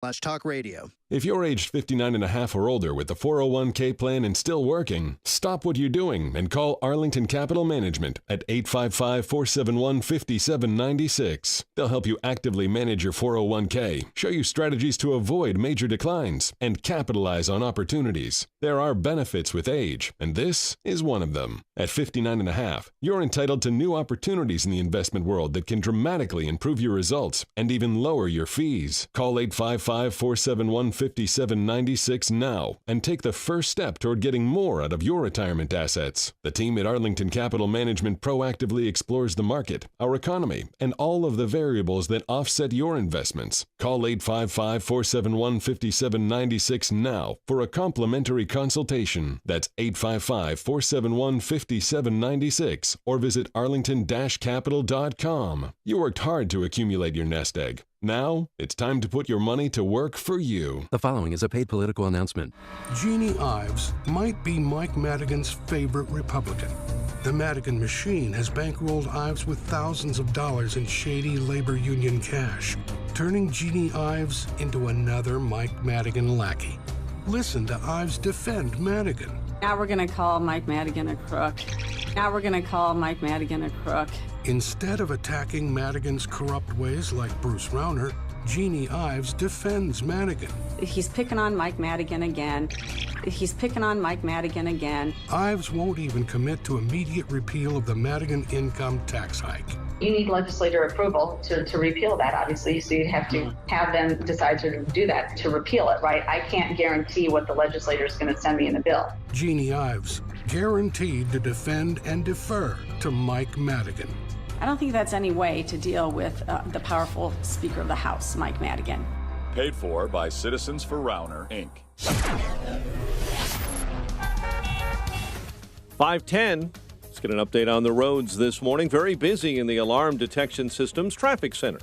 Talk radio. If you're aged 59 and a half or older with the 401k plan and still working, stop what you're doing and call Arlington Capital Management at 855-471-5796. They'll help you actively manage your 401k, show you strategies to avoid major declines, and capitalize on opportunities. There are benefits with age, and this is one of them. At 59 and a half, you're entitled to new opportunities in the investment world that can dramatically improve your results and even lower your fees. Call 855-471-5796 now and take the first step toward getting more out of your retirement assets. The team at Arlington Capital Management proactively explores the market, our economy, and all of the variables that offset your investments. Call 855-471-5796 now for a complimentary consultation. That's 855-471-5796 or visit arlington-capital.com. You worked hard to accumulate your nest egg. Now, it's time to put your money to work for you. The following is a paid political announcement. Jeannie Ives might be Mike Madigan's favorite Republican. The Madigan machine has bankrolled Ives with thousands of dollars in shady labor union cash, turning Jeannie Ives into another Mike Madigan lackey. Listen to Ives defend Madigan. Now we're going to call Mike Madigan a crook. Now we're going to call Mike Madigan a crook. Instead of attacking Madigan's corrupt ways like Bruce Rauner, Jeannie Ives defends Madigan. He's picking on Mike Madigan again. He's picking on Mike Madigan again. Ives won't even commit to immediate repeal of the Madigan income tax hike. You need legislator approval to repeal that, obviously, so you'd have to have them decide to do that, to repeal it, right? I can't guarantee what the legislator is going to send me in the bill. Jeannie Ives, guaranteed to defend and defer to Mike Madigan. I don't think that's any way to deal with the powerful Speaker of the House, Mike Madigan. Paid for by Citizens for Rauner, Inc. 5:10. Let's get an update on the roads this morning. Very busy in the Alarm Detection Systems Traffic Center.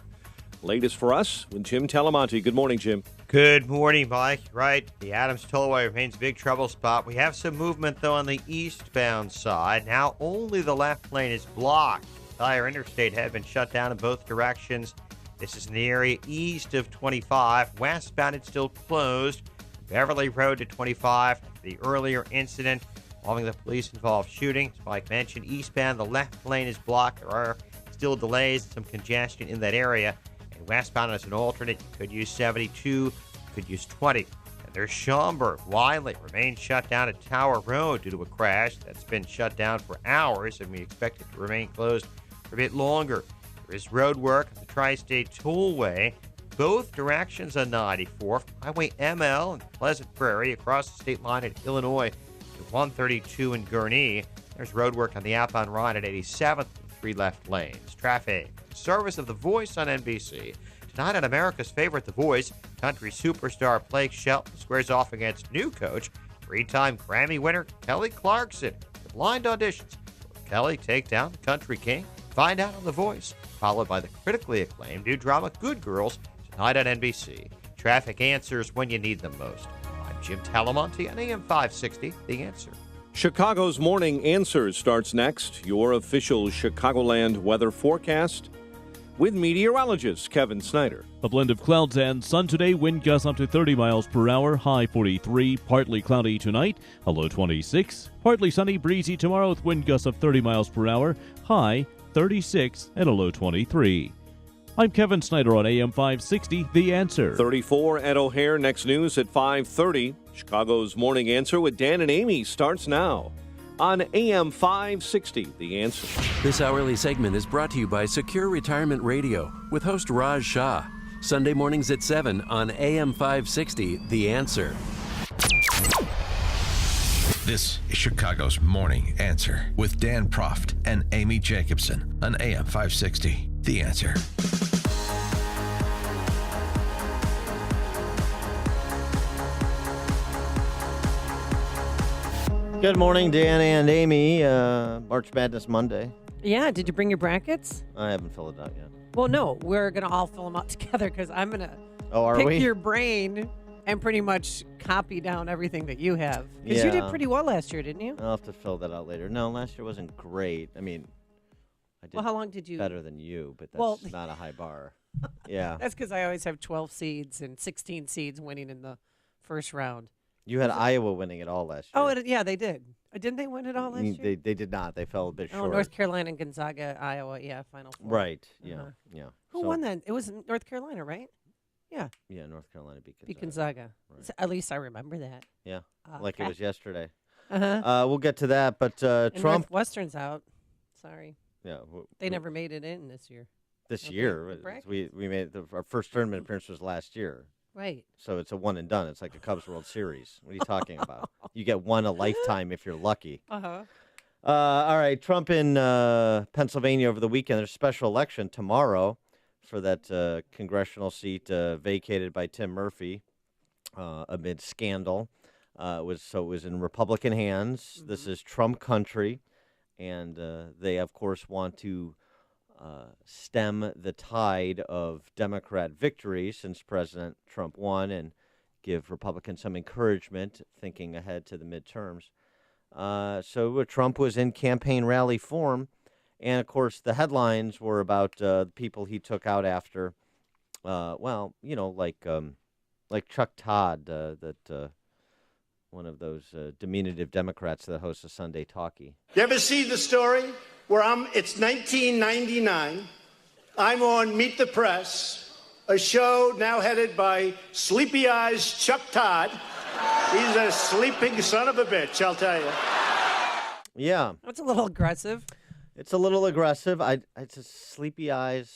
Latest for us with Jim Talamonte. Good morning, Jim. Good morning, Mike. Right, the Adams Tollway remains a big trouble spot. We have some movement, though, on the eastbound side. Now only the left lane is blocked. Entire interstate had been shut down in both directions. This is in the area east of 25. Westbound, it's still closed. Beverly Road to 25. The earlier incident involving the police-involved shooting. As Mike mentioned, eastbound, the left lane is blocked. There are still delays and some congestion in that area. And westbound, as an alternate, you could use 72, you could use 20. And there's Schaumburg. Wiley remains shut down at Tower Road due to a crash that's been shut down for hours, and we expect it to remain closed for a bit longer. There is road work at the Tri-State Tollway, both directions on 94, Highway ML and Pleasant Prairie across the state line at Illinois to 132 in Gurnee. There's road work on the outbound Ryan at 87th and 3 left lanes. Traffic. Service of The Voice on NBC. Tonight on America's Favorite The Voice, country superstar Blake Shelton squares off against new coach, 3-time Grammy winner Kelly Clarkson. The blind auditions. Will Kelly take down the country king? Find out on The Voice, followed by the critically acclaimed new drama Good Girls, tonight on NBC. Traffic answers when you need them most. I'm Jim Talamonte on AM 560, The Answer. Chicago's Morning Answers starts next. Your official Chicagoland weather forecast with meteorologist Kevin Snyder. A blend of clouds and sun today, wind gusts up to 30 miles per hour, high 43, partly cloudy tonight, a low 26, partly sunny, breezy tomorrow with wind gusts of 30 miles per hour, high 36 and a low 23. I'm Kevin Snyder on AM 560, The Answer. 34 at O'Hare. Next news at 5:30. Chicago's Morning Answer with Dan and Amy starts now on AM 560, The Answer. This hourly segment is brought to you by Secure Retirement Radio with host Raj Shah. Sunday mornings at 7 on AM 560, The Answer. This is Chicago's Morning Answer with Dan Proft and Amy Jacobson on AM 560, The Answer. Good morning, Dan and Amy. March Madness Monday. Yeah, did you bring your brackets? I haven't filled it out yet. Well, no, we're going to all fill them out together because I'm going to pick your brain and pretty much copy down everything that you have. Because you did pretty well last year, didn't you? I'll have to fill that out later. No, last year wasn't great. I mean, I did how long did you... better than you, but that's not a high bar. Yeah. That's because I always have 12 seeds and 16 seeds winning in the first round. You had Iowa winning it all last year. Oh, yeah, they did. Didn't they win it all last year? They did not. They fell a bit short. North Carolina and Gonzaga, Iowa, Final Four. Right. Yeah. Yeah. Who won that? It was North Carolina, right? Yeah. Yeah, North Carolina beat Gonzaga. Beat Gonzaga. Right. So at least I remember that. Yeah, like it was yesterday. Uh-huh. We'll get to that, but And Trump. Northwestern's out. Sorry. Yeah. They never made it in this year. This Okay, year, the bracket. we made our first tournament appearance was last year. Right. So it's a one and done. It's like a Cubs World Series. What are you talking about? You get one a lifetime if you're lucky. Uh-huh. All right, Trump in Pennsylvania over the weekend. There's a special election tomorrow for that congressional seat vacated by Tim Murphy amid scandal. It was in Republican hands. Mm-hmm. This is Trump country, and they, of course, want to stem the tide of Democrat victory since President Trump won and give Republicans some encouragement thinking ahead to the midterms. So Trump was in campaign rally form, and of course the headlines were about the people he took out after. Like Chuck Todd, one of those diminutive Democrats that hosts a Sunday talkie. You ever see the story where it's 1999, I'm on Meet the Press, a show now headed by Sleepy Eyes Chuck Todd. He's a sleeping son of a bitch, I'll tell you. Yeah. That's a little aggressive. It's a little aggressive. It's a Sleepy Eyes.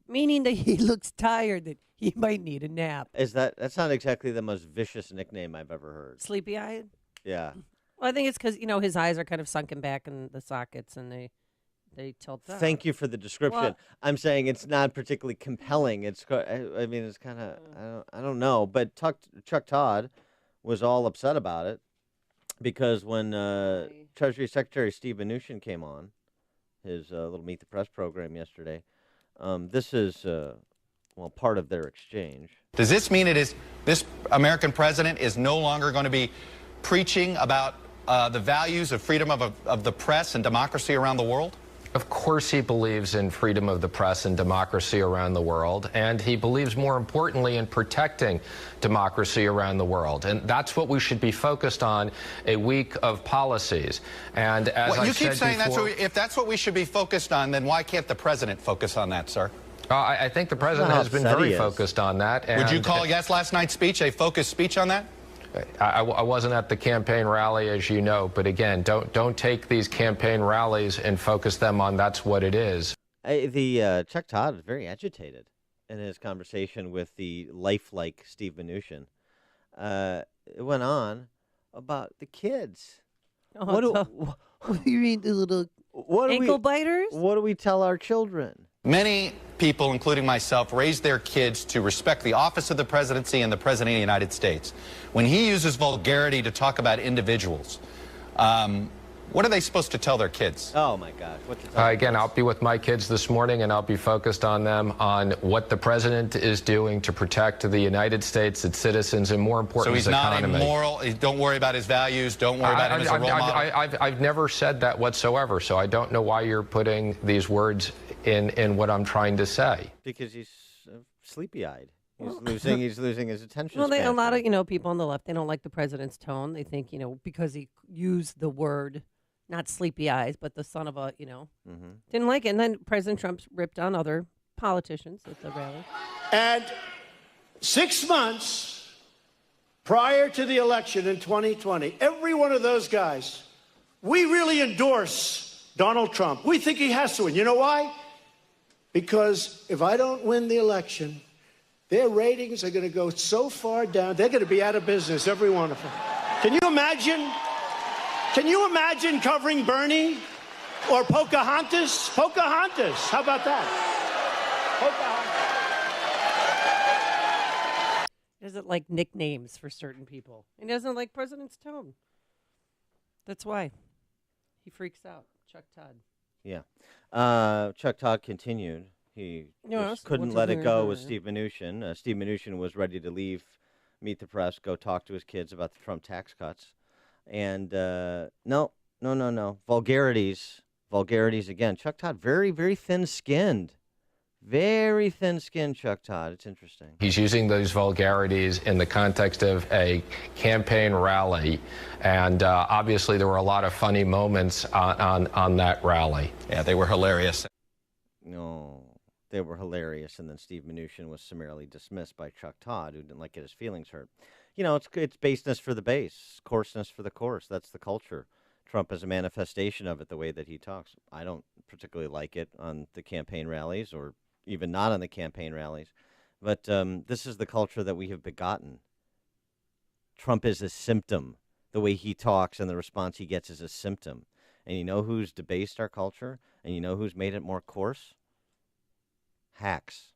Meaning that he looks tired, that he might need a nap. That's not exactly the most vicious nickname I've ever heard. Sleepy-eyed? Yeah. Well, I think it's because, his eyes are kind of sunken back in the sockets and they tilt down. Thank you for the description. Well, I'm saying it's not particularly compelling. It's kind of, I don't know. But Chuck Todd was all upset about it because when Treasury Secretary Steve Mnuchin came on his little Meet the Press program yesterday, this is, part of their exchange. Does this mean this American president is no longer going to be preaching about the values of freedom of the press and democracy around the world? Of course he believes in freedom of the press and democracy around the world, and he believes more importantly in protecting democracy around the world. And that's what we should be focused on a week of policies. And as you I keep said saying before, if that's what we should be focused on, then why can't the president focus on that, sir? I think the president has been very focused on that. Would you call last night's speech a focused speech on that? I wasn't at the campaign rally, as you know, but again, don't take these campaign rallies and focus them on that's what it is. Chuck Todd is very agitated in his conversation with the lifelike Steve Mnuchin. It went on about the kids. What do you mean, the little ankle biters? What do we tell our children? Many people, including myself, raise their kids to respect the office of the presidency and the president of the United States. When he uses vulgarity to talk about individuals, what are they supposed to tell their kids? Oh, my gosh. Again, I'll be with my kids this morning, and I'll be focused on them, on what the president is doing to protect the United States, its citizens, and more important, so he's not economy. immoral. Don't worry about his values. Don't worry about him as a role model. I've never said that whatsoever, so I don't know why you're putting these words in what I'm trying to say. Because he's sleepy-eyed. He's losing his attention Well, span. a lot of people on the left, they don't like the president's tone. They think because he used the word, not sleepy eyes, but the son of a didn't like it. And then President Trump ripped on other politicians at the rally. And 6 months prior to the election in 2020, every one of those guys, we really endorse Donald Trump. We think he has to win. You know why? Because if I don't win the election, their ratings are going to go so far down, they're going to be out of business, every one of them. Can you imagine? Can you imagine covering Bernie or Pocahontas? Pocahontas, how about that? Pocahontas. He doesn't like nicknames for certain people. He doesn't like president's tone. That's why. He freaks out. Chuck Todd. Yeah. Chuck Todd continued. He couldn't let it go with Steve Mnuchin. Steve Mnuchin was ready to leave, Meet the Press, go talk to his kids about the Trump tax cuts. And no. Vulgarities vulgarities again. Chuck Todd, very, very thin-skinned. Very thin-skinned Chuck Todd. It's interesting. He's using those vulgarities in the context of a campaign rally, and obviously there were a lot of funny moments on that rally. Yeah, they were hilarious. No, they were hilarious, and then Steve Mnuchin was summarily dismissed by Chuck Todd, who didn't like get his feelings hurt. You know, it's baseness for the base, coarseness for the coarse. That's the culture. Trump is a manifestation of it, the way that he talks. I don't particularly like it on the campaign rallies, or even not on the campaign rallies. But this is the culture that we have begotten. Trump is a symptom. The way he talks and the response he gets is a symptom. And you know who's debased our culture? And you know who's made it more coarse? Hacks,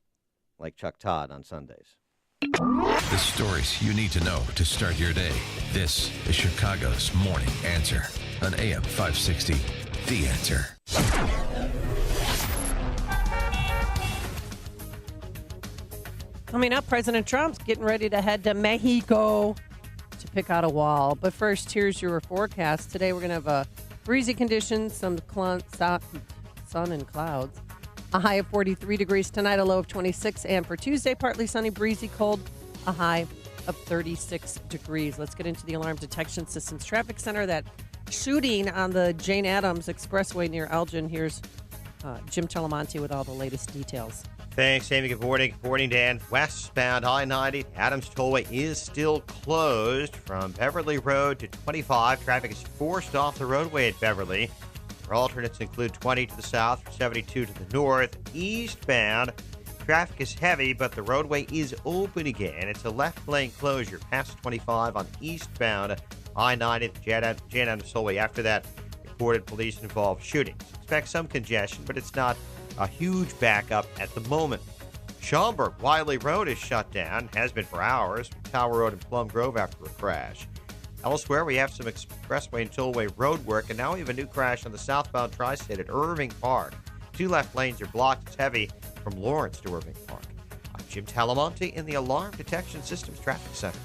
like Chuck Todd on Sundays. The stories you need to know to start your day. This is Chicago's Morning Answer on AM 560, The Answer. Coming up, President Trump's getting ready to head to Mexico to pick out a wall. But first, here's your forecast. Today, we're going to have breezy conditions, some sun and clouds. A high of 43 degrees tonight, a low of 26. And for Tuesday, partly sunny, breezy, cold, a high of 36 degrees. Let's get into the Alarm Detection Systems Traffic Center. That shooting on the Jane Addams Expressway near Elgin. Here's Jim Telemonte with all the latest details. Thanks, Amy. Good morning. Good morning, Dan. Westbound I-90, Adams Tollway is still closed from Beverly Road to 25. Traffic is forced off the roadway at Beverly. Our alternates include 20 to the south, 72 to the north. Eastbound, traffic is heavy, but the roadway is open again. It's a left lane closure past 25 on eastbound I-90, Jane Addams Tollway. After that, reported police-involved shootings. Expect some congestion, but it's not a huge backup at the moment. Schaumburg, Wiley Road is shut down, has been for hours, Tower Road and Plum Grove after a crash. Elsewhere, we have some expressway and tollway road work, and now we have a new crash on the southbound tri-state at Irving Park. 2 left lanes are blocked. It's heavy from Lawrence to Irving Park. I'm Jim Talamonte in the Alarm Detection Systems Traffic Center.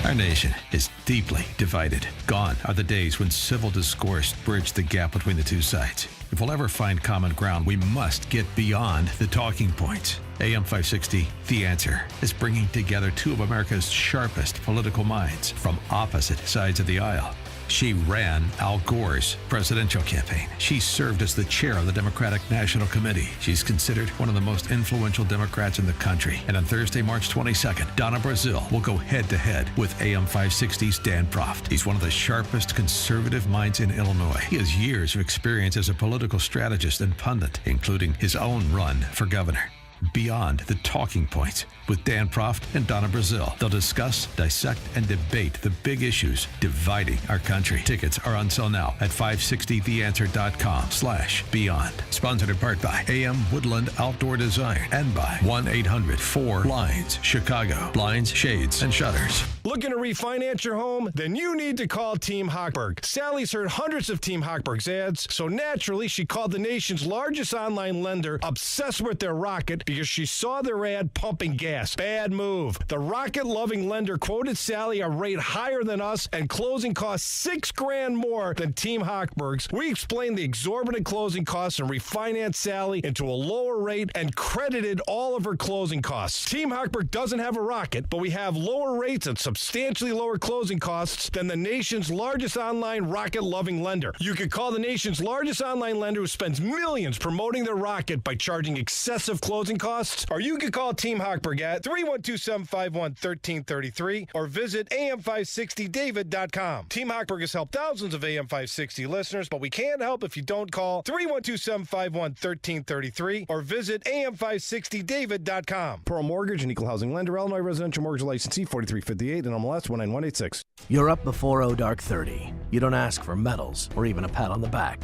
Our nation is deeply divided. Gone are the days when civil discourse bridged the gap between the two sides. If we'll ever find common ground, we must get beyond the talking points. AM 560, The Answer, is bringing together 2 of America's sharpest political minds from opposite sides of the aisle. She ran Al Gore's presidential campaign. She served as the chair of the Democratic National Committee. She's considered one of the most influential Democrats in the country. And on Thursday, March 22nd, Donna Brazile will go head-to-head with AM 560's Dan Proft. He's one of the sharpest conservative minds in Illinois. He has years of experience as a political strategist and pundit, including his own run for governor. Beyond the talking points with Dan Proft and Donna Brazile. They'll discuss, dissect, and debate the big issues dividing our country. Tickets are on sale now at 560theanswer.com/beyond. Sponsored in part by AM Woodland Outdoor Design and by 1-800-4-BLINDS Chicago. Blinds, shades, and shutters. Looking to refinance your home? Then you need to call Team Hochberg. Sally's heard hundreds of Team Hochberg's ads, so naturally she called the nation's largest online lender, obsessed with their Rocket, because she saw their ad pumping gas. Bad move. The Rocket-loving lender quoted Sally a rate higher than us and closing costs $6,000 more than Team Hochberg's. We explained the exorbitant closing costs and refinanced Sally into a lower rate and credited all of her closing costs. Team Hochberg doesn't have a Rocket, but we have lower rates and substantially lower closing costs than the nation's largest online Rocket-loving lender. You could call the nation's largest online lender who spends millions promoting their Rocket by charging excessive closing costs, or you can call Team Hochberg at 312-751-1333 or visit am560david.com. Team Hochberg has helped thousands of AM 560 listeners, but we can't help if you don't call 312-751-1333 or visit am560david.com. Pearl Mortgage, an equal housing lender, Illinois residential mortgage licensee 4358 and MLS 19186. You're up before dark 30. You don't ask for medals or even a pat on the back.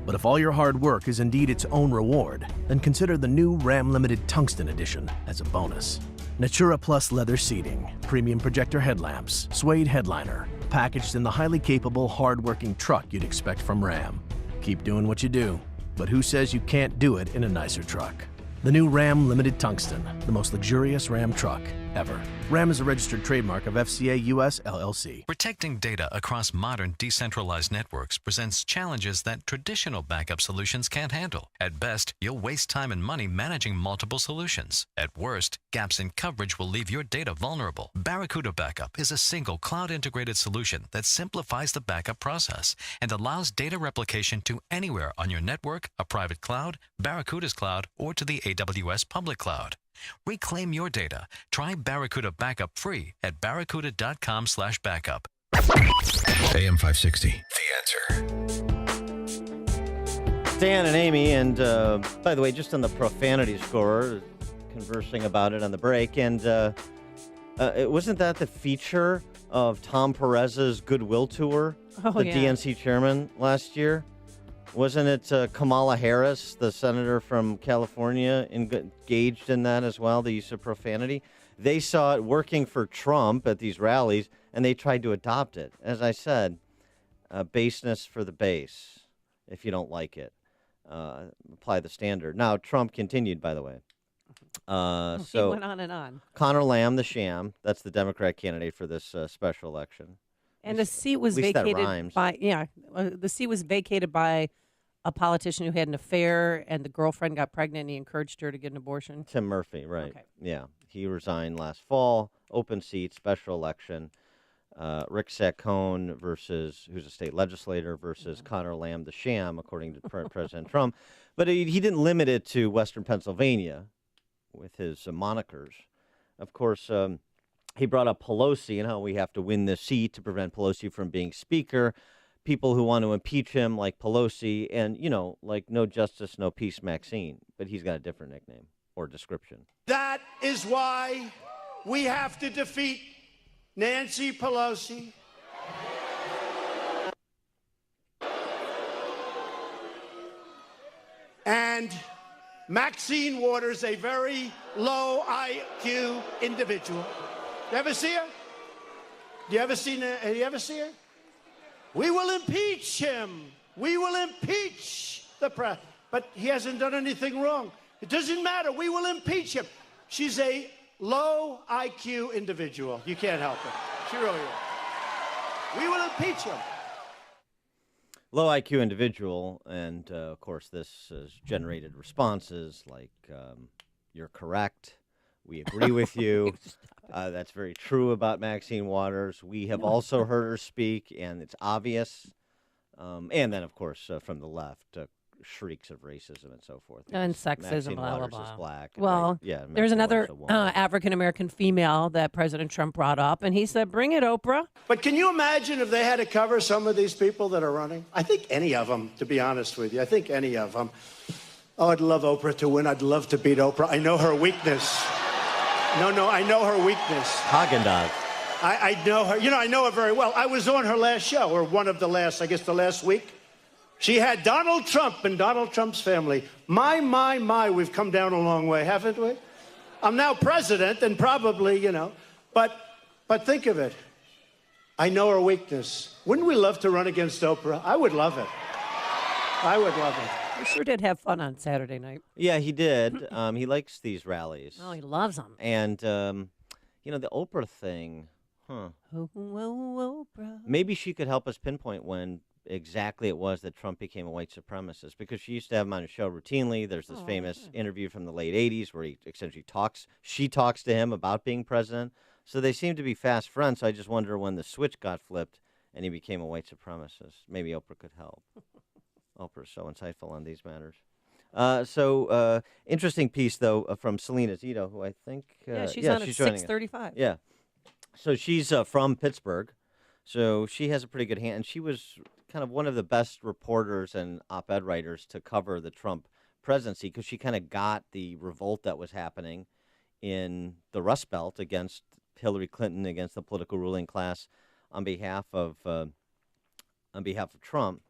But if all your hard work is indeed its own reward, then consider the new Ram Limited Tungsten Edition as a bonus. Natura Plus leather seating, premium projector headlamps, suede headliner, packaged in the highly capable, hard-working truck you'd expect from Ram. Keep doing what you do, but who says you can't do it in a nicer truck? The new Ram Limited Tungsten, the most luxurious Ram truck, ever. RAM is a registered trademark of FCA US LLC. Protecting data across modern decentralized networks presents challenges that traditional backup solutions can't handle. At best, you'll waste time and money managing multiple solutions. At worst, gaps in coverage will leave your data vulnerable. Barracuda Backup is a single cloud-integrated solution that simplifies the backup process and allows data replication to anywhere on your network, a private cloud, Barracuda's cloud, or to the AWS public cloud. Reclaim your data. Try Barracuda Backup free at barracuda.com/backup. AM 560. The Answer. Dan and Amy, and by the way, just on the profanity score, conversing about it on the break, and wasn't that the feature of Tom Perez's Goodwill Tour, the DNC chairman last year? Wasn't it Kamala Harris, the senator from California, engaged in that as well, the use of profanity? They saw it working for Trump at these rallies, and they tried to adopt it. As I said, baseness for the base. If you don't like it, apply the standard. Now, Trump continued, by the way. He went on and on. Conor Lamb, the sham, that's the Democrat candidate for this special election. And the seat was vacated by the seat was vacated by a politician who had an affair, and the girlfriend got pregnant, and he encouraged her to get an abortion. Tim Murphy, right? Okay. Yeah, he resigned last fall. Open seat, special election. Rick Saccone who's a state legislator, versus Conor Lamb, the sham, according to President Trump. But he didn't limit it to Western Pennsylvania with his monikers. Of course, he brought up Pelosi and how we have to win this seat to prevent Pelosi from being speaker. People who want to impeach him, like Pelosi, and, like No Justice, No Peace Maxine. But he's got a different nickname or description. That is why we have to defeat Nancy Pelosi. And Maxine Waters, a very low IQ individual. You ever see her? Do you ever see her? We will impeach him. We will impeach the president. But he hasn't done anything wrong. It doesn't matter. We will impeach him. She's a low IQ individual. You can't help it. She really is. We will impeach him. Low IQ individual, and of course this has generated responses like, you're correct, we agree with you. That's very true about Maxine Waters. We have also heard her speak, and it's obvious. And then, of course, from the left, shrieks of racism and so forth. And sexism, Maxine blah, blah, Waters blah. is black. Well, there's another African-American female that President Trump brought up, and he said, bring it, Oprah. But can you imagine if they had to cover some of these people that are running? I think any of them, to be honest with you. I think any of them. Oh, I'd love Oprah to win. I'd love to beat Oprah. I know her weakness. No, I know her weakness. Haagen-Dazs. I know her. I know her very well. I was on her last show, or one of the last, I guess the last week. She had Donald Trump and Donald Trump's family. My, we've come down a long way, haven't we? I'm now president, and probably, but think of it. I know her weakness. Wouldn't we love to run against Oprah? I would love it. I would love it. We sure did have fun on Saturday night. Yeah, he did. He likes these rallies. Oh, he loves them. And, the Oprah thing, Oprah. Maybe she could help us pinpoint when exactly it was that Trump became a white supremacist, because she used to have him on her show routinely. There's this famous interview from the late 80s where he essentially she talks to him about being president. So they seem to be fast friends. So I just wonder when the switch got flipped and he became a white supremacist. Maybe Oprah could help. Oprah's so insightful on these matters. Interesting piece, though, from Selena Zito, who I think... she's on at 6:35. Yeah. So she's from Pittsburgh. So she has a pretty good hand. And she was kind of one of the best reporters and op-ed writers to cover the Trump presidency, because she kind of got the revolt that was happening in the Rust Belt against Hillary Clinton, against the political ruling class on behalf of Trump.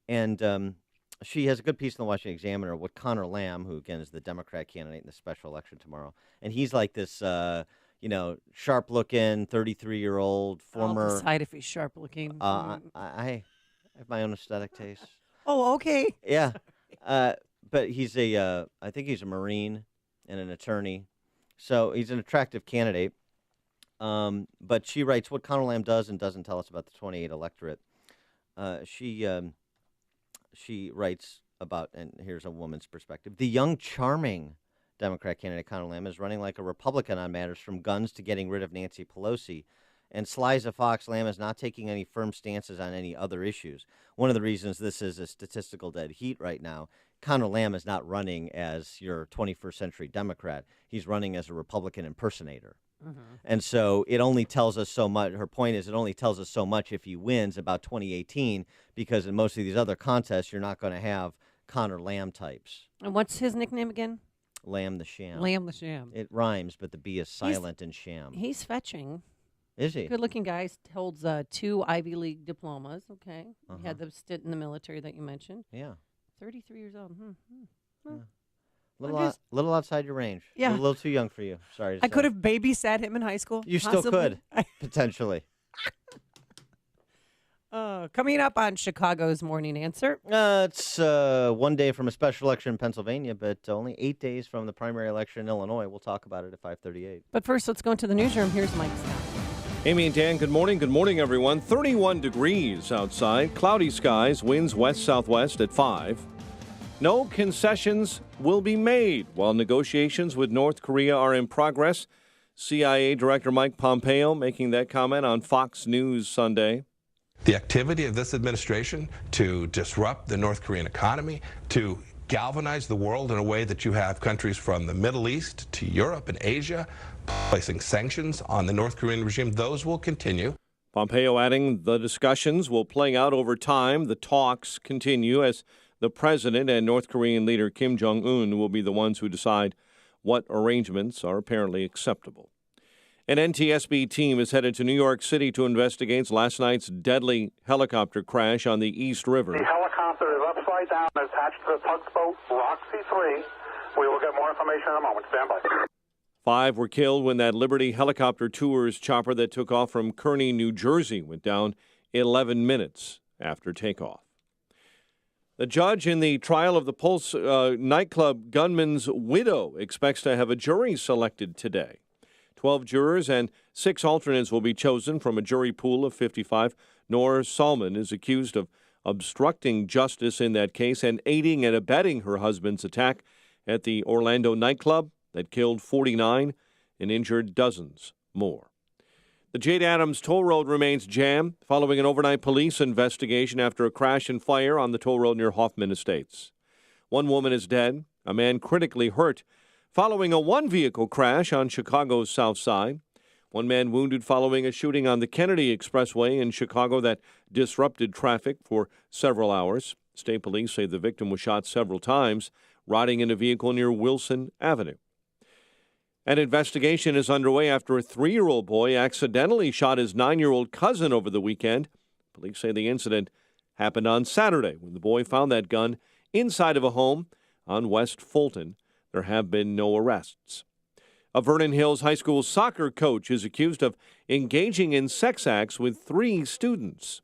And she has a good piece in the Washington Examiner with Conor Lamb, who, again, is the Democrat candidate in the special election tomorrow. And he's like this, sharp-looking, 33-year-old former... I'll decide if he's sharp-looking. I have my own aesthetic taste. Oh, okay. Yeah. But he's I think he's a Marine and an attorney. So he's an attractive candidate. But she writes what Conor Lamb does and doesn't tell us about the 28 electorate. She writes about, and here's a woman's perspective, the young, charming Democrat candidate Conor Lamb is running like a Republican on matters from guns to getting rid of Nancy Pelosi. And sly as a fox, Lamb is not taking any firm stances on any other issues. One of the reasons this is a statistical dead heat right now, Conor Lamb is not running as your 21st century Democrat. He's running as a Republican impersonator. Mm-hmm. And so it only tells us so much. Her point is it only tells us so much if he wins about 2018, because in most of these other contests, you're not going to have Conor Lamb types. And what's his nickname again? Lamb the Sham. Lamb the Sham. It rhymes, but the B is silent in sham. He's fetching. Is he? Good-looking guy. Holds 2 Ivy League diplomas. Okay. He had the stint in the military that you mentioned. Yeah. 33 years old. Yeah. Little outside your range. Yeah. A little too young for you. Sorry to I say. could have babysat him in high school. You still could, potentially. Coming up on Chicago's Morning Answer. It's 1 day from a special election in Pennsylvania, but only 8 days from the primary election in Illinois. We'll talk about it at 5:38. But first, let's go into the newsroom. Here's Mike Scott. Amy and Dan, good morning. Good morning, everyone. 31 degrees outside. Cloudy skies. Winds west-southwest at 5. No concessions will be made while negotiations with North Korea are in progress. CIA Director Mike Pompeo making that comment on Fox News Sunday. The activity of this administration to disrupt the North Korean economy, to galvanize the world in a way that you have countries from the Middle East to Europe and Asia placing sanctions on the North Korean regime, those will continue. Pompeo adding the discussions will play out over time. The talks continue as the president and North Korean leader Kim Jong-un will be the ones who decide what arrangements are apparently acceptable. An NTSB team is headed to New York City to investigate last night's deadly helicopter crash on the East River. The helicopter is upside down attached to the tugboat Roxy 3. We will get more information in a moment. Stand by. 5 were killed when that Liberty Helicopter Tours chopper that took off from Kearny, New Jersey, went down 11 minutes after takeoff. The judge in the trial of the Pulse nightclub gunman's widow expects to have a jury selected today. 12 jurors and 6 alternates will be chosen from a jury pool of 55. Noor Salman is accused of obstructing justice in that case and aiding and abetting her husband's attack at the Orlando nightclub that killed 49 and injured dozens more. The Jade Adams Toll Road remains jammed following an overnight police investigation after a crash and fire on the toll road near Hoffman Estates. 1 woman is dead, a man critically hurt following a one-vehicle crash on Chicago's South Side. 1 man wounded following a shooting on the Kennedy Expressway in Chicago that disrupted traffic for several hours. State police say the victim was shot several times, riding in a vehicle near Wilson Avenue. An investigation is underway after a 3-year-old boy accidentally shot his 9-year-old cousin over the weekend. Police say the incident happened on Saturday when the boy found that gun inside of a home on West Fulton. There have been no arrests. A Vernon Hills High School soccer coach is accused of engaging in sex acts with 3 students.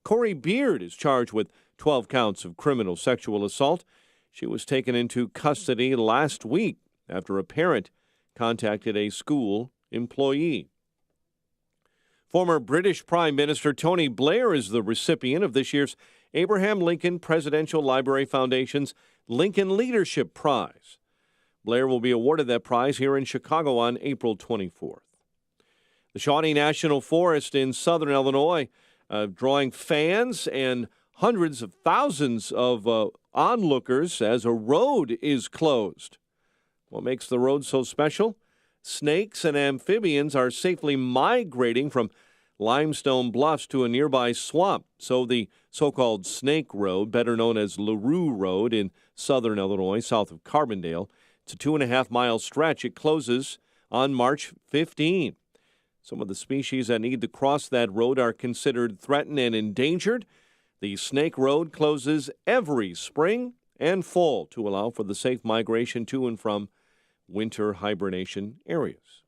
Corey Beard is charged with 12 counts of criminal sexual assault. She was taken into custody last week after a parent contacted a school employee. Former British Prime Minister Tony Blair is the recipient of this year's Abraham Lincoln Presidential Library Foundation's Lincoln Leadership Prize. Blair will be awarded that prize here in Chicago on April 24th. The Shawnee National Forest in southern Illinois drawing fans and hundreds of thousands of onlookers as a road is closed. What makes the road so special? Snakes and amphibians are safely migrating from limestone bluffs to a nearby swamp. So the so-called Snake Road, better known as LaRue Road in southern Illinois, south of Carbondale, it's a 2.5-mile stretch. It closes on March 15. Some of the species that need to cross that road are considered threatened and endangered. The Snake Road closes every spring and fall to allow for the safe migration to and from winter hibernation areas.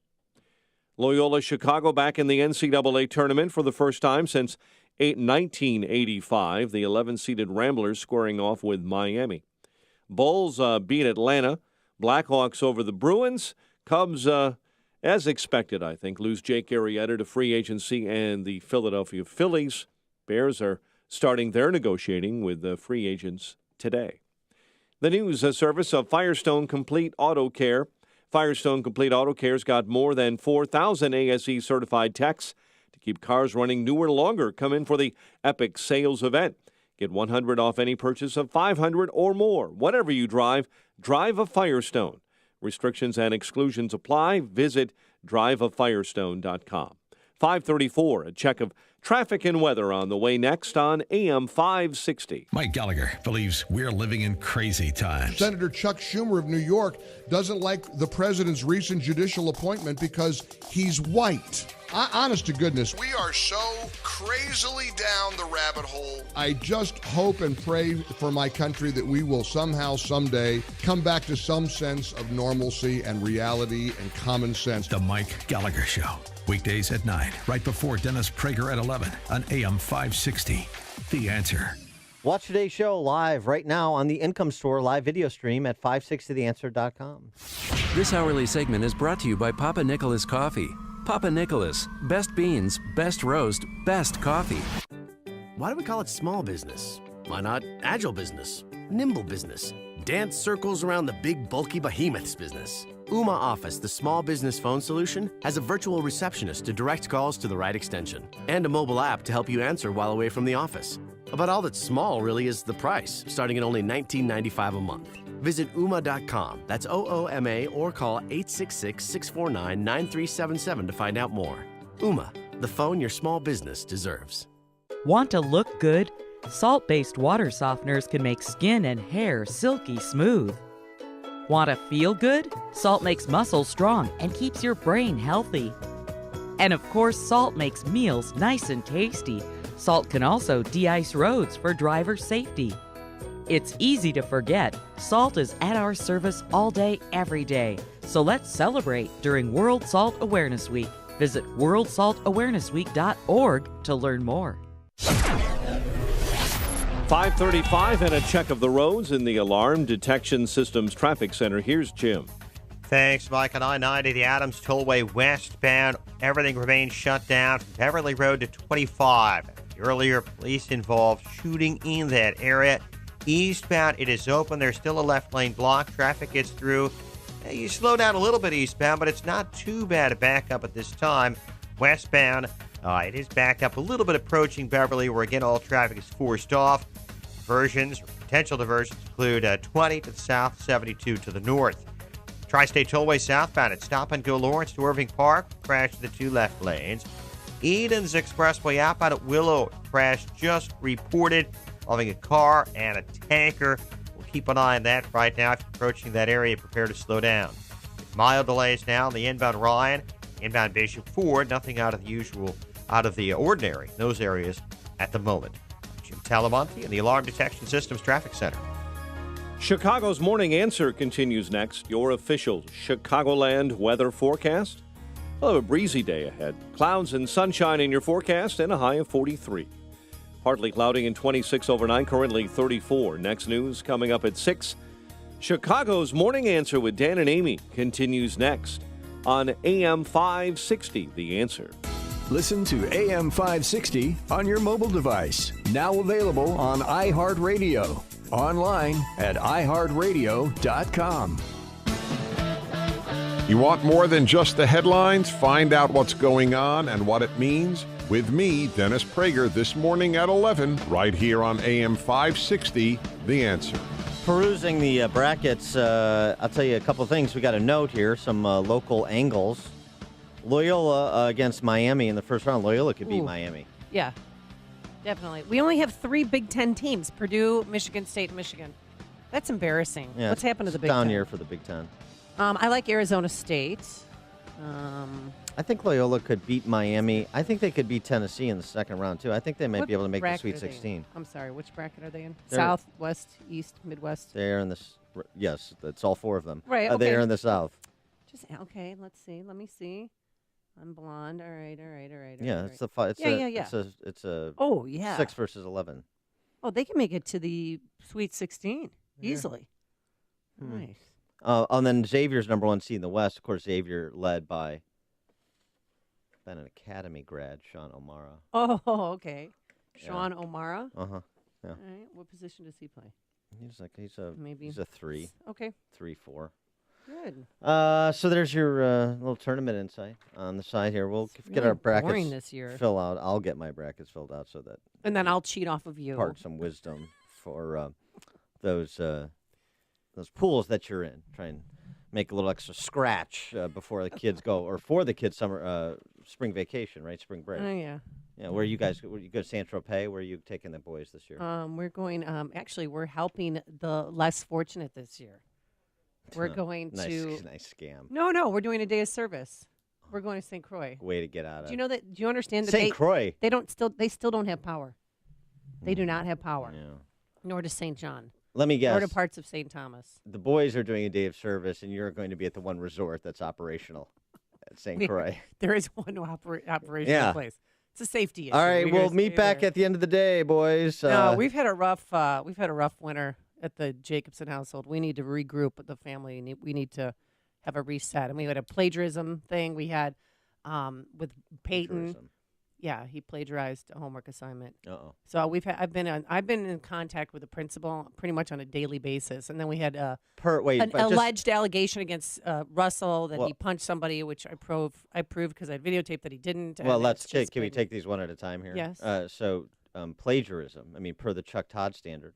Loyola Chicago back in the NCAA tournament for the first time since 1985. The 11-seeded Ramblers squaring off with Miami. Bulls beat Atlanta. Blackhawks over the Bruins. Cubs As expected, I think, lose Jake Arrieta to free agency and the Philadelphia Phillies. Bears are starting their negotiating with the free agents today. The news service of Firestone Complete Auto Care. Firestone Complete Auto Care's got more than 4,000 ASE certified techs to keep cars running newer longer. Come in for the Epic Sales event. Get $100 off any purchase of $500 or more. Whatever you drive, drive a Firestone. Restrictions and exclusions apply. Visit driveafirestone.com. 534, a check of traffic and weather on the way next on AM 560. Mike Gallagher believes we're living in crazy times. Senator Chuck Schumer of New York doesn't like the president's recent judicial appointment because he's white. Honest to goodness, we are so crazily down the rabbit hole. I just hope and pray for my country that we will somehow, someday, come back to some sense of normalcy and reality and common sense. The Mike Gallagher Show. Weekdays at 9, right before Dennis Prager at 11 on AM 560. The Answer. Watch today's show live right now on the Income Store live video stream at 560theanswer.com. This hourly segment is brought to you by Papa Nicholas Coffee. Papa Nicholas, best beans, best roast, best coffee. Why do we call it small business? Why not agile business, nimble business, dance circles around the big bulky behemoths business? Ooma Office, the small business phone solution, has a virtual receptionist to direct calls to the right extension and a mobile app to help you answer while away from the office. About all that's small really is the price, starting at only $19.95 a month. Visit Ooma.com, that's OOMA, or call 866-649-9377 to find out more. Ooma, the phone your small business deserves. Want to look good? Salt-based water softeners can make skin and hair silky smooth. Want to feel good? Salt makes muscles strong and keeps your brain healthy. And of course, salt makes meals nice and tasty. Salt can also de-ice roads for driver safety. It's easy to forget. Salt is at our service all day, every day. So let's celebrate during World Salt Awareness Week. Visit worldsaltawarenessweek.org to learn more. 535 and a check of the roads in the Alarm Detection Systems Traffic Center. Here's Jim. Thanks, Mike. On I-90, the Adams Tollway westbound, everything remains shut down from Beverly Road to 25. Earlier, police involved shooting in that area. Eastbound, it is open. There's still a left lane block. Traffic gets through. You slow down a little bit eastbound, but it's not too bad a backup at this time. Westbound, it is backed up a little bit approaching Beverly, where again all traffic is forced off. Diversions or potential diversions include 20 to the south, 72 to the north. Tri-State Tollway southbound at Stop and Go Lawrence to Irving Park, crash to the two left lanes. Eden's Expressway outbound at Willow, crash just reported involving a car and a tanker. We'll keep an eye on that right now. If you're approaching that area, prepare to slow down. Mild delays now on the inbound Ryan, inbound Bishop Ford. Nothing out of the ordinary in those areas at the moment. Jim Talamonte in the Alarm Detection Systems Traffic Center. Chicago's Morning Answer continues next. Your official Chicagoland weather forecast. We'll have a breezy day ahead. Clouds and sunshine in your forecast and a high of 43. Partly cloudy and 26 overnight, currently 34. Next news coming up at 6. Chicago's Morning Answer with Dan and Amy continues next on AM 560, The Answer. Listen to AM 560 on your mobile device. Now available on iHeartRadio. Online at iHeartRadio.com. You want more than just the headlines? Find out what's going on and what it means with me, Dennis Prager, this morning at 11, right here on AM 560, The Answer. Perusing the brackets, I'll tell you a couple of things. We got a note here, some local angles. Loyola against Miami in the first round. Loyola could beat Miami. Yeah, definitely. We only have 3 Big Ten teams, Purdue, Michigan State, Michigan. That's embarrassing. Yeah, What's happened to the Big Ten? Down Ten? year for the Big Ten. I like Arizona State. I think Loyola could beat Miami. I think they could beat Tennessee in the second round, too. I think they might What be able to make the bracket Sweet are they in? 16. I'm sorry, which bracket are they in? They're- South, West, East, Midwest? They're in this. Yes, that's all 4 of them. Right, okay. They are in the South. Okay, let's see. Let me see. I'm blonde. All right. Yeah, it's the fight. Yeah. It's a. Oh, yeah. 6 versus 11. Oh, they can make it to the Sweet 16 easily. Nice. And then Xavier's number 1 seed in the West. Of course, Xavier led by an Academy grad, Sean O'Mara. Oh, okay. Sean O'Mara. Uh huh. Yeah. All right. What position does he play? He's a 3. Okay. 3-4. Good. So there's your little tournament insight on the side here. We'll get really our brackets boring this year. fill out. I'll get my brackets filled out so that And then I'll cheat off of you. impart some wisdom for those pools that you're in. Try and make a little extra scratch before the kids go, or for the kids' spring vacation, right? Spring break. Oh yeah. Yeah. Where you go to San Tropez? Where are you taking the boys this year? We're going. Actually, we're helping the less fortunate this year. We're going to nice scam. No, we're doing a day of service. We're going to St. Croix. Way to get out of. Do you know that? Do you understand that St. Croix? They still don't have power. They do not have power. Yeah. Nor does St. John. Let me guess. Nor do parts of St. Thomas. The boys are doing a day of service, and you're going to be at the one resort that's operational at St. Croix. There is one operational place. It's a safety issue. All right, we'll meet back at the end of the day, boys. No, we've had a rough winter at the Jacobson household. We need to regroup with the family. We need to have a reset. And we had a plagiarism thing. We had with Peyton. Plagiarism. Yeah, he plagiarized a homework assignment. Uh-oh. So I've been in contact with the principal pretty much on a daily basis. And then we had an alleged allegation against Russell that he punched somebody, which I proved because I videotaped that he didn't. Well, can we take these one at a time here? Yes. So plagiarism. I mean, per the Chuck Todd standard,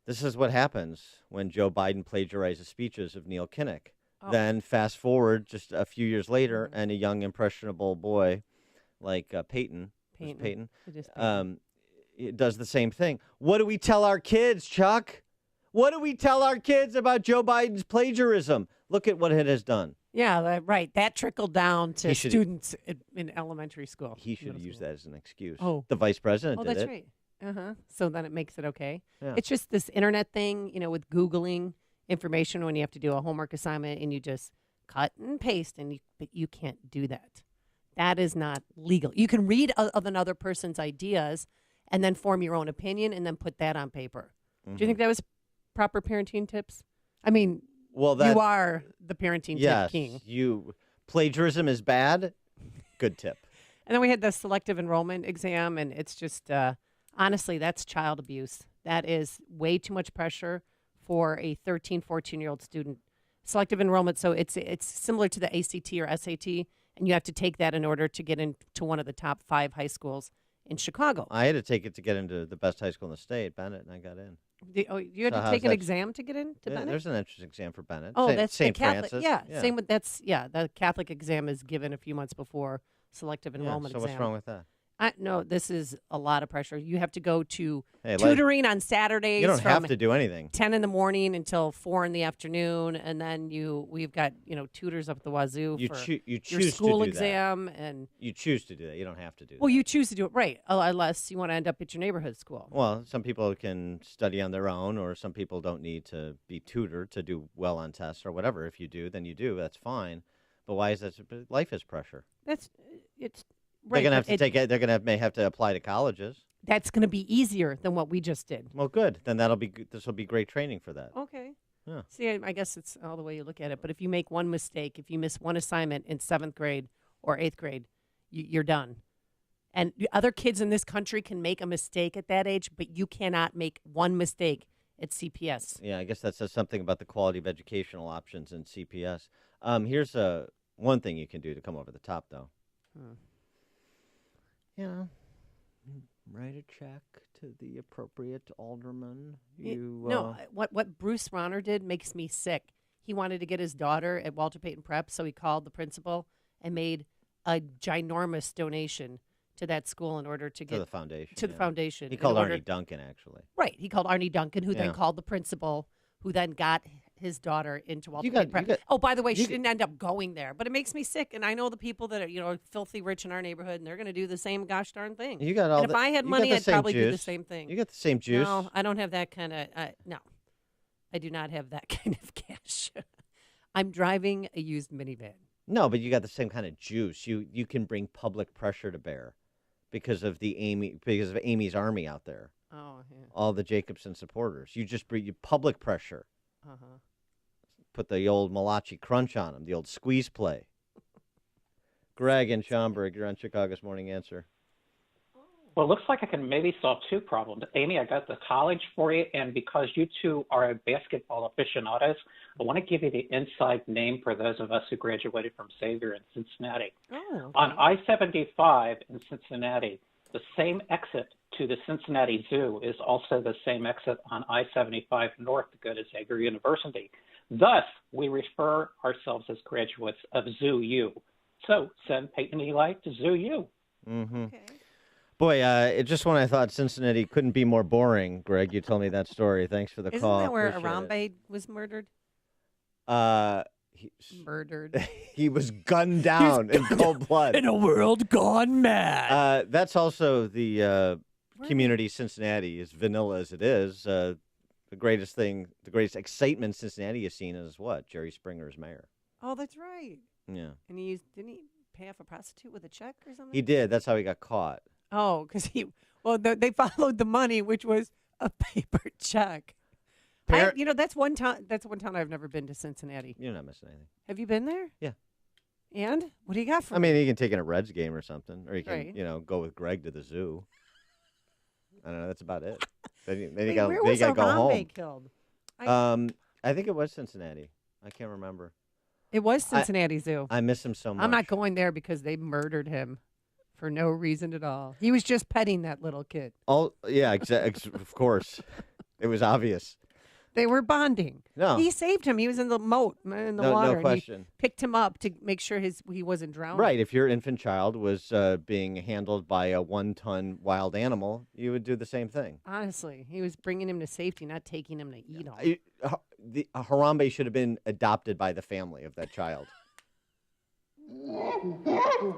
this is what happens when Joe Biden plagiarizes speeches of Neil Kinnock. Oh. Then fast forward just a few years later, and a young impressionable boy like Peyton. It is it does the same thing. What do we tell our kids, Chuck? What do we tell our kids about Joe Biden's plagiarism? Look at what it has done. Yeah, right. That trickled down to students in elementary school. He should use that as an excuse. Oh. The vice president did it. Oh, that's right. Uh-huh. So then it makes it okay. Yeah. It's just this internet thing, with Googling information when you have to do a homework assignment and you just cut and paste, but you can't do that. That is not legal. You can read of another person's ideas and then form your own opinion and then put that on paper. Do you think that was proper parenting tips? I mean, you are the parenting tip king. Plagiarism is bad. Good tip. And then we had the selective enrollment exam, and it's just, honestly, that's child abuse. That is way too much pressure for a 13, 14-year-old student. Selective enrollment, so it's similar to the ACT or SAT, and you have to take that in order to get into one of the top 5 high schools in Chicago. I had to take it to get into the best high school in the state, Bennett, and I got in. You had to take an exam to get into Bennett? There's an entrance exam for Bennett. Oh, that's St. the Catholic. Francis. Yeah, same with the Catholic exam is given a few months before selective enrollment exam. So what's wrong with that? No, this is a lot of pressure. You have to go to tutoring on Saturdays. You don't from have to do anything. 10 in the morning until 4 in the afternoon, and then we've got tutors up at the wazoo You for choose your school to do exam, that. and you choose to do that. You don't have to do that. Well, you choose to do it right, unless you want to end up at your neighborhood school. Well, some people can study on their own, or some people don't need to be tutored to do well on tests or whatever. If you do, then you do. That's fine. But why is that? Life is pressure. It's. Right, they're going to have to take it. They're going to may have to apply to colleges. That's going to be easier than what we just did. Well, good. Then this will be great training for that. Okay. Yeah. See, I guess it's all the way you look at it. But if you make one mistake, if you miss one assignment in 7th grade or 8th grade, you're done. And other kids in this country can make a mistake at that age, but you cannot make one mistake at CPS. Yeah, I guess that says something about the quality of educational options in CPS. Here's one thing you can do to come over the top, though. Write a check to the appropriate alderman. What Bruce Rauner did makes me sick. He wanted to get his daughter at Walter Payton Prep, so he called the principal and made a ginormous donation to that school in order to get the foundation. The foundation. He called Arnie Duncan, actually. Right. He called Arnie Duncan, who then called the principal, who then got his daughter into Walter Payton Prep. Oh, by the way, she didn't end up going there, but it makes me sick. And I know the people that are filthy rich in our neighborhood, and they're going to do the same gosh darn thing. You got all. And if I had money, I'd probably do the same thing. You got the same juice. No, I don't have that kind of. No, I do not have that kind of cash. I'm driving a used minivan. No, but you got the same kind of juice. You can bring public pressure to bear because of Amy's army out there. Oh, yeah. All the Jacobson supporters. You just bring public pressure. Uh-huh. put the old Malachi Crunch on them, the old squeeze play. Greg in Schaumburg, you're on Chicago's Morning Answer. Well, it looks like I can maybe solve two problems. Amy, I got the college for you, and because you two are basketball aficionados, I want to give you the inside name for those of us who graduated from Xavier in Cincinnati. Oh, okay. On I-75 in Cincinnati, the same exit to the Cincinnati Zoo is also the same exit on I-75 north to go to Xavier University. Thus, we refer ourselves as graduates of Zoo U. So send Peyton Eli to Zoo U. Mm-hmm. Okay. Boy, just when I thought Cincinnati couldn't be more boring, Greg, you told me that story. Thanks for the call. Isn't that where Appreciate Harambe was murdered? Murdered. He was gunned down in cold blood. In a world gone mad. That's also the community Cincinnati, as vanilla as it is. The greatest excitement Cincinnati has seen is what? Jerry Springer as mayor. Oh, that's right. Yeah. And didn't he pay off a prostitute with a check or something? He did. That's how he got caught. Oh, because they followed the money, which was a paper check. That's one town. That's one town I've never been to, Cincinnati. You're not missing anything. Have you been there? Yeah. And what do you got for me? I mean, you can take in a Reds game or something, or you can, Right. go with Greg to the zoo. I don't know. That's about it. Then you Wait, got where was to go home. Harambe killed? I think it was Cincinnati. I can't remember. It was Cincinnati Zoo. I miss him so much. I'm not going there because they murdered him for no reason at all. He was just petting that little kid. Oh, yeah, of course. It was obvious. They were bonding. No. He saved him. He was in the moat, in the No water. question. And he picked him up to make sure he wasn't drowning. Right. If your infant child was being handled by a 1-ton wild animal, you would do the same thing. Honestly, he was bringing him to safety, not taking him to eat him. The Harambe should have been adopted by the family of that child.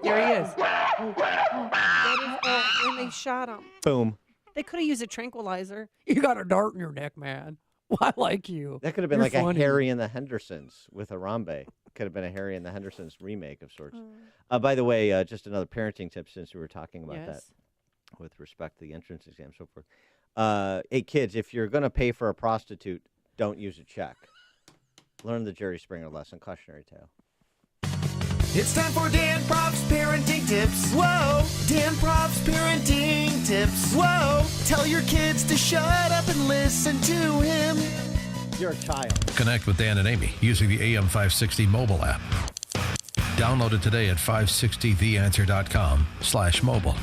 There he is. And they shot him. Boom. They could have used a tranquilizer. You got a dart in your neck, man. Well, I like you. That could have been You're like funny. a Harry and the Hendersons with Harambe. Could have been a Harry and the Hendersons remake of sorts. By the way, just another parenting tip since we were talking about that with respect to the entrance exam and so forth. Hey, kids, if you're going to pay for a prostitute, don't use a check. Learn the Jerry Springer lesson, cautionary tale. It's time for Dan Proft's parenting tips. Whoa, Dan Proft's parenting tips. Whoa, tell your kids to shut up and listen to him. You're a child. Connect with Dan and Amy using the AM 560 mobile app. Download it today at 560theanswer.com/mobile.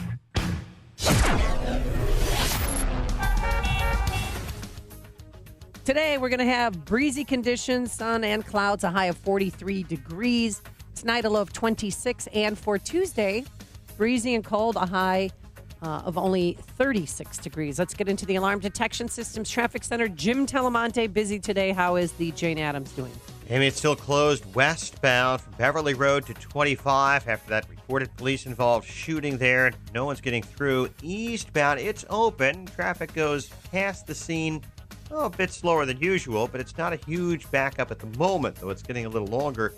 Today, we're going to have breezy conditions, sun and clouds, a high of 43 degrees. Tonight, a low of 26. And for Tuesday, breezy and cold, a high of only 36 degrees. Let's get into the Alarm Detection Systems Traffic Center. Jim Telemonte, busy today. How is the Jane Addams doing? Amy, it's still closed westbound from Beverly Road to 25 after that reported police-involved shooting there. No one's getting through. Eastbound, it's open. Traffic goes past the scene a bit slower than usual, but it's not a huge backup at the moment, though it's getting a little longer.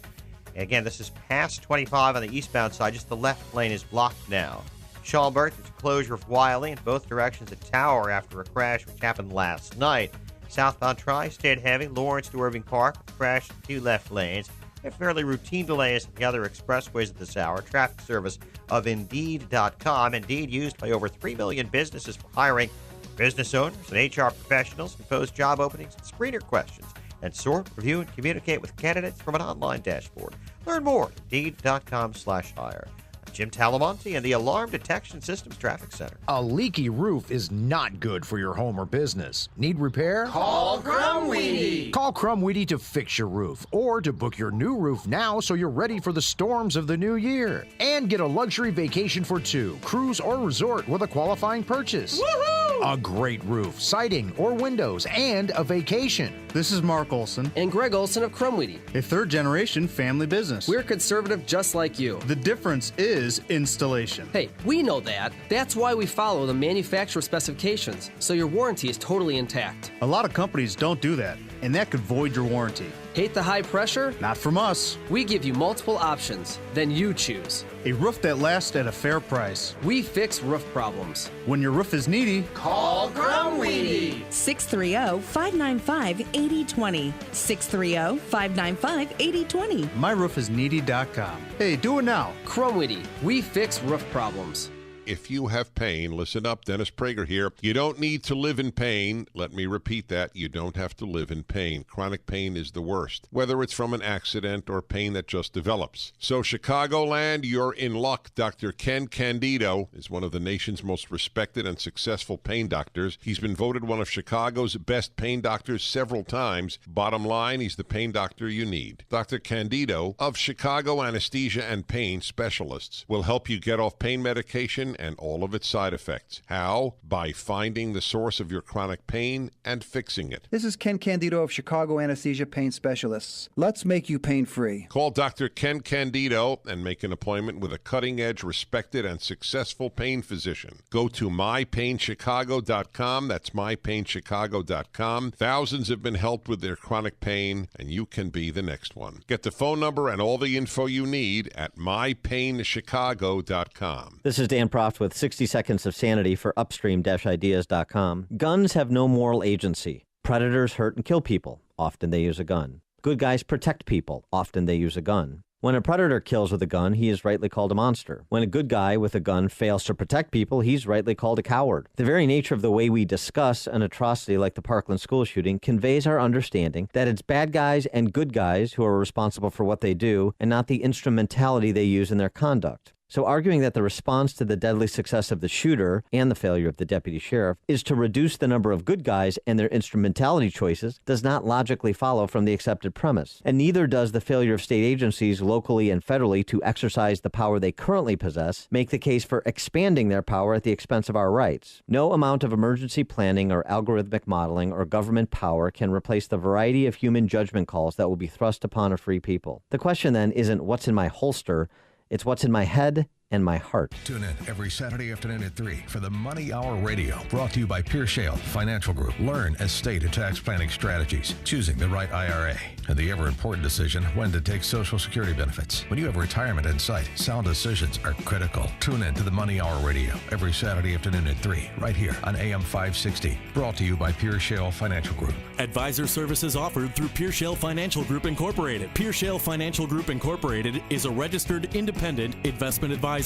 Again, this is past 25 on the eastbound side. Just the left lane is blocked now. Schaumburg, there's a closure of Wiley in both directions at Tower after a crash which happened last night. Southbound Tri-State heavy, Lawrence to Irving Park, crash in 2 left lanes. A fairly routine delays at the other expressways at this hour. Traffic service of Indeed.com. Indeed used by over 3 million businesses for hiring business owners and HR professionals who post job openings and screener questions and sort, review, and communicate with candidates from an online dashboard. Learn more at Indeed.com/hire. I'm Jim Talamonte and the Alarm Detection Systems Traffic Center. A leaky roof is not good for your home or business. Need repair? Call Crumweedy. Call Crumweedy to fix your roof or to book your new roof now so you're ready for the storms of the new year. And get a luxury vacation for 2, cruise or resort with a qualifying purchase. Woohoo! A great roof, siding, or windows, and a vacation. This is Mark Olson. And Greg Olson of Crumweedy. A third-generation family business. We're conservative just like you. The difference is installation. Hey, we know that. That's why we follow the manufacturer specifications, so your warranty is totally intact. A lot of companies don't do that. and that could void your warranty. Hate the high pressure? Not from us. We give you multiple options, then you choose. A roof that lasts at a fair price. We fix roof problems. When your roof is needy, Call Crumweedy. 630-595-8020. 630-595-8020. myroofisneedy.com. Hey, do it now. Crumweedy. We fix roof problems. If you have pain, listen up. Dennis Prager here. You don't need to live in pain. Let me repeat that. You don't have to live in pain. Chronic pain is the worst, whether it's from an accident or pain that just develops. So, Chicagoland, you're in luck. Dr. Ken Candido is one of the nation's most respected and successful pain doctors. He's been voted one of Chicago's best pain doctors several times. Bottom line, he's the pain doctor you need. Dr. Candido of Chicago Anesthesia and Pain Specialists will help you get off pain medication and all of its side effects. How? By finding the source of your chronic pain and fixing it. This is Ken Candido of Chicago Anesthesia Pain Specialists. Let's make you pain-free. Call Dr. Ken Candido and make an appointment with a cutting-edge, respected, and successful pain physician. Go to mypainchicago.com. That's mypainchicago.com. Thousands have been helped with their chronic pain, and you can be the next one. Get the phone number and all the info you need at mypainchicago.com. This is Dan Proft with 60 Seconds of Sanity for Upstream-Ideas.com. Guns have no moral agency. Predators hurt and kill people. Often they use a gun. Good guys protect people. Often they use a gun. When a predator kills with a gun, he is rightly called a monster. When a good guy with a gun fails to protect people, he's rightly called a coward. The very nature of the way we discuss an atrocity like the Parkland school shooting conveys our understanding that it's bad guys and good guys who are responsible for what they do, and not the instrumentality they use in their conduct. So arguing that the response to the deadly success of the shooter and the failure of the deputy sheriff is to reduce the number of good guys and their instrumentality choices does not logically follow from the accepted premise. And neither does the failure of state agencies locally and federally to exercise the power they currently possess make the case for expanding their power at the expense of our rights. No amount of emergency planning or algorithmic modeling or government power can replace the variety of human judgment calls that will be thrust upon a free people. The question then isn't what's in my holster, it's what's in my head and my heart. Tune in every Saturday afternoon at 3 for the Money Hour Radio, brought to you by Pierre Shale Financial Group. Learn estate and tax planning strategies, choosing the right IRA, and the ever-important decision when to take Social Security benefits. When you have retirement in sight, sound decisions are critical. Tune in to the Money Hour Radio every Saturday afternoon at 3, right here on AM 560, brought to you by Pierre Shale Financial Group. Advisor services offered through Pierre Shale Financial Group Incorporated. Pierre Shale Financial Group Incorporated is a registered independent investment advisor.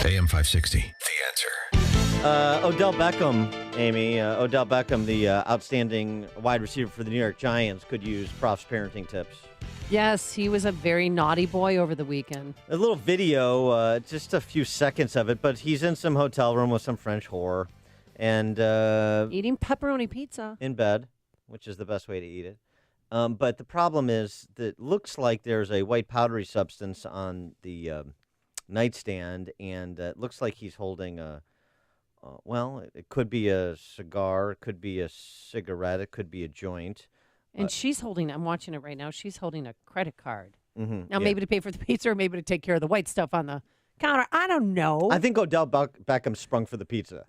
AM 560, The Answer. Odell Beckham, Amy. Odell Beckham, the outstanding wide receiver for the New York Giants, could use Prof's parenting tips. Yes, he was a very naughty boy over the weekend. A little video, just a few seconds of it, but he's in some hotel room with some French whore and eating pepperoni pizza in bed, which is the best way to eat it. But the problem is that it looks like there's a white powdery substance on the nightstand, and it looks like he's holding a, it could be a cigar, it could be a cigarette, it could be a joint. And she's holding, I'm watching it right now, she's holding a credit card. Mm-hmm, now, maybe to pay for the pizza or maybe to take care of the white stuff on the counter. I don't know. I think Odell Beckham sprung for the pizza.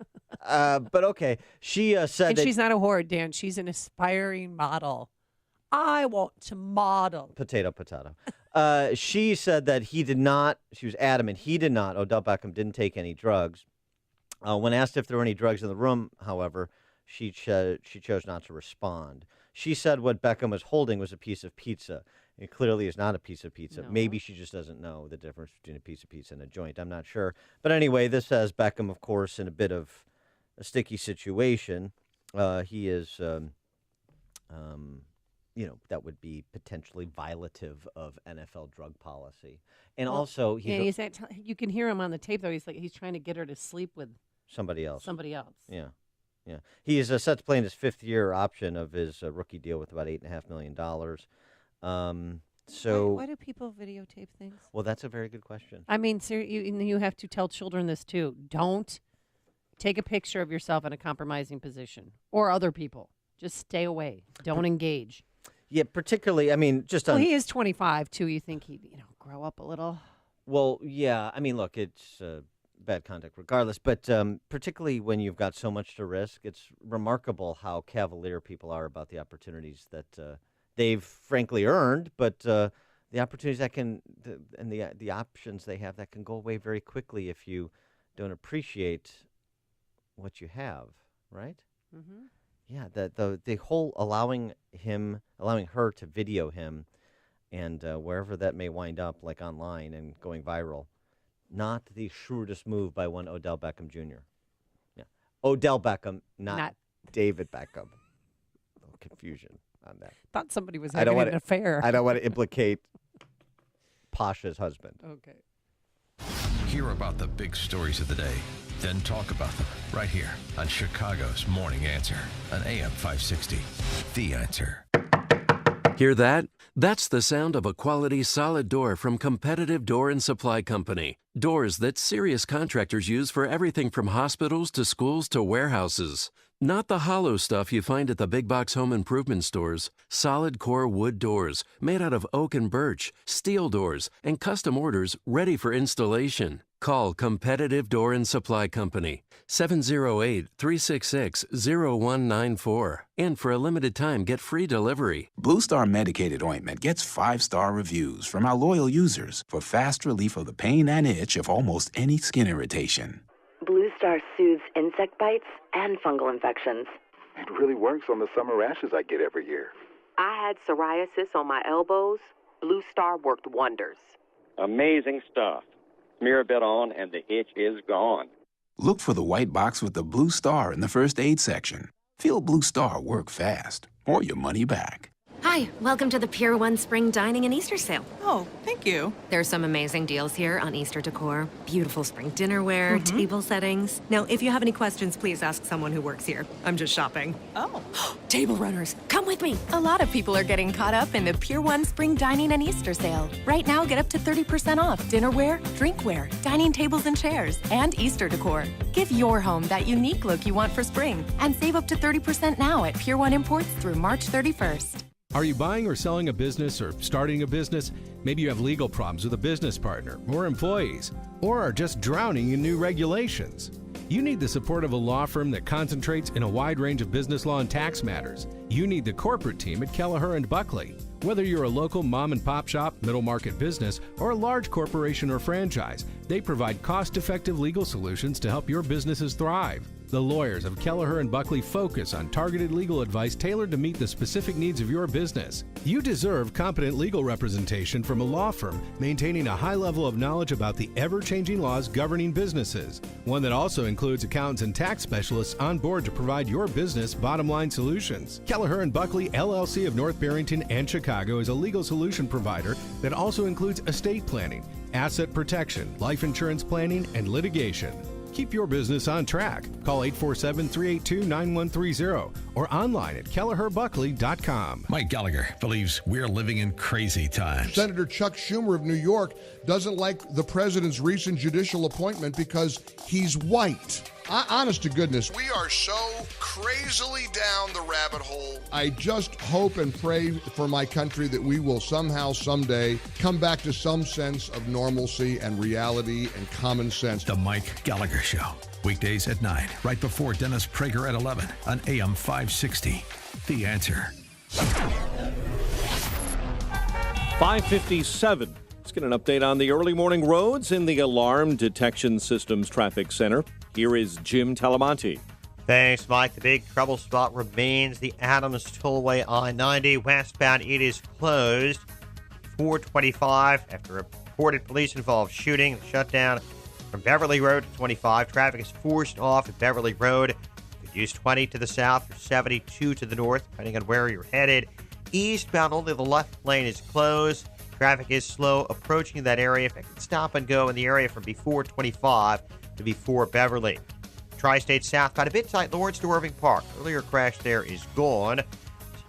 But okay, she said and that she's not a whore, Dan. She's an aspiring model. I want to model. Potato. She said that he did not, she was adamant, he did not, Odell Beckham didn't take any drugs. When asked if there were any drugs in the room, however, she chose not to respond. She said what Beckham was holding was a piece of pizza. It clearly is not a piece of pizza. No. Maybe she just doesn't know the difference between a piece of pizza and a joint. I'm not sure. But anyway, this has Beckham, of course, in a bit of a sticky situation. He is, that would be potentially violative of NFL drug policy. And also, you can hear him on the tape, though. He's trying to get her to sleep with somebody else. Yeah. He is set to play in his fifth-year option of his rookie deal with about $8.5 million. Why do people videotape things? Well, that's a very good question. I mean, you have to tell children this, too. Don't take a picture of yourself in a compromising position or other people. Just stay away. Don't engage. Yeah, particularly, I mean, just he is 25, too. You think he'd, grow up a little? Well, yeah. I mean, look, it's bad conduct regardless. But particularly when you've got so much to risk, it's remarkable how cavalier people are about the opportunities that they've frankly earned, but the opportunities that the options they have that can go away very quickly if you don't appreciate what you have, right? Mm-hmm. Yeah, the whole allowing her to video him, and wherever that may wind up, like online and going viral, not the shrewdest move by one Odell Beckham Jr. Yeah, Odell Beckham, not David Beckham. A little confusion on that. Thought somebody was having an affair. I don't want to implicate Pasha's husband. Okay. Hear about the big stories of the day, then talk about them right here on Chicago's Morning Answer on AM 560. The Answer. Hear that? That's the sound of a quality solid door from Competitive Door and Supply Company. Doors that serious contractors use for everything from hospitals to schools to warehouses. Not the hollow stuff you find at the big box home improvement stores. Solid core wood doors made out of oak and birch, steel doors, and custom orders ready for installation. Call Competitive Door and Supply Company, 708-366-0194. And for a limited time, get free delivery. Blue Star Medicated Ointment gets 5-star reviews from our loyal users for fast relief of the pain and itch of almost any skin irritation. Blue Star soothes insect bites and fungal infections. It really works on the summer rashes I get every year. I had psoriasis on my elbows. Blue Star worked wonders. Amazing stuff. Smear a bit on and the itch is gone. Look for the white box with the blue star in the first aid section. Feel Blue Star work fast, or your money back. Hi, welcome to the Pier 1 Spring Dining and Easter Sale. Oh, thank you. There's some amazing deals here on Easter decor, beautiful spring dinnerware, table settings. Now, if you have any questions, please ask someone who works here. I'm just shopping. Oh. Table runners, come with me. A lot of people are getting caught up in the Pier 1 Spring Dining and Easter Sale. Right now, get up to 30% off dinnerware, drinkware, dining tables and chairs, and Easter decor. Give your home that unique look you want for spring and save up to 30% now at Pier 1 Imports through March 31st. Are you buying or selling a business or starting a business? Maybe you have legal problems with a business partner or employees, or are just drowning in new regulations. You need the support of a law firm that concentrates in a wide range of business law and tax matters. You need the corporate team at Kelleher & Buckley. Whether you're a local mom and pop shop, middle market business, or a large corporation or franchise, they provide cost-effective legal solutions to help your businesses thrive. The lawyers of Kelleher & Buckley focus on targeted legal advice tailored to meet the specific needs of your business. You deserve competent legal representation from a law firm maintaining a high level of knowledge about the ever-changing laws governing businesses. One that also includes accountants and tax specialists on board to provide your business bottom-line solutions. Kelleher & Buckley, LLC of North Barrington and Chicago is a legal solution provider that also includes estate planning, asset protection, life insurance planning, and litigation. Keep your business on track. Call 847-382-9130 or online at KelleherBuckley.com. Mike Gallagher believes we're living in crazy times. Senator Chuck Schumer of New York doesn't like the president's recent judicial appointment because he's white. Honest to goodness. We are so crazily down the rabbit hole. I just hope and pray for my country that we will somehow, someday, come back to some sense of normalcy and reality and common sense. The Mike Gallagher Show. Weekdays at 9, right before Dennis Prager at 11 on AM 560. The Answer. 5:57. Let's get an update on the early morning roads in the Alarm Detection Systems Traffic Center. Here is Jim Talamonte. Thanks, Mike. The big trouble spot remains the Adams Tollway I-90 westbound. It is closed 425 after a reported police-involved shooting. The shutdown from Beverly Road to 25. Traffic is forced off at Beverly Road. You could use 20 to the south or 72 to the north, depending on where you're headed. Eastbound, only the left lane is closed. Traffic is slow approaching that area. If it can stop and go in the area from before 25 to before Beverly. Tri-State southbound, a bit tight, Lawrence to Irving Park. Earlier crash there is gone.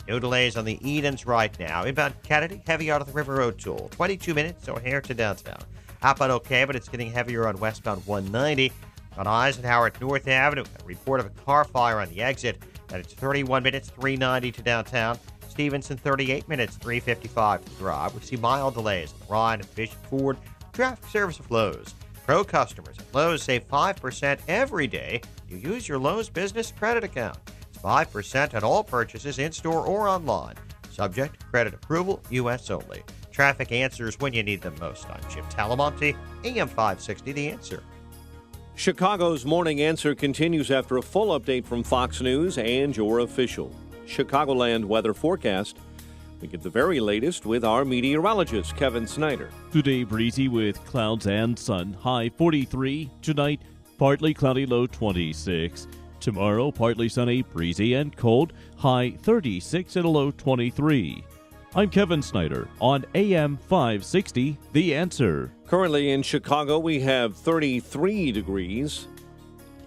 No delays on the Edens right now. Inbound Kennedy, heavy out of the River Road toll. 22 minutes, O'Hare to downtown. Outbound okay, but it's getting heavier on westbound 190. On Eisenhower at North Avenue, a report of a car fire on the exit. And it's 31 minutes, 390 to downtown. Stevenson, 38 minutes, 355 to drive. We see mild delays on the Rhine and Bishop Ford. Traffic service flows. Pro customers at Lowe's save 5% every day you use your Lowe's Business Credit account. It's 5% on all purchases in-store or online. Subject to credit approval, U.S. only. Traffic answers when you need them most. I'm Jim Talamonte, AM 560, The Answer. Chicago's Morning Answer continues after a full update from Fox News and your official Chicagoland weather forecast. We get the very latest with our meteorologist, Kevin Snyder. Today, breezy with clouds and sun. High 43. Tonight, partly cloudy, low 26. Tomorrow, partly sunny, breezy and cold. High 36 and a low 23. I'm Kevin Snyder on AM 560, The Answer. Currently in Chicago, we have 33 degrees.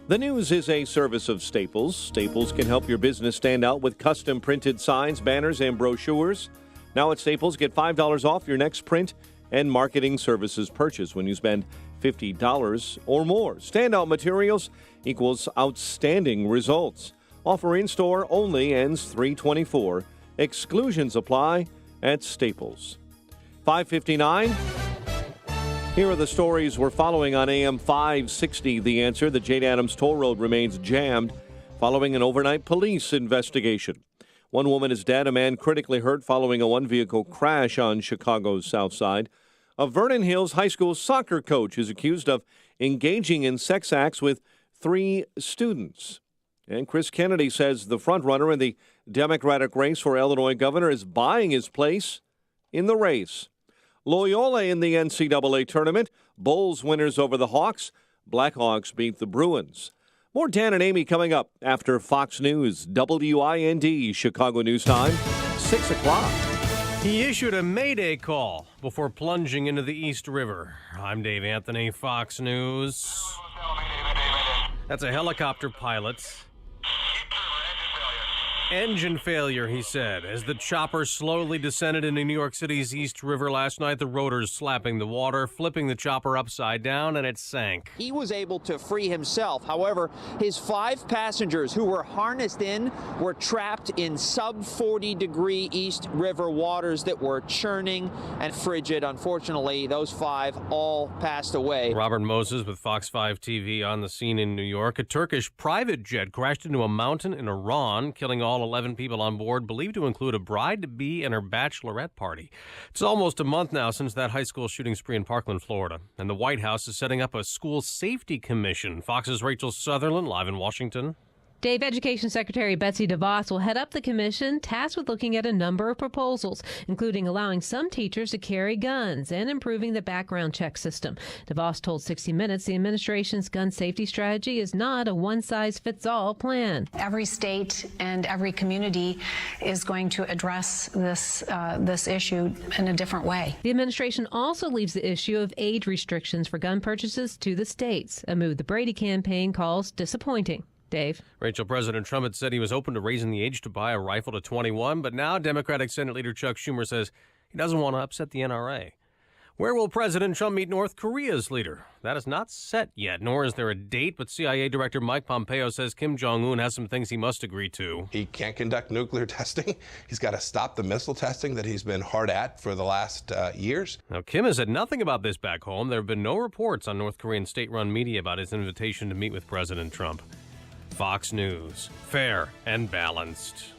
The news is a service of Staples. Staples can help your business stand out with custom printed signs, banners, and brochures. Now at Staples, get $5 off your next print and marketing services purchase when you spend $50 or more. Standout materials equals outstanding results. Offer in-store only, ends 3/24. Exclusions apply at Staples. 5:59. Here are the stories we're following on AM 560. The Answer: the Jane Addams Toll Road remains jammed following an overnight police investigation. One woman is dead, a man critically hurt following a one-vehicle crash on Chicago's South Side. A Vernon Hills High School soccer coach is accused of engaging in sex acts with 3 students. And Chris Kennedy says the frontrunner in the Democratic race for Illinois governor is buying his place in the race. Loyola in the NCAA tournament. Bulls winners over the Hawks. Blackhawks beat the Bruins. More Dan and Amy coming up after Fox News. WIND Chicago News Time, 6 o'clock. He issued a mayday call before plunging into the East River. I'm Dave Anthony, Fox News. That's a helicopter pilot. Engine failure, he said, as the chopper slowly descended into New York City's East River last night. The rotors slapping the water, flipping the chopper upside down, and it sank. He was able to free himself. However, his 5 passengers who were harnessed in were trapped in sub-40-degree East River waters that were churning and frigid. Unfortunately, those 5 all passed away. Robert Moses with Fox 5 TV on the scene in New York. A Turkish private jet crashed into a mountain in Iran, killing all 11 people on board, believed to include a bride-to-be and her bachelorette party. It's almost a month now since that high school shooting spree in Parkland, Florida, and the White House is setting up a school safety commission. Fox's Rachel Sutherland, live in Washington. Dave, Education Secretary Betsy DeVos will head up the commission tasked with looking at a number of proposals, including allowing some teachers to carry guns and improving the background check system. DeVos told 60 Minutes the administration's gun safety strategy is not a one-size-fits-all plan. Every state and every community is going to address this issue in a different way. The administration also leaves the issue of age restrictions for gun purchases to the states, a move the Brady campaign calls disappointing. Dave. Rachel, President Trump had said he was open to raising the age to buy a rifle to 21, but now Democratic Senate Leader Chuck Schumer says he doesn't want to upset the NRA. Where will President Trump meet North Korea's leader? That is not set yet, nor is there a date, but CIA Director Mike Pompeo says Kim Jong-un has some things he must agree to. He can't conduct nuclear testing. He's got to stop the missile testing that he's been hard at for the last years. Now, Kim has said nothing about this back home. There have been no reports on North Korean state-run media about his invitation to meet with President Trump. Fox News, fair and balanced.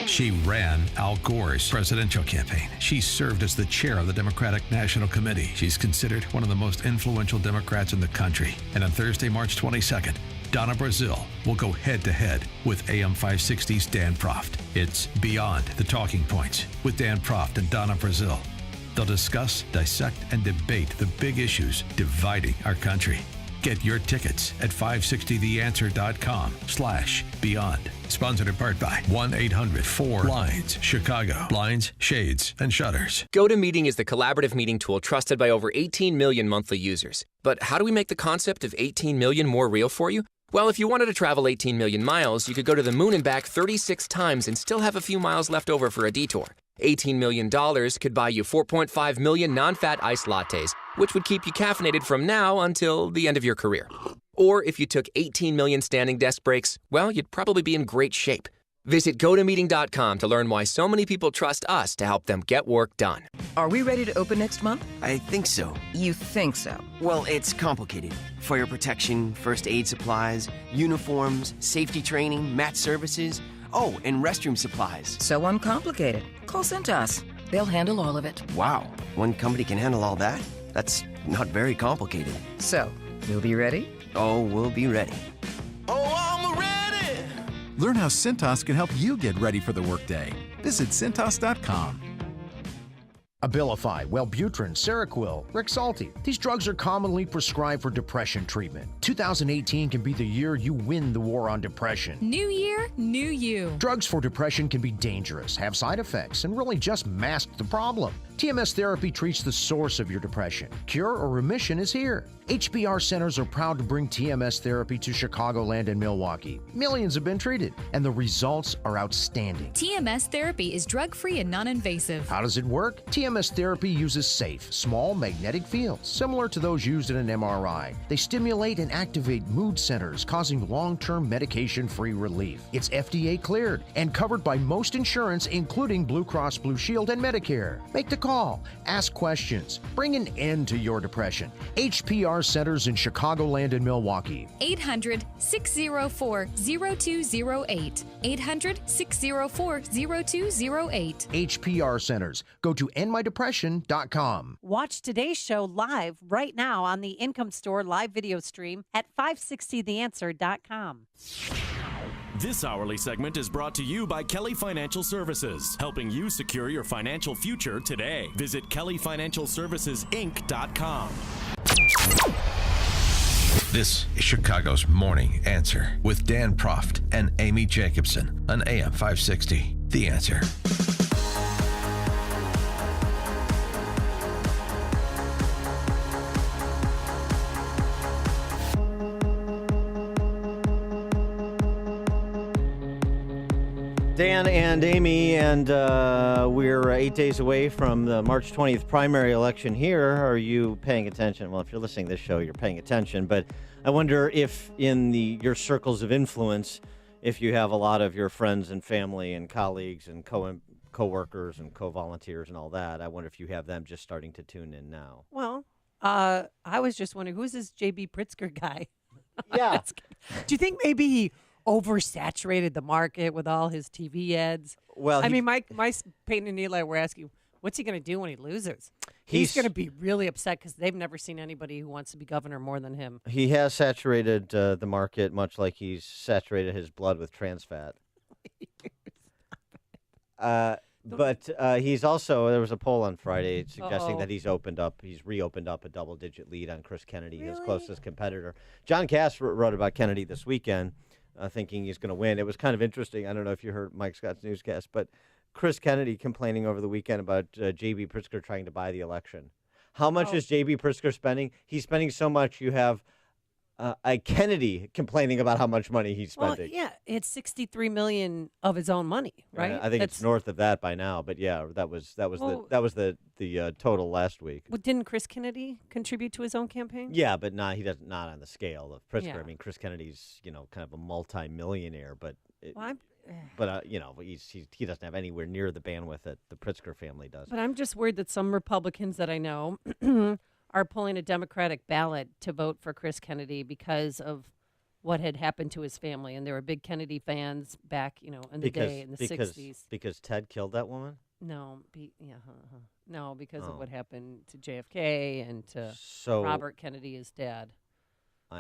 She ran Al Gore's presidential campaign. She served as the chair of the Democratic National Committee. She's considered one of the most influential Democrats in the country. And on Thursday, March 22nd, Donna Brazile will go head-to-head with AM 560's Dan Proft. It's Beyond the Talking Points with Dan Proft and Donna Brazile. They'll discuss, dissect, and debate the big issues dividing our country. Get your tickets at 560theanswer.com/beyond. Sponsored in part by 1-800-4-BLINDS, Chicago. Blinds, shades, and shutters. GoToMeeting is the collaborative meeting tool trusted by over 18 million monthly users. But how do we make the concept of 18 million more real for you? Well, if you wanted to travel 18 million miles, you could go to the moon and back 36 times and still have a few miles left over for a detour. $18 million could buy you 4.5 million non-fat iced lattes, which would keep you caffeinated from now until the end of your career. Or if you took 18 million standing desk breaks, well, you'd probably be in great shape. Visit GoToMeeting.com to learn why so many people trust us to help them get work done. Are we ready to open next month? I think so. You think so? Well, it's complicated. Fire protection, first aid supplies, uniforms, safety training, mat services. Oh, and restroom supplies. So uncomplicated. Call Cintas. They'll handle all of it. Wow, one company can handle all that? That's not very complicated. So, you'll be ready? Oh, we'll be ready. Learn how Cintas can help you get ready for the workday. Visit Cintas.com. Abilify, Wellbutrin, Seroquel, Rexulti. These drugs are commonly prescribed for depression treatment. 2018 can be the year you win the war on depression. New year, new you. Drugs for depression can be dangerous, have side effects, and really just mask the problem. TMS therapy treats the source of your depression. Cure or remission is here. HBR centers are proud to bring TMS therapy to Chicagoland and Milwaukee. Millions have been treated, and the results are outstanding. TMS therapy is drug-free and non-invasive. How does it work? TMS therapy uses safe, small magnetic fields, similar to those used in an MRI. They stimulate and activate mood centers, causing long-term medication-free relief. It's FDA cleared and covered by most insurance, including Blue Cross Blue Shield and Medicare. Make the call, ask questions, bring an end to your depression. HPR centers in Chicagoland and Milwaukee. 800-604-0208. 800-604-0208. HPR centers. Go to endmydepression.com. Watch today's show live right now on the Income Store live video stream at 560theanswer.com. This hourly segment is brought to you by Kelly Financial Services, helping you secure your financial future today. Visit kellyfinancialservicesinc.com. This is Chicago's Morning Answer with Dan Proft and Amy Jacobson on AM 560. The Answer. Dan and Amy, and we're 8 days away from the March 20th primary election here. Are you paying attention? Well, if you're listening to this show, you're paying attention. But I wonder if in your circles of influence, if you have a lot of your friends and family and colleagues and co-workers and co-volunteers and all that, I wonder if you have them just starting to tune in now. Well, I was just wondering, who's this J.B. Pritzker guy? Yeah. Do you think maybe he oversaturated the market with all his TV ads? Well, I mean, my Peyton and Eli were asking, what's he going to do when he loses? He's going to be really upset because they've never seen anybody who wants to be governor more than him. He has saturated the market, much like he's saturated his blood with trans fat. But he's also, there was a poll on Friday suggesting that he's reopened up a double-digit lead on Chris Kennedy, his closest competitor. John Cass wrote about Kennedy this weekend, thinking he's going to win. It was kind of interesting. I don't know if you heard Mike Scott's newscast, but Chris Kennedy complaining over the weekend about J.B. Pritzker trying to buy the election. How much is J.B. Pritzker spending? He's spending so much you have a Kennedy complaining about how much money he's spending. Well, yeah, it's $63 million of his own money, right? I think it's north of that by now, but yeah, that was the total last week. Well, didn't Chris Kennedy contribute to his own campaign? Yeah, but not on the scale of Pritzker. Yeah. I mean, Chris Kennedy's kind of a multi-millionaire, but he doesn't have anywhere near the bandwidth that the Pritzker family does. But I'm just worried that some Republicans that I know are pulling a Democratic ballot to vote for Chris Kennedy because of what had happened to his family. And there were big Kennedy fans back, in the 60s. Because Ted killed that woman? No, because of what happened to JFK and to Robert Kennedy, his dad.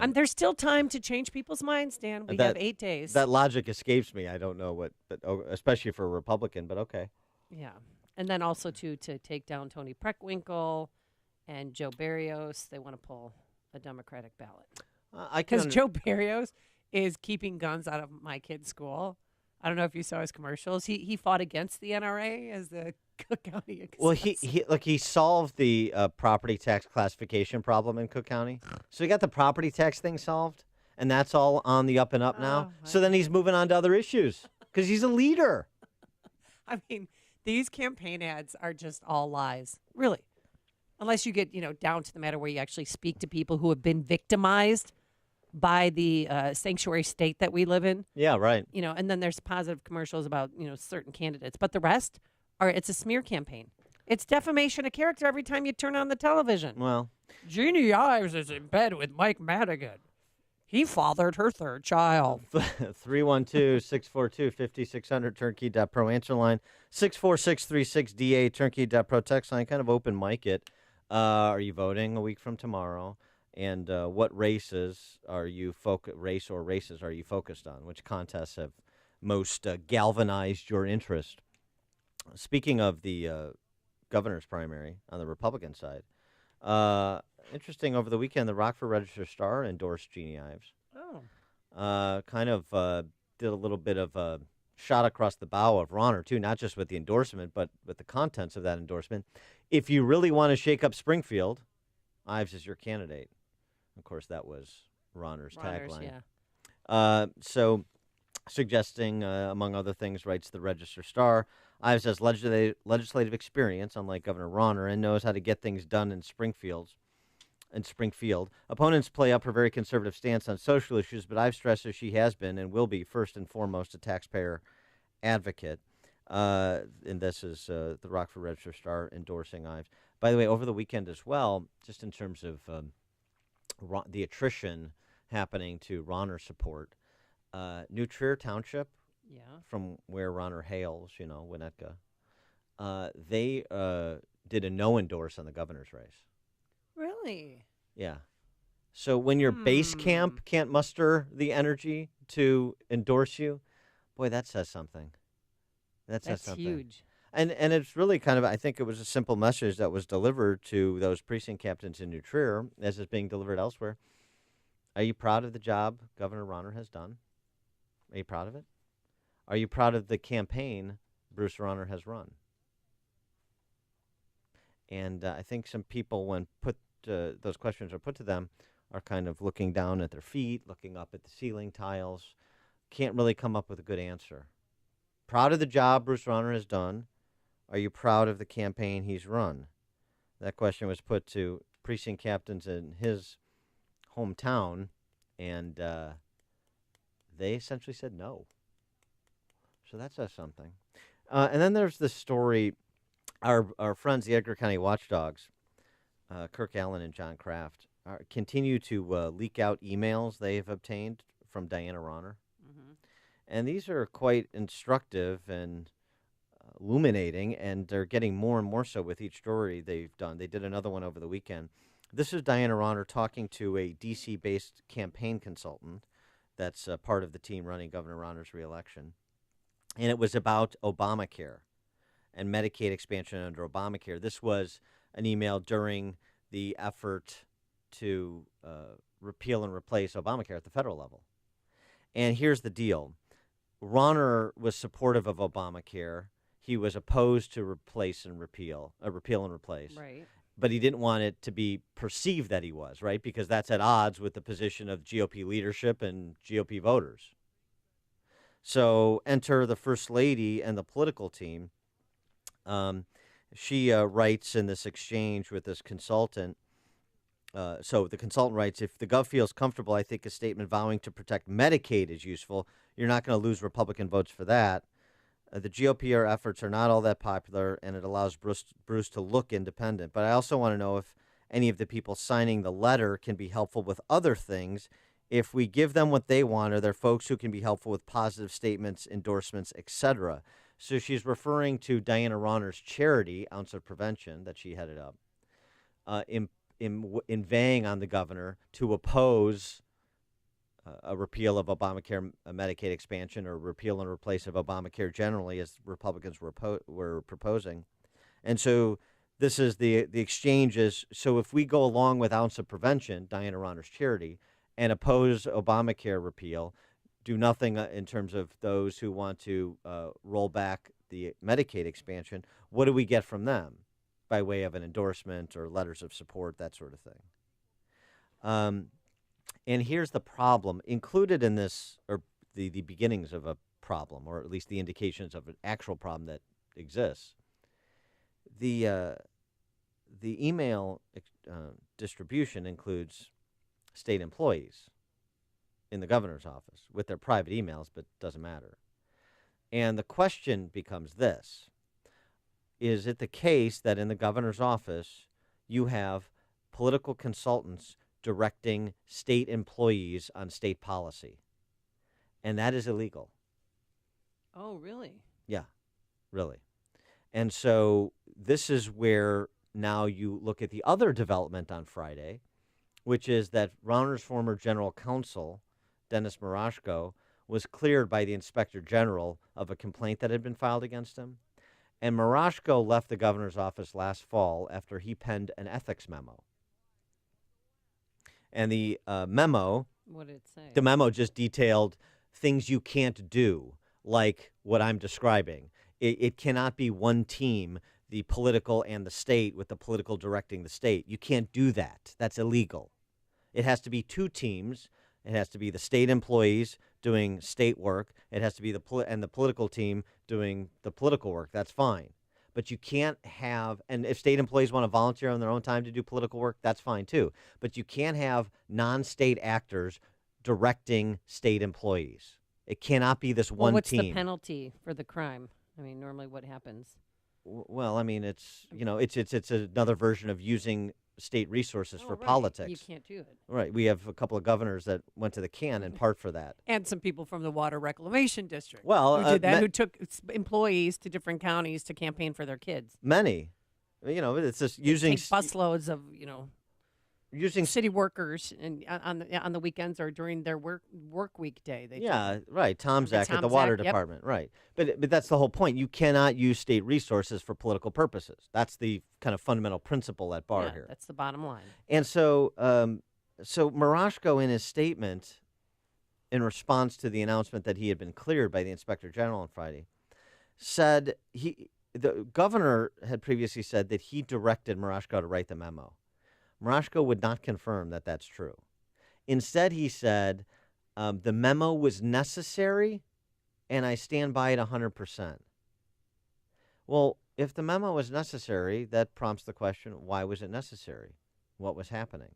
There's still time to change people's minds, Dan. We have 8 days. That logic escapes me. I don't know what, but especially for a Republican, but okay. Yeah. And then also, to take down Tony Preckwinkle and Joe Barrios, they want to pull a Democratic ballot. Because Joe Barrios is keeping guns out of my kid's school. I don't know if you saw his commercials. He fought against the NRA as the Cook County. Well, he solved the property tax classification problem in Cook County. So he got the property tax thing solved, and that's all on the up and up now. So then he's moving on to other issues because he's a leader. I mean, these campaign ads are just all lies, really. Unless you get, down to the matter where you actually speak to people who have been victimized by the sanctuary state that we live in. Yeah, right. You know, and then there's positive commercials about, certain candidates. But the rest it's a smear campaign. It's defamation of character every time you turn on the television. Well, Jeannie Ives is in bed with Mike Madigan. He fathered her third child. 312-642-5600, turnkey.pro answer line. 64636DA, turnkey.pro text line. Kind of open mic it. Are you voting a week from tomorrow? And what races are you races are you focused on? Which contests have most galvanized your interest? Speaking of the governor's primary on the Republican side, interesting, over the weekend, the Rockford Register-Star endorsed Jeannie Ives. Oh. Did a little bit of a shot across the bow of Rauner, too, not just with the endorsement, but with the contents of that endorsement. If you really want to shake up Springfield, Ives is your candidate. Of course, that was Rauner's tagline. Yeah. So, suggesting, among other things, writes the Register-Star, Ives has legislative experience, unlike Governor Rauner, and knows how to get things done in Springfield. Opponents play up her very conservative stance on social issues, but Ives stresses she has been and will be, first and foremost, a taxpayer advocate. And this is the Rockford Register-Star endorsing Ives. By the way, over the weekend as well, just in terms of the attrition happening to Rauner support, New Trier Township, from where Rauner hails, Winnetka, they did a no endorse on the governor's race. Really? Yeah. So when your base camp can't muster the energy to endorse you, boy, that says something. That's huge. And it's really kind of, I think it was a simple message that was delivered to those precinct captains in New Trier, as is being delivered elsewhere. Are you proud of the job Governor Rauner has done? Are you proud of it? Are you proud of the campaign Bruce Rauner has run? And I think some people, when those questions are put to them, are kind of looking down at their feet, looking up at the ceiling tiles, can't really come up with a good answer. Proud of the job Bruce Rauner has done. Are you proud of the campaign he's run? That question was put to precinct captains in his hometown, and they essentially said no. So that says something. And then there's this story. Our friends, the Edgar County Watchdogs, Kirk Allen and John Kraft, continue to leak out emails they have obtained from Diana Rauner. Mm-hmm. And these are quite instructive and illuminating, and they're getting more and more so with each story they've done. They did another one over the weekend. This is Diana Rauner talking to a D.C.-based campaign consultant that's part of the team running Governor Rauner's reelection. And it was about Obamacare and Medicaid expansion under Obamacare. This was an email during the effort to repeal and replace Obamacare at the federal level. And here's the deal. Rauner was supportive of Obamacare. He was opposed to repeal and replace. Right. But he didn't want it to be perceived that he was, right? Because that's at odds with the position of GOP leadership and GOP voters. So enter the First Lady and the political team. She writes in this exchange with this consultant. So the consultant writes, if the Gov feels comfortable, I think a statement vowing to protect Medicaid is useful. You're not going to lose Republican votes for that. The GOP efforts are not all that popular, and it allows Bruce to look independent. But I also want to know if any of the people signing the letter can be helpful with other things. If we give them what they want, are there folks who can be helpful with positive statements, endorsements, etc.? So she's referring to Diana Rauner's charity, Ounce of Prevention, that she headed up, inveighing on the governor to oppose a repeal of Obamacare, Medicaid expansion, or repeal and replace of Obamacare generally, as Republicans were proposing. And so this is the exchange is, so if we go along with Ounce of Prevention, Diana Rauner's charity, and oppose Obamacare repeal, do nothing in terms of those who want to roll back the Medicaid expansion, what do we get from them by way of an endorsement or letters of support, that sort of thing? And here's the problem. Included in this are the beginnings of a problem, or at least the indications of an actual problem that exists. The email distribution includes state employees, in the governor's office with their private emails, but it doesn't matter. And the question becomes this. Is it the case that in the governor's office you have political consultants directing state employees on state policy? And that is illegal. Oh, really? Yeah, really. And so this is where now you look at the other development on Friday, which is that Rauner's former general counsel, Dennis Marashko, was cleared by the inspector general of a complaint that had been filed against him. And Marashko left the governor's office last fall after he penned an ethics memo. And the memo, what did it say? The memo just detailed things you can't do, like what I'm describing. It cannot be one team, the political and the state, with the political directing the state. You can't do that. That's illegal. It has to be two teams. It has to be the state employees doing state work. It has to be the political team doing the political work. That's fine. But you can't have, and if state employees want to volunteer on their own time to do political work, that's fine too. But you can't have non-state actors directing state employees. It cannot be this one what's team. What's the penalty for the crime? I mean, normally what happens? Well, I mean, it's another version of using state resources for politics. You can't do it. Right. We have a couple of governors that went to the can in part for that. And some people from the Water Reclamation District. Well, who did that, who took employees to different counties to campaign for their kids. Many. It's just using busloads of, using city workers and on the weekends or during their work week day. Right. Tom's Act at the Water Department. Right. But that's the whole point. You cannot use state resources for political purposes. That's the kind of fundamental principle at bar here. That's the bottom line. And so Marashko, in his statement, in response to the announcement that he had been cleared by the Inspector General on Friday, said the governor had previously said that he directed Marashko to write the memo. Marashko would not confirm that that's true. Instead, he said, the memo was necessary, and I stand by it 100%. Well, if the memo was necessary, that prompts the question, why was it necessary? What was happening?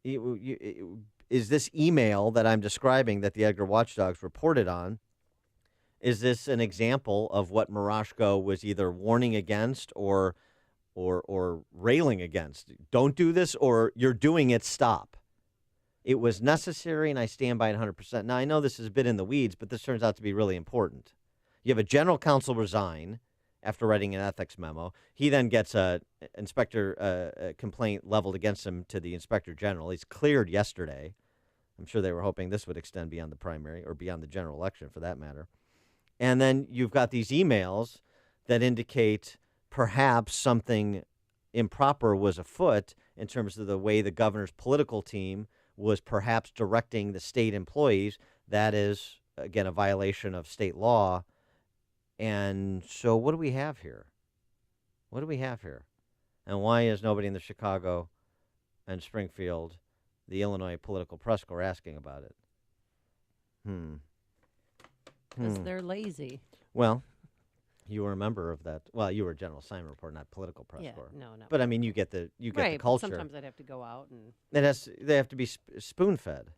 Is this email that I'm describing that the Edgar Watchdogs reported on, is this an example of what Marashko was either warning against or railing against? Don't do this, or you're doing it, stop. It was necessary, and I stand by it 100%. Now, I know this is a bit in the weeds, but this turns out to be really important. You have a general counsel resign after writing an ethics memo. He then gets a complaint leveled against him to the inspector general. He's cleared yesterday. I'm sure they were hoping this would extend beyond the primary or beyond the general election, for that matter. And then you've got these emails that indicate perhaps something improper was afoot in terms of the way the governor's political team was perhaps directing the state employees. That is, again, a violation of state law. And so what do we have here? What do we have here? And why is nobody in the Chicago and Springfield, the Illinois Political Press Corps, asking about it? Because they're lazy. Well, you were a member of that. Well, you were a general assignment report, not political press corps. No. But I mean, you get the right, culture. Sometimes I'd have to go out and they have to be spoon fed.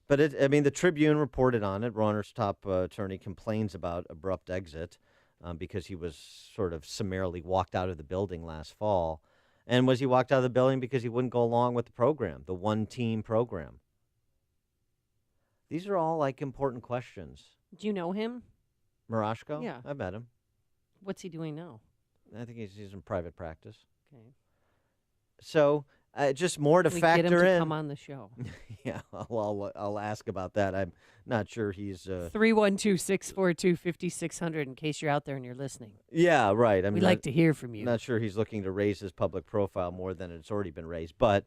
But the Tribune reported on it. Rauner's top attorney complains about abrupt exit because he was sort of summarily walked out of the building last fall. And was he walked out of the building because he wouldn't go along with the program, the one-team program? These are all important questions. Do you know him? Marashko? Yeah. I met him. What's he doing now? I think he's in private practice. Okay. So just more to factor get him to in. Come on the show. Yeah, I'll ask about that. I'm not sure he's 312-642-5600 in case you're out there and you're listening. Yeah, right. We'd like to hear from you. Not sure he's looking to raise his public profile more than it's already been raised, but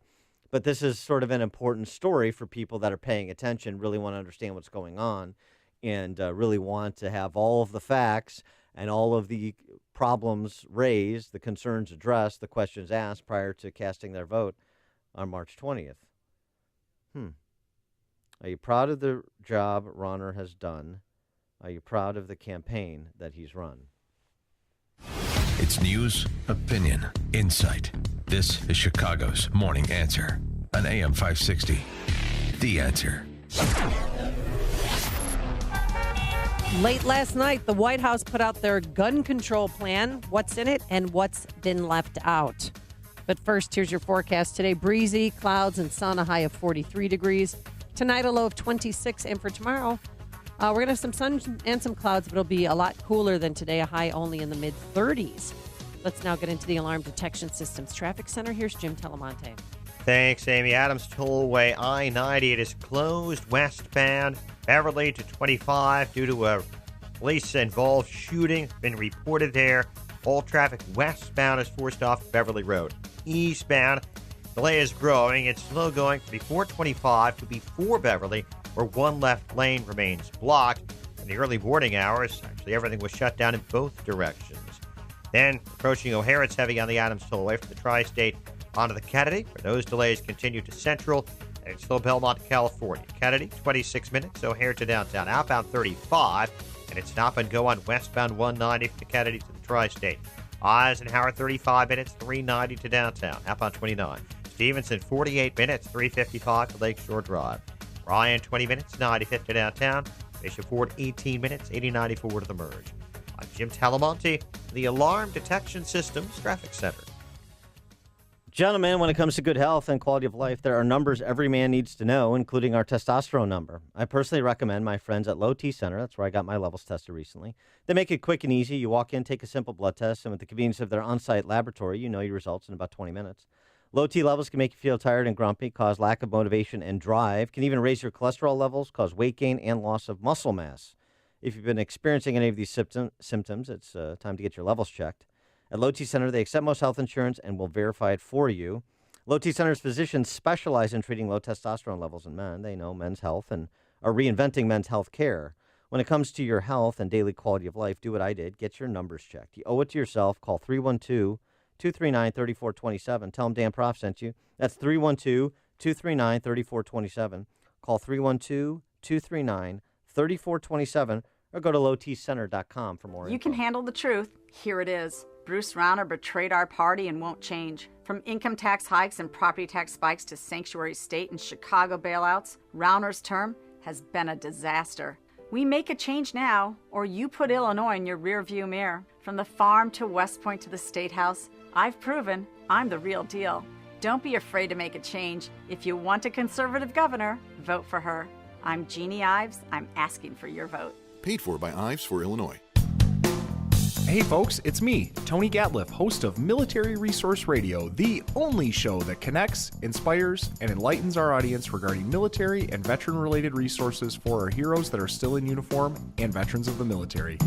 this is sort of an important story for people that are paying attention, really want to understand what's going on, and really want to have all of the facts and all of the problems raised, the concerns addressed, the questions asked prior to casting their vote on March 20th. Are you proud of the job Rauner has done? Are you proud of the campaign that he's run? It's news, opinion, insight. This is Chicago's Morning Answer on AM 560. The Answer. Late last night, the White House put out their gun control plan. What's in it and what's been left out? But first, here's your forecast. Today, breezy, clouds and sun, a high of 43 degrees. Tonight, a low of 26. And for tomorrow, we're going to have some sun and some clouds, but it'll be a lot cooler than today, a high only in the mid-30s. Let's now get into the Alarm Detection Systems Traffic Center. Here's Jim Telemonte. Thanks, Amy. Adams Tollway, I-90. It is closed westbound Beverly to 25 due to a police-involved shooting. Been reported there. All traffic westbound is forced off Beverly Road. Eastbound, delay is growing. It's slow going from before 25 to before Beverly, where one left lane remains blocked. In the early morning hours, actually everything was shut down in both directions. Then, approaching O'Hare, it's heavy on the Adams Tollway from the Tri-State onto the Kennedy, where those delays continue to Central, and it's still Belmont to California. Kennedy, 26 minutes, O'Hare to downtown. Outbound 35, and it's stop and go on westbound 190 from the Kennedy to the Tri-State. Eisenhower, 35 minutes, 390 to downtown. Outbound 29. Stevenson, 48 minutes, 355 to Lakeshore Drive. Ryan, 20 minutes, 95 to downtown. Bishop Ford, 18 minutes, 8094 to the merge. I'm Jim Talamonte, the Alarm Detection Systems Traffic Center. Gentlemen, when it comes to good health and quality of life, there are numbers every man needs to know, including our testosterone number. I personally recommend my friends at Low T Center. That's where I got my levels tested recently. They make it quick and easy. You walk in, take a simple blood test, and with the convenience of their on-site laboratory, you know your results in about 20 minutes. Low T levels can make you feel tired and grumpy, cause lack of motivation and drive, can even raise your cholesterol levels, cause weight gain and loss of muscle mass. If you've been experiencing any of these symptoms, it's time to get your levels checked. At Low T Center, they accept most health insurance and will verify it for you. Low T Center's physicians specialize in treating low testosterone levels in men. They know men's health and are reinventing men's health care. When it comes to your health and daily quality of life, do what I did. Get your numbers checked. You owe it to yourself. Call 312-239-3427. Tell them Dan Prof sent you. That's 312-239-3427. Call 312-239-3427 or go to lowtcenter.com for more info. You can handle the truth. Here it is. Bruce Rauner betrayed our party and won't change. From income tax hikes and property tax spikes to sanctuary state and Chicago bailouts, Rauner's term has been a disaster. We make a change now, or you put Illinois in your rearview mirror. From the farm to West Point to the State House, I've proven I'm the real deal. Don't be afraid to make a change. If you want a conservative governor, vote for her. I'm Jeannie Ives. I'm asking for your vote. Paid for by Ives for Illinois. Hey folks, it's me, Tony Gatliff, host of Military Resource Radio, the only show that connects, inspires, and enlightens our audience regarding military and veteran-related resources for our heroes that are still in uniform and veterans of the military.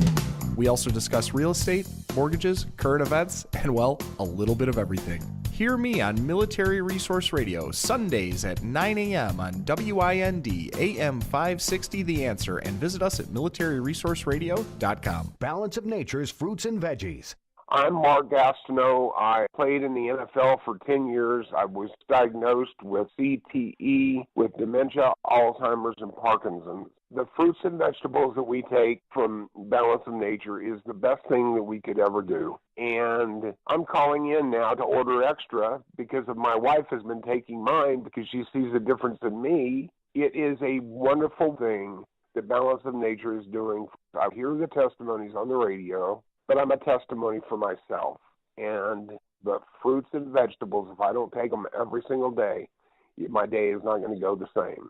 We also discuss real estate, mortgages, current events, and, well, a little bit of everything. Hear me on Military Resource Radio, Sundays at 9 a.m. on WIND AM 560 The Answer, and visit us at militaryresourceradio.com. Balance of Nature's fruits and veggies. I'm Mark Gastineau. I played in the NFL for 10 years. I was diagnosed with CTE, with dementia, Alzheimer's, and Parkinson's. The fruits and vegetables that we take from Balance of Nature is the best thing that we could ever do. And I'm calling in now to order extra because of my wife has been taking mine because she sees the difference in me. It is a wonderful thing that Balance of Nature is doing. I hear the testimonies on the radio, but I'm a testimony for myself. And the fruits and vegetables, if I don't take them every single day, my day is not going to go the same.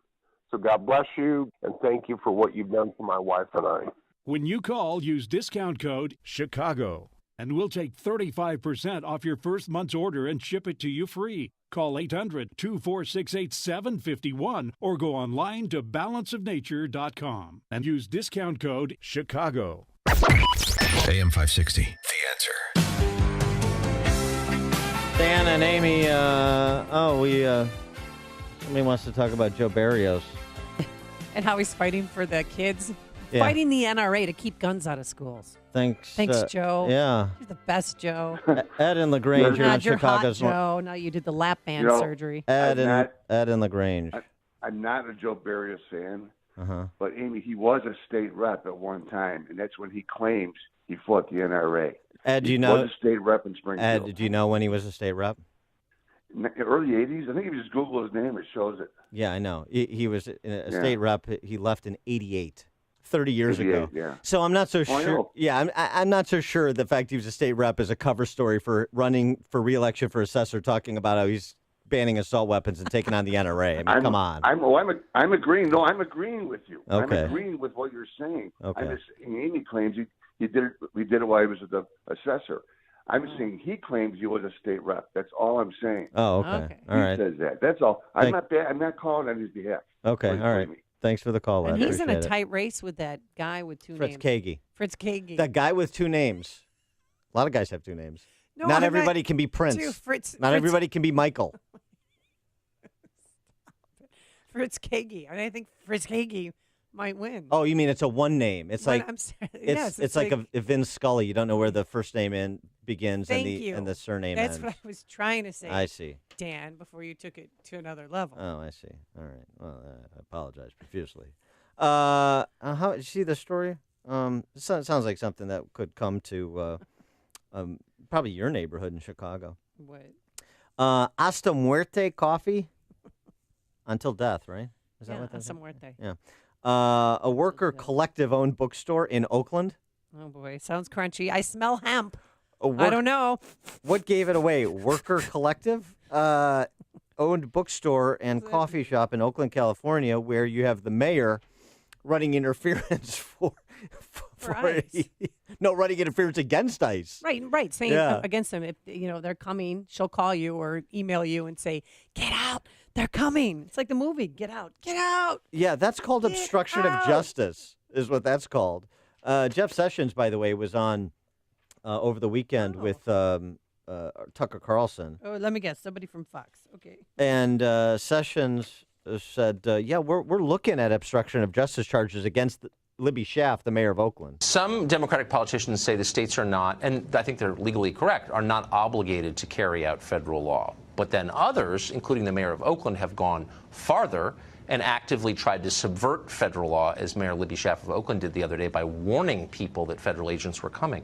So God bless you, and thank you for what you've done for my wife and I. When you call, use discount code CHICAGO, and we'll take 35% off your first month's order and ship it to you free. Call 800-246-8751 or go online to balanceofnature.com and use discount code CHICAGO. AM 560, The Answer. Dan and Amy, somebody wants to talk about Joe Barrios. And how he's fighting for the kids, Yeah. fighting the NRA to keep guns out of schools. Thanks, Joe. Yeah. You're the best, Joe. Ed in LaGrange, you're on You're Chicago's hot, Joe. Now you did the lap band You know, surgery. Ed in LaGrange. I'm not a Joe Barrios fan, Uh-huh. but Amy, he was a state rep at one time, and that's when he claims he fought the NRA. Ed, do he you know? was a state rep in Springfield. Ed, do you know when he was a state rep? early 80s. I think if you just Google his name, it shows it. Yeah, I know. He was a state rep. He left in 88, 30 years ago. Yeah. So I'm not so I sure. know. Yeah, I'm not so sure the fact he was a state rep is a cover story for running for re-election for assessor, talking about how he's banning assault weapons and taking on the NRA. I mean, come on. I'm agreeing. No, I'm agreeing with you. Okay. I'm agreeing with what you're saying. Okay. Amy claims he did it. We did it while he was the assessor. I'm saying he claims he was a state rep. That's all I'm saying. Oh, okay. All right. He says that. That's all. I'm not calling on his behalf. Okay. All right. Thanks for the call, And Ed. he's in a Appreciate it. tight race with that guy with two Fritz names. Kagi. Fritz Kagi. That guy with two names. A lot of guys have two names. No, Not I'm everybody not- can be Prince. Dude, Fritz- Not Fritz- everybody can be Michael. Fritz Kagi. I think Fritz Kagi might win. Oh, you mean it's a one name? It's But like I'm sorry. it's Yes, it's like a Vin Scully. You don't know where the first name begins Thank and the you. and the surname That's ends. what I was trying to say. I see. Dan, before you took it to another level. Oh, I see. All right. Well, I apologize profusely. How did you see the story? It sounds like something that could come to probably your neighborhood in Chicago. What? Hasta Muerte coffee until death, right? Is that what that's? Hasta Muerte. Yeah. A worker collective-owned bookstore in Oakland. Oh boy, sounds crunchy. I smell hemp. I I don't know. What gave it away? Worker collective owned bookstore and coffee shop in Oakland, California, where you have the mayor running interference for ICE. running interference against ICE. Right. Saying Yeah. against them, if they're coming, she'll call you or email you and say, "Get out! They're coming." It's like the movie, "Get out! Get out!" Yeah, that's called obstruction of justice, is what that's called. Jeff Sessions, by the way, was on over the weekend with Tucker Carlson. Oh, let me guess, somebody from Fox. Okay. And Sessions said, we're looking at obstruction of justice charges against Libby Schaaf, the mayor of Oakland. Some Democratic politicians say the states are not, and I think they're legally correct, are not obligated to carry out federal law. But then others, including the mayor of Oakland, have gone farther and actively tried to subvert federal law, as Mayor Libby Schaaf of Oakland did the other day by warning people that federal agents were coming.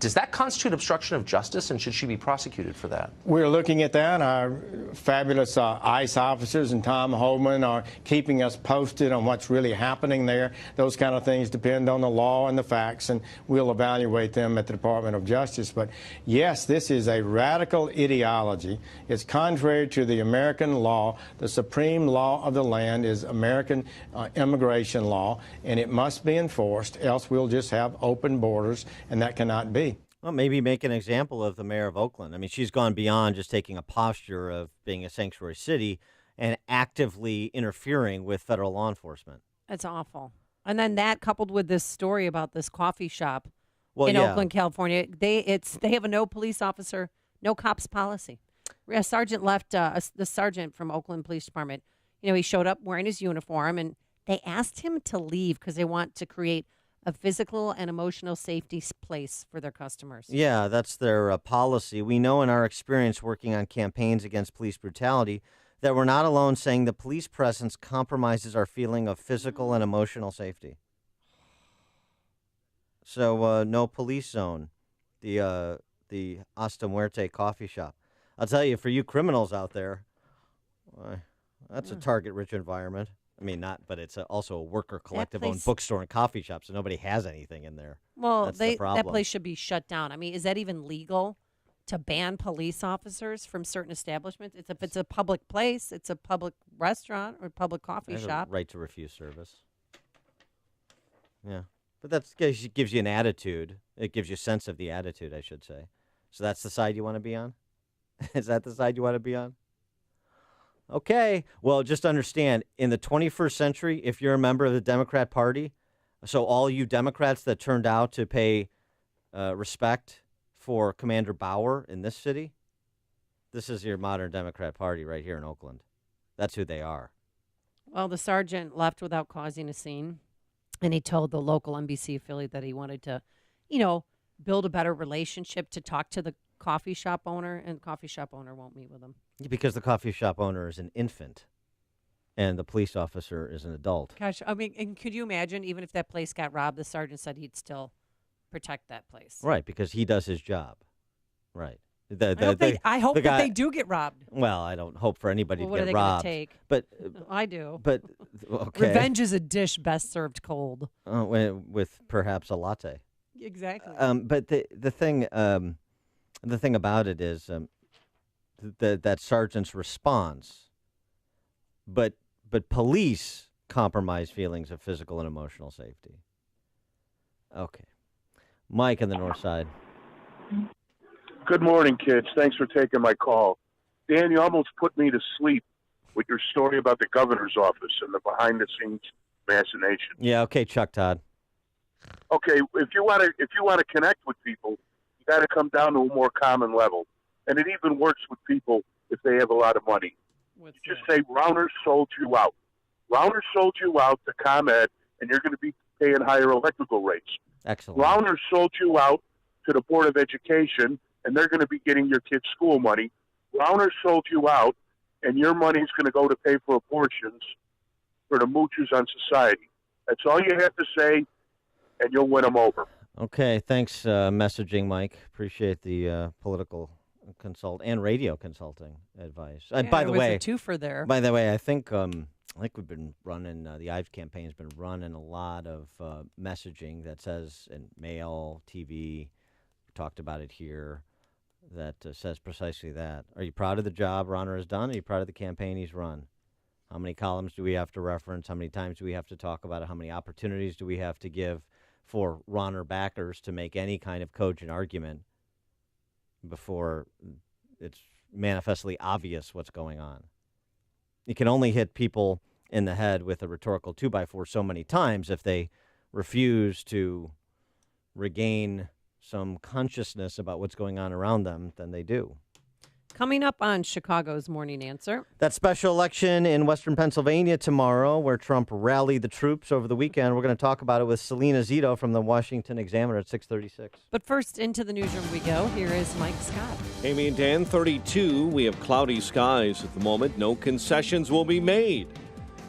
Does that constitute obstruction of justice, and should she be prosecuted for that? We're looking at that. Our fabulous ICE officers and Tom Homan are keeping us posted on what's really happening there. Those kind of things depend on the law and the facts, and we'll evaluate them at the Department of Justice. But yes, this is a radical ideology. It's contrary to the American law. The supreme law of the land is American immigration law, and it must be enforced, else we'll just have open borders, and that cannot be. Well, maybe make an example of the mayor of Oakland. I mean, she's gone beyond just taking a posture of being a sanctuary city and actively interfering with federal law enforcement. That's awful. And then that coupled with this story about this coffee shop Well, in yeah. Oakland, California, they have a no police officer, no cops policy. A sergeant left, the sergeant from Oakland Police Department, he showed up wearing his uniform, and they asked him to leave because they want to create a physical and emotional safety place for their customers. Yeah, that's their policy. We know in our experience working on campaigns against police brutality that we're not alone saying the police presence compromises our feeling of physical and emotional safety. So no police zone, the Hasta Muerte coffee shop. I'll tell you, for you criminals out there, that's a target-rich environment. I mean, not, but it's also a worker collective-owned place- bookstore and coffee shop, so nobody has anything in there. Well, That's the that problem. place should be shut down. I mean, is that even legal to ban police officers from certain establishments? It's a public place, it's a public restaurant or public coffee There's shop. a right to refuse service. Yeah, but that gives you an attitude. It gives you a sense of the attitude, I should say. So that's the side you want to be on? Is that the side you want to be on? Okay. Well, just understand, in the 21st century, if you're a member of the Democrat Party, so all you Democrats that turned out to pay respect for Commander Bauer in this city, this is your modern Democrat Party right here in Oakland. That's who they are. Well, the sergeant left without causing a scene, and he told the local NBC affiliate that he wanted to, build a better relationship, to talk to the coffee shop owner, and the coffee shop owner won't meet with him. Because the coffee shop owner is an infant and the police officer is an adult. Gosh, I mean, and could you imagine, even if that place got robbed, the sergeant said he'd still protect that place. Right, because he does his job. Right. I hope the that guy, they do get robbed. Well, I don't hope for anybody Well, what to are get they gonna robbed. take? But I do. But okay. Revenge is a dish best served cold. With perhaps a latte. Exactly. But the thing about it is that sergeant's response, but police compromise feelings of physical and emotional safety. Okay, Mike on the north side. Good morning, kids. Thanks for taking my call. Dan, you almost put me to sleep with your story about the governor's office and the behind-the-scenes machination. Yeah. Okay, Chuck Todd. Okay, if you want to connect with people, you got to come down to a more common level, and it even works with people if they have a lot of money. You just say Rauner sold you out. Rauner sold you out to ComEd, and you're going to be paying higher electrical rates. Excellent. Rauner sold you out to the Board of Education, and they're going to be getting your kids' school money. Rauner sold you out, and your money's going to go to pay for abortions for the moochers on society. That's all you have to say, and you'll win them over. Okay, thanks, messaging, Mike. Appreciate the political consult and radio consulting advice. And by the way, a twofer there. By the way, I think we've been running the Ives campaign has been running a lot of messaging that says in mail, TV. We talked about it here. That says precisely that. Are you proud of the job Rauner has done? Are you proud of the campaign he's run? How many columns do we have to reference? How many times do we have to talk about it? How many opportunities do we have to give for Rauner backers to make any kind of cogent argument before it's manifestly obvious what's going on? You can only hit people in the head with a rhetorical 2x4 so many times if they refuse to regain some consciousness about what's going on around them, then they do. Coming up on Chicago's Morning Answer. That special election in Western Pennsylvania tomorrow, where Trump rallied the troops over the weekend. We're going to talk about it with Selena Zito from the Washington Examiner at 6:36. But first, into the newsroom we go. Here is Mike Scott. Amy and Dan, 32. We have cloudy skies at the moment. No concessions will be made.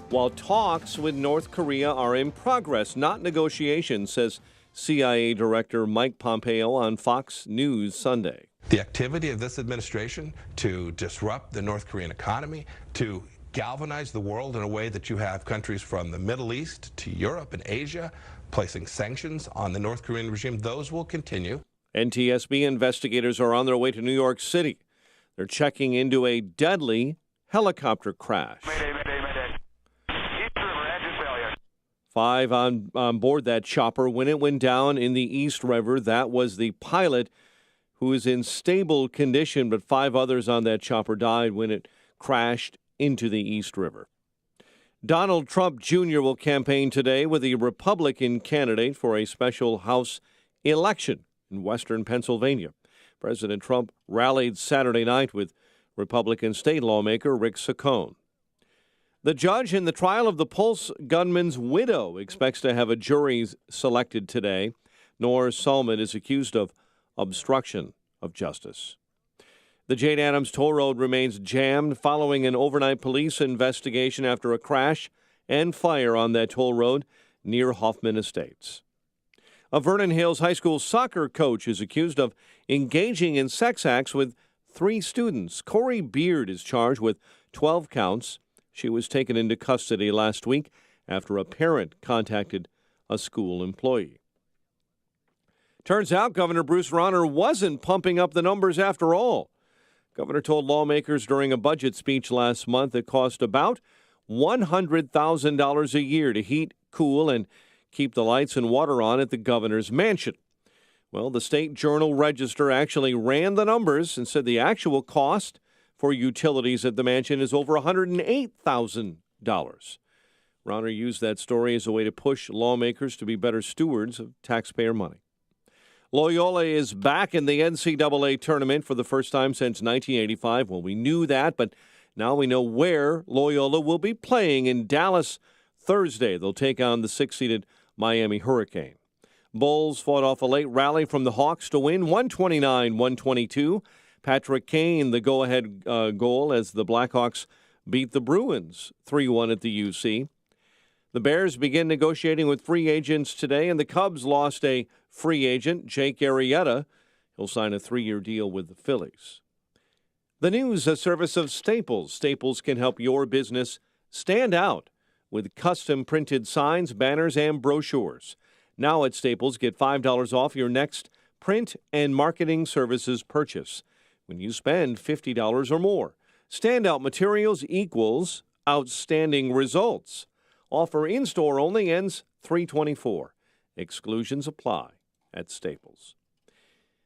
While talks with North Korea are in progress, not negotiations, says CIA Director Mike Pompeo on Fox News Sunday. The activity of this administration to disrupt the North Korean economy, to galvanize the world in a way that you have countries from the Middle East to Europe and Asia placing sanctions on the North Korean regime, those will continue. NTSB investigators are on their way to New York City. They're checking into a deadly helicopter crash. Five on board that chopper when it went down in the East River. That was the pilot, who is in stable condition, but 5 others on that chopper died when it crashed into the East River. Donald Trump Jr. will campaign today with a Republican candidate for a special House election in Western Pennsylvania. President Trump rallied Saturday night with Republican state lawmaker Rick Saccone. The judge in the trial of the Pulse gunman's widow expects to have a jury selected today. Noor Salman is accused of obstruction of justice. The Jane Addams Toll Road remains jammed following an overnight police investigation after a crash and fire on that toll road near Hoffman Estates. A Vernon Hills High School soccer coach is accused of engaging in sex acts with 3 students. Corey Beard is charged with 12 counts. She was taken into custody last week after a parent contacted a school employee. Turns out Governor Bruce Rauner wasn't pumping up the numbers after all. Governor told lawmakers during a budget speech last month it cost about $100,000 a year to heat, cool, and keep the lights and water on at the governor's mansion. Well, the State Journal-Register actually ran the numbers and said the actual cost for utilities at the mansion is over $108,000. Rauner used that story as a way to push lawmakers to be better stewards of taxpayer money. Loyola is back in the NCAA tournament for the first time since 1985. Well, we knew that, but now we know where Loyola will be playing in Dallas Thursday. They'll take on the 6-seeded Miami Hurricane. Bulls fought off a late rally from the Hawks to win 129-122. Patrick Kane, the go-ahead goal as the Blackhawks beat the Bruins 3-1 at the UC. The Bears begin negotiating with free agents today, and the Cubs lost a free agent, Jake Arrieta, He'll sign a 3-year deal with the Phillies. The news, a service of Staples. Staples can help your business stand out with custom printed signs, banners, and brochures. Now at Staples, get $5 off your next print and marketing services purchase when you spend $50 or more. Standout materials equals outstanding results. Offer in-store only, ends 3/24. Exclusions apply at Staples.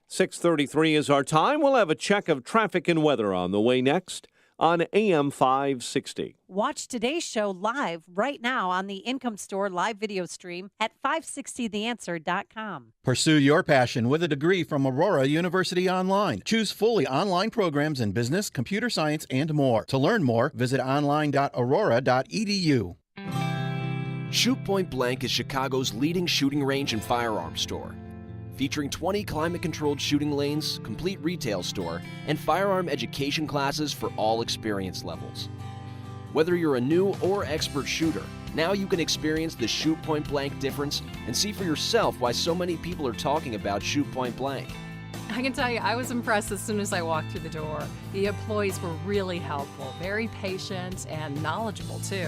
6:33 is our time. We'll have a check of traffic and weather on the way next on AM 560. Watch today's show live right now on the Income Store live video stream at 560theanswer.com. Pursue your passion with a degree from Aurora University Online. Choose fully online programs in business, computer science, and more. To learn more, visit online.aurora.edu. Shoot Point Blank is Chicago's leading shooting range and firearms store. Featuring 20 climate-controlled shooting lanes, complete retail store, and firearm education classes for all experience levels. Whether you're a new or expert shooter, now you can experience the Shoot Point Blank difference and see for yourself why so many people are talking about Shoot Point Blank. I can tell you, I was impressed as soon as I walked through the door. The employees were really helpful, very patient, and knowledgeable, too.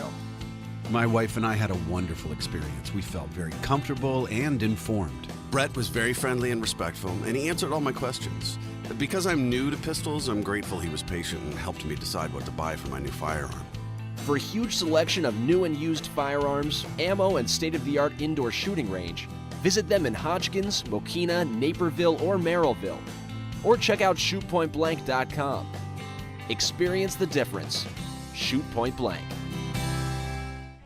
My wife and I had a wonderful experience. We felt very comfortable and informed. Brett was very friendly and respectful, and he answered all my questions. Because I'm new to pistols, I'm grateful he was patient and helped me decide what to buy for my new firearm. For a huge selection of new and used firearms, ammo, and state-of-the-art indoor shooting range, visit them in Hodgkins, Mokina, Naperville, or Merrillville. Or check out shootpointblank.com. Experience the difference. Shoot Point Blank.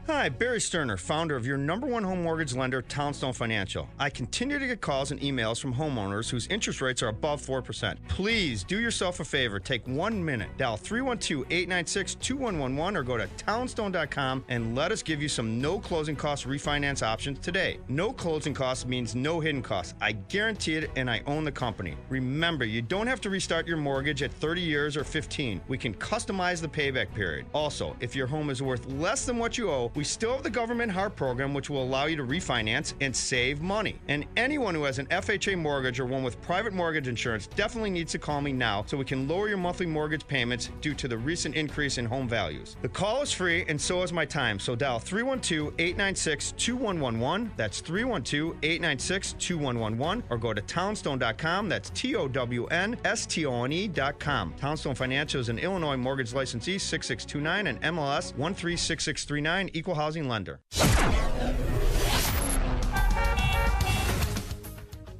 Hi, Barry Sterner, founder of your #1 home mortgage lender, Townstone Financial. I continue to get calls and emails from homeowners whose interest rates are above 4%. Please do yourself a favor. Take 1 minute. Dial 312-896-2111 or go to townstone.com and let us give you some no closing cost refinance options today. No closing costs means no hidden costs. I guarantee it, and I own the company. Remember, you don't have to restart your mortgage at 30 years or 15. We can customize the payback period. Also, if your home is worth less than what you owe, we still have the Government HARP program, which will allow you to refinance and save money. And anyone who has an FHA mortgage or one with private mortgage insurance definitely needs to call me now so we can lower your monthly mortgage payments due to the recent increase in home values. The call is free, and so is my time. So dial 312-896-2111. That's 312-896-2111. Or go to townstone.com. That's TOWNSTONE.com. Townstone Financial is an Illinois mortgage licensee, 6629 and MLS 136639, equal housing lender.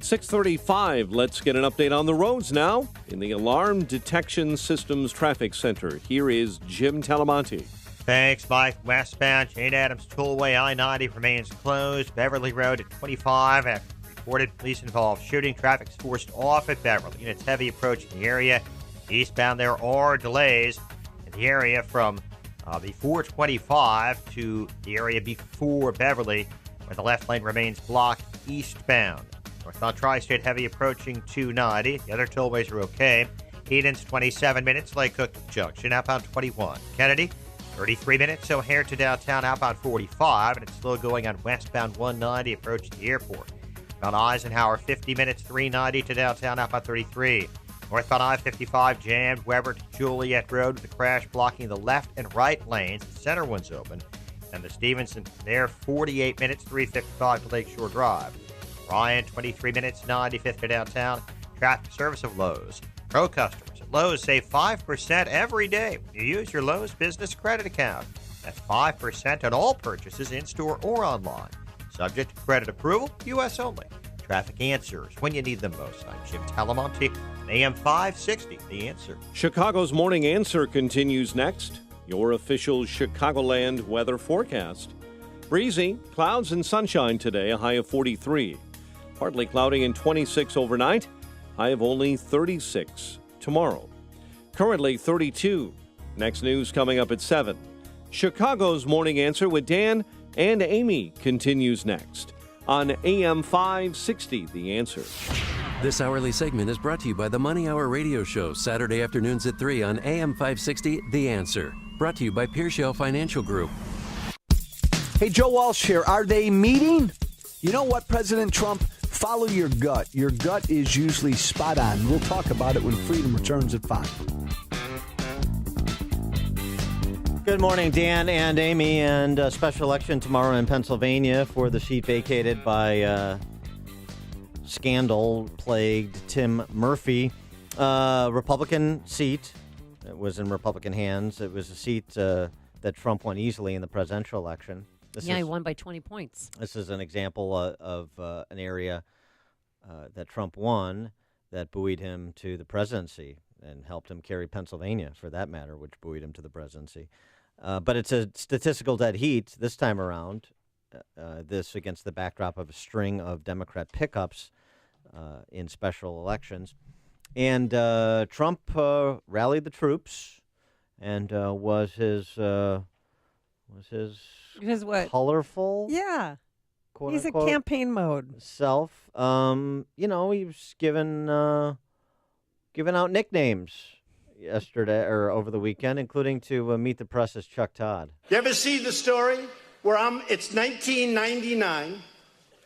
6:35. Let's get an update on the roads now. In the Alarm Detection Systems Traffic Center, here is Jim Talamonte. Thanks, Mike. Westbound Jane Addams Tollway I-90 remains closed. Beverly Road at 25 after reported police involved shooting. Traffic's forced off at Beverly. Units heavy approaching the area. Eastbound there are delays in the area from before 25 to the area before Beverly, where the left lane remains blocked eastbound. Northbound Tri-State heavy approaching 290. The other tollways are okay. Eden's 27 minutes, Lake Cook Junction, outbound 21. Kennedy, 33 minutes, O'Hare to downtown, outbound 45, and it's slow going on westbound 190, approaching the airport. Mount Eisenhower, 50 minutes, 390 to downtown, outbound 33. Northbound I-55 jammed, Weber to Juliet Road with a crash blocking the left and right lanes. The center one's open. And the Stevenson there, 48 minutes, 355 to Lakeshore Drive. Ryan, 23 minutes, 95th to downtown. Traffic service of Lowe's. Pro customers at Lowe's save 5% every day when you use your Lowe's Business Credit Account. That's 5% on all purchases in-store or online. Subject to credit approval, U.S. only. Traffic answers when you need them most. I'm Jim Talamonte, AM 560, The Answer. Chicago's Morning Answer continues next. Your official Chicagoland weather forecast. Breezy, clouds and sunshine today, a high of 43. Partly cloudy and 26 overnight, high of only 36 tomorrow. Currently 32. Next news coming up at 7. Chicago's Morning Answer with Dan and Amy continues next on AM 560, The Answer. This hourly segment is brought to you by the Money Hour radio show, Saturday afternoons at 3 on AM 560, The Answer. Brought to you by Pearshell Financial Group. Hey, Joe Walsh here. Are they meeting? You know what, President Trump? Follow your gut. Your gut is usually spot on. We'll talk about it when Freedom returns at 5. Good morning, Dan and Amy, and a special election tomorrow in Pennsylvania for the seat vacated by scandal-plagued Tim Murphy. Republican seat. It was in Republican hands. It was a seat that Trump won easily in the presidential election. He won by 20 points. This is an example of an area that Trump won that buoyed him to the presidency and helped him carry Pennsylvania, for that matter, which buoyed him to the presidency. But it's a statistical dead heat this time around, this against the backdrop of a string of Democrat pickups in special elections. And Trump rallied the troops and was his what? Colorful? Yeah. Quote, He's unquote, in campaign mode. Self. He was giving out nicknames yesterday or over the weekend, including to Meet the Press's Chuck Todd. You ever see the story where it's 1999.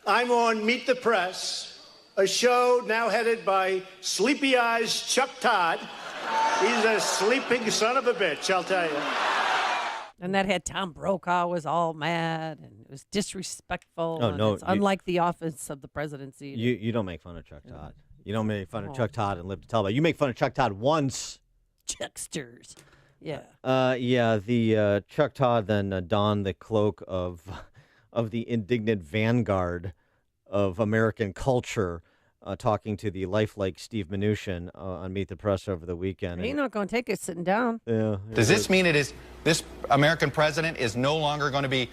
I'm on Meet the Press, a show now headed by Sleepy Eyes Chuck Todd. He's a sleeping son of a bitch, I'll tell you. And that had Tom Brokaw was all mad and it was disrespectful. Oh, no. It's unlike the office of the presidency. You don't make fun of Chuck Todd. You don't make fun of Chuck Todd and live to tell about it. You make fun of Chuck Todd once. Chucksters. Yeah. The Chuck Todd then donned the cloak of the indignant vanguard of American culture, talking to the lifelike Steve Mnuchin on Meet the Press over the weekend. He's not going to take it sitting down. Yeah. Does this mean this American president is no longer going to be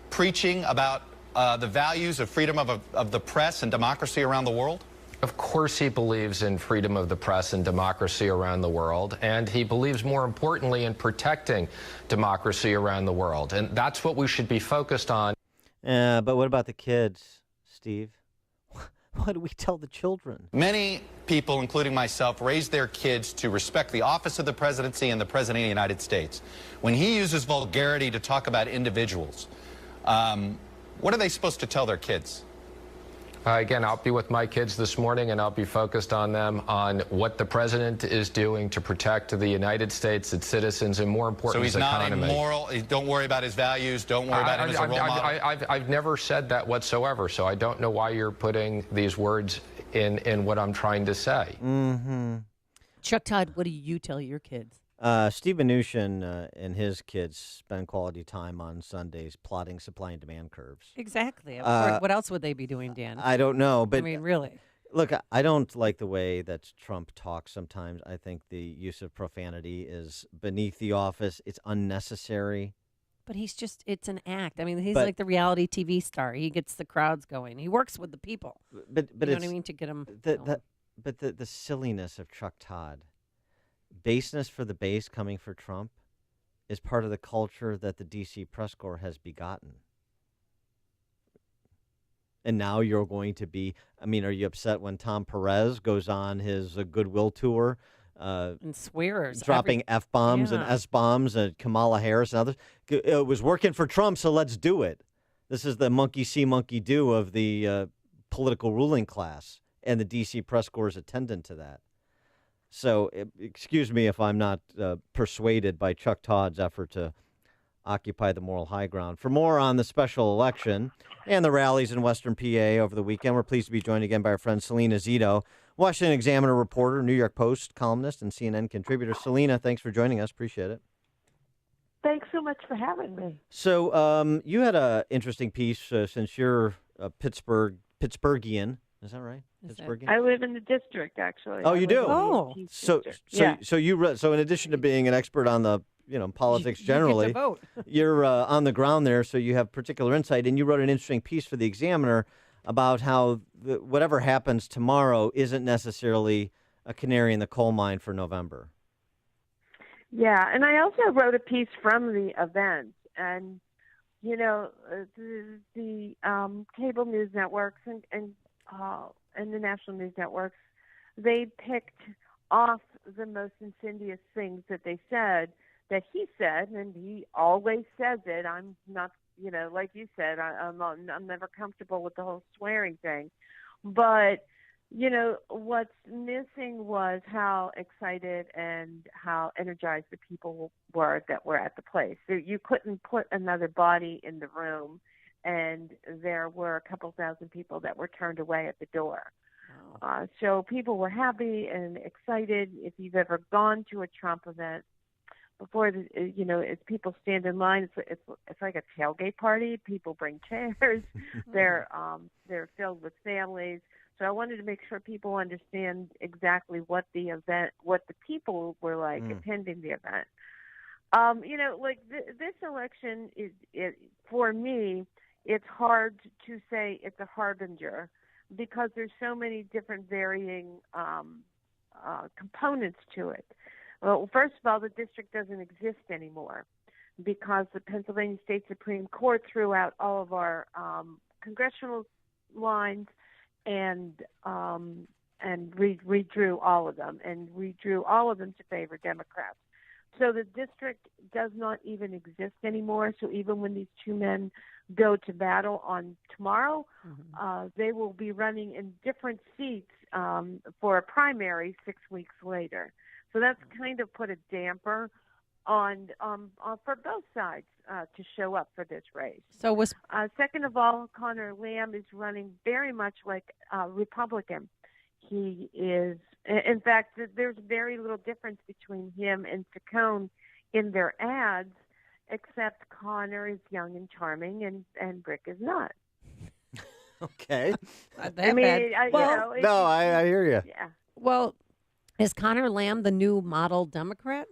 preaching about the values of freedom of the press and democracy around the world? Of course he believes in freedom of the press and democracy around the world, and he believes more importantly in protecting democracy around the world, and that's what we should be focused on. But what about the kids, Steve? What do we tell the children? Many people, including myself, raise their kids to respect the office of the presidency and the President of the United States. When he uses vulgarity to talk about individuals, what are they supposed to tell their kids? Again, I'll be with my kids this morning, and I'll be focused on them on what the president is doing to protect the United States, its citizens, and more important, his economy. So he's not immoral. Don't worry about his values. Don't worry about him as a role model. I've never said that whatsoever, so I don't know why you're putting these words in what I'm trying to say. Mm-hmm. Chuck Todd, what do you tell your kids? Steve Mnuchin and his kids spend quality time on Sundays plotting supply and demand curves. Exactly. What else would they be doing, Dan? I don't know, but I mean, really. Look, I don't like the way that Trump talks sometimes. I think the use of profanity is beneath the office. It's unnecessary. But it's an act. I mean, he's like the reality TV star. He gets the crowds going. He works with the people. But you know what I mean? To get them. But the silliness of Chuck Todd. Baseness for the base coming for Trump is part of the culture that the D.C. press corps has begotten. And now you're going to be, are you upset when Tom Perez goes on his goodwill tour? And swears. Dropping F-bombs and S-bombs and Kamala Harris and others. It was working for Trump, so let's do it. This is the monkey see, monkey do of the political ruling class, and the D.C. press corps is attendant to that. So, excuse me if I'm not persuaded by Chuck Todd's effort to occupy the moral high ground. For more on the special election and the rallies in Western PA over the weekend, we're pleased to be joined again by our friend Selena Zito, Washington Examiner reporter, New York Post columnist, and CNN contributor. Selena, thanks for joining us. Appreciate it. Thanks so much for having me. So, you had an interesting piece since you're Pittsburghian. Is that right? I live in the district, actually. Oh, you do? Oh, so in addition to being an expert on the politics generally, you get to vote. You're on the ground there, so you have particular insight. And you wrote an interesting piece for the Examiner about how whatever happens tomorrow isn't necessarily a canary in the coal mine for November. Yeah, and I also wrote a piece from the event, and the cable news networks and the national news networks, they picked off the most insidious things that they said, that he said, and he always says it. I'm not, like you said, I'm never comfortable with the whole swearing thing. But, what's missing was how excited and how energized the people were that were at the place. So you couldn't put another body in the room, and there were a couple thousand people that were turned away at the door. So people were happy and excited. If you've ever gone to a Trump event before, as people stand in line, it's like a tailgate party. People bring chairs. They're filled with families. So I wanted to make sure people understand exactly what the people were like attending the event. This election for me, it's hard to say it's a harbinger because there's so many different varying components to it. Well, first of all, the district doesn't exist anymore because the Pennsylvania State Supreme Court threw out all of our congressional lines and redrew all of them to favor Democrats. So the district does not even exist anymore. So even when these two men go to battle on tomorrow, they will be running in different seats for a primary 6 weeks later. So that's kind of put a damper on for both sides to show up for this race. So second of all, Conor Lamb is running very much like a Republican. He is, in fact, there's very little difference between him and Saccone in their ads, except Conor is young and charming, and Rick is not. Okay. I mean, I hear you. Yeah. Well, is Conor Lamb the new model Democrat?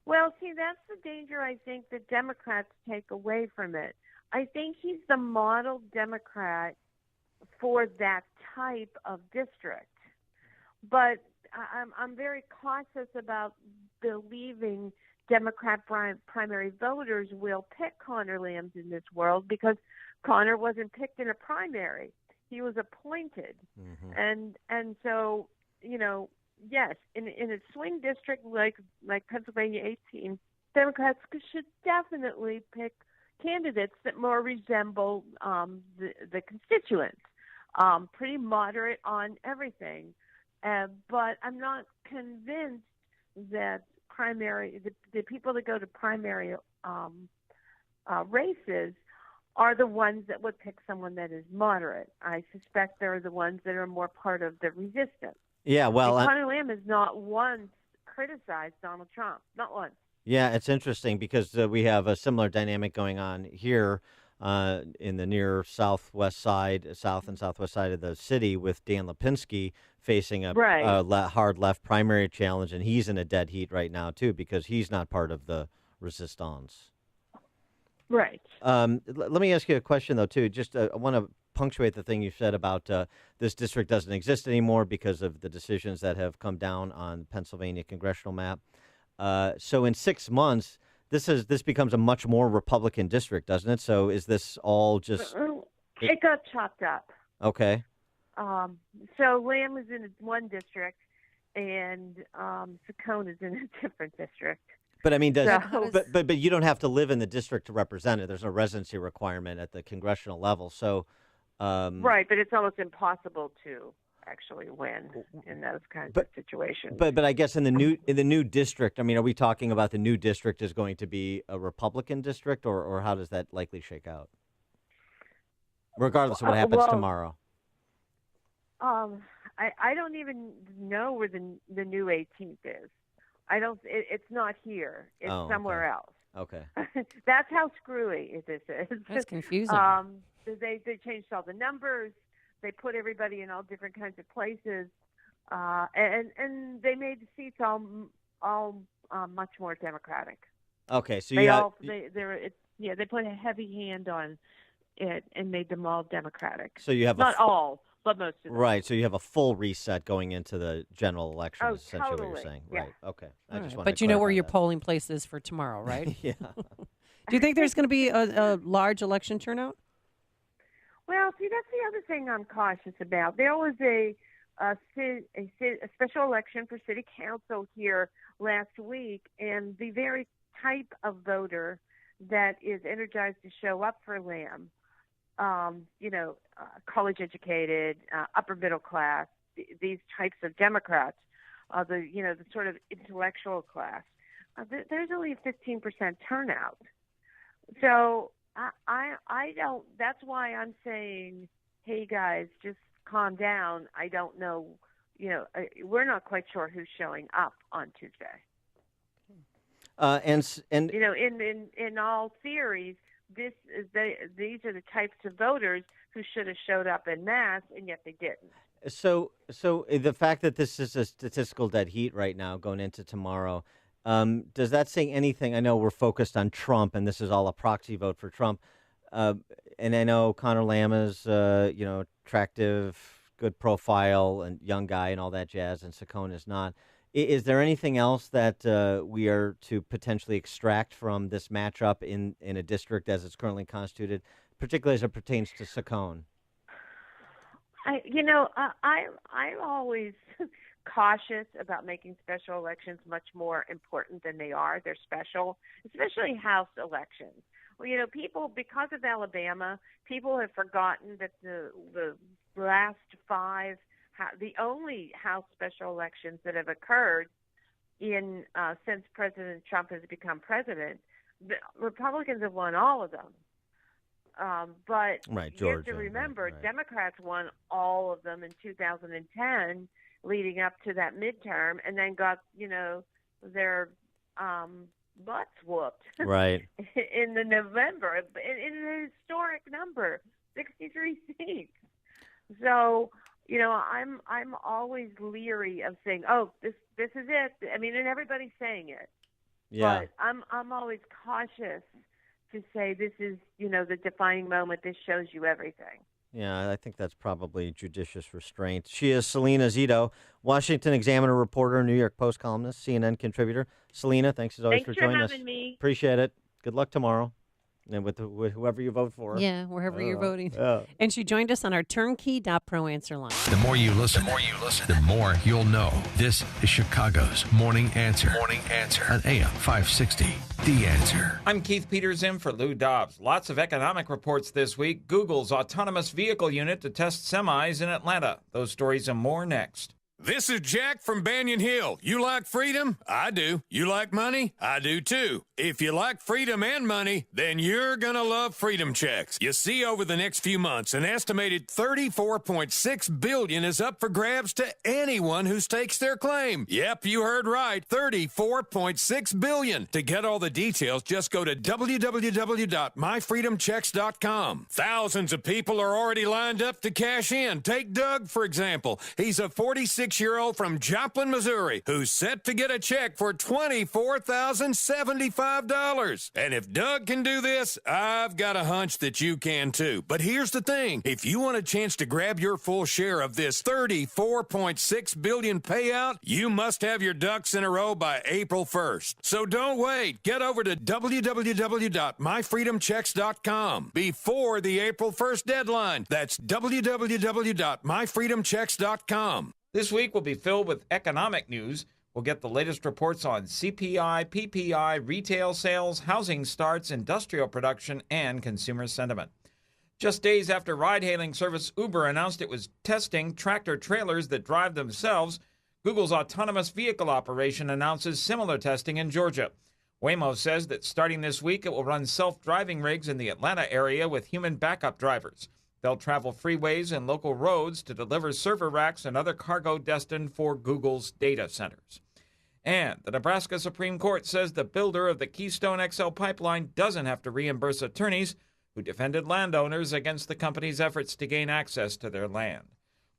Well, see, that's the danger I think that Democrats take away from it. I think he's the model Democrat for that type of district. But I'm very cautious about believing Democrat primary voters will pick Conor Lamb in this world because Conor wasn't picked in a primary. He was appointed. And so, yes, in a swing district like Pennsylvania 18, Democrats should definitely pick candidates that more resemble the constituents, pretty moderate on everything. But I'm not convinced that the people that go to primary races are the ones that would pick someone that is moderate. I suspect they're the ones that are more part of the resistance. Yeah, well, Conor Lamb has not once criticized Donald Trump, not once. Yeah, it's interesting because we have a similar dynamic going on here in the near south and southwest side of the city with Dan Lipinski facing a hard left primary challenge, and he's in a dead heat right now too because he's not part of the resistance. Right. Let me ask you a question though too. Just I want to punctuate the thing you said about this district doesn't exist anymore because of the decisions that have come down on the Pennsylvania congressional map. So in 6 months, this becomes a much more Republican district, doesn't it? So is this all just? It got chopped up. Okay. So Lamb is in one district, and Saccone is in a different district. But I mean, but you don't have to live in the district to represent it. There's no residency requirement at the congressional level. So. Right, but it's almost impossible to actually win in those kinds of situations. But I guess in the new district, I mean, are we talking about the new district is going to be a Republican district, or how does that likely shake out? Regardless of what happens tomorrow. I don't even know where the new 18th is. It's not here. It's somewhere else. Okay. That's how screwy this is. That's confusing. They changed all the numbers. They put everybody in all different kinds of places, and they made the seats all much more democratic. Okay, so they put a heavy hand on it and made them all democratic. So you have not all, but most of them. Right. So you have a full reset going into the general election. Is essentially totally. What you're saying, yeah. Right? Okay. But you know where your polling place is for tomorrow, right? Yeah. Do you think there's going to be a large election turnout? Well, see, that's the other thing I'm cautious about. There was a special election for city council here last week, and the very type of voter that is energized to show up for Lamb college educated, upper middle class, these types of Democrats, the sort of intellectual class, there's only a 15% turnout. So I don't. That's why I'm saying, hey guys, just calm down. I don't know. We're not quite sure who's showing up on Tuesday. And in all theories, these are the types of voters who should have showed up en masse, and yet they didn't. So the fact that this is a statistical dead heat right now going into tomorrow, does that say anything? I know we're focused on Trump, and this is all a proxy vote for Trump. And I know Conor Lama's, attractive, good profile, and young guy, and all that jazz, and Saccone is not. Is there anything else that we are to potentially extract from this matchup in a district as it's currently constituted, particularly as it pertains to Saccone? I'm always cautious about making special elections much more important than they are. They're special, especially House elections. Well, people, because of Alabama, people have forgotten that the last 5, the only House special elections that have occurred since President Trump has become president, the Republicans have won all of them. But you have to remember, right. Democrats won all of them in 2010, leading up to that midterm, and then got their butts whooped right in the November in a historic number, 63 seats. So I'm always leery of saying, oh, this is it. I mean, and everybody's saying it. Yeah. But I'm always cautious to say this is, the defining moment. This shows you everything. Yeah, I think that's probably judicious restraint. She is Selena Zito, Washington Examiner reporter, New York Post columnist, CNN contributor. Selena, thanks as always for joining us. Thanks for having me. Appreciate it. Good luck tomorrow. And with whoever you vote for. Yeah, wherever you're voting. And she joined us on our turnkey.pro answer line. The more you listen, the more you'll know. This is Chicago's Morning Answer. Morning Answer on AM 560. The Answer. I'm Keith Peters in for Lou Dobbs. Lots of economic reports this week. Google's autonomous vehicle unit to test semis in Atlanta. Those stories and more next. This is Jack from Banyan Hill. You like freedom? I do. You like money? I do too. If you like freedom and money, then you're going to love Freedom Checks. You see, over the next few months, an estimated $34.6 billion is up for grabs to anyone who stakes their claim. Yep, you heard right. $34.6 billion. To get all the details, just go to www.myfreedomchecks.com. Thousands of people are already lined up to cash in. Take Doug, for example. He's a 46-year-old from Joplin, Missouri, who's set to get a check for $24,075. And if Doug can do this, I've got a hunch that you can too. But here's the thing. If you want a chance to grab your full share of this $34.6 billion payout, you must have your ducks in a row by April 1st. So don't wait. Get over to www.myfreedomchecks.com before the April 1st deadline. That's www.myfreedomchecks.com. This week will be filled with economic news. We'll get the latest reports on CPI, PPI, retail sales, housing starts, industrial production, and consumer sentiment. Just days after ride-hailing service Uber announced it was testing tractor-trailers that drive themselves, Google's autonomous vehicle operation announces similar testing in Georgia. Waymo says that starting this week, it will run self-driving rigs in the Atlanta area with human backup drivers. They'll travel freeways and local roads to deliver server racks and other cargo destined for Google's data centers. And the Nebraska Supreme Court says the builder of the Keystone XL pipeline doesn't have to reimburse attorneys who defended landowners against the company's efforts to gain access to their land.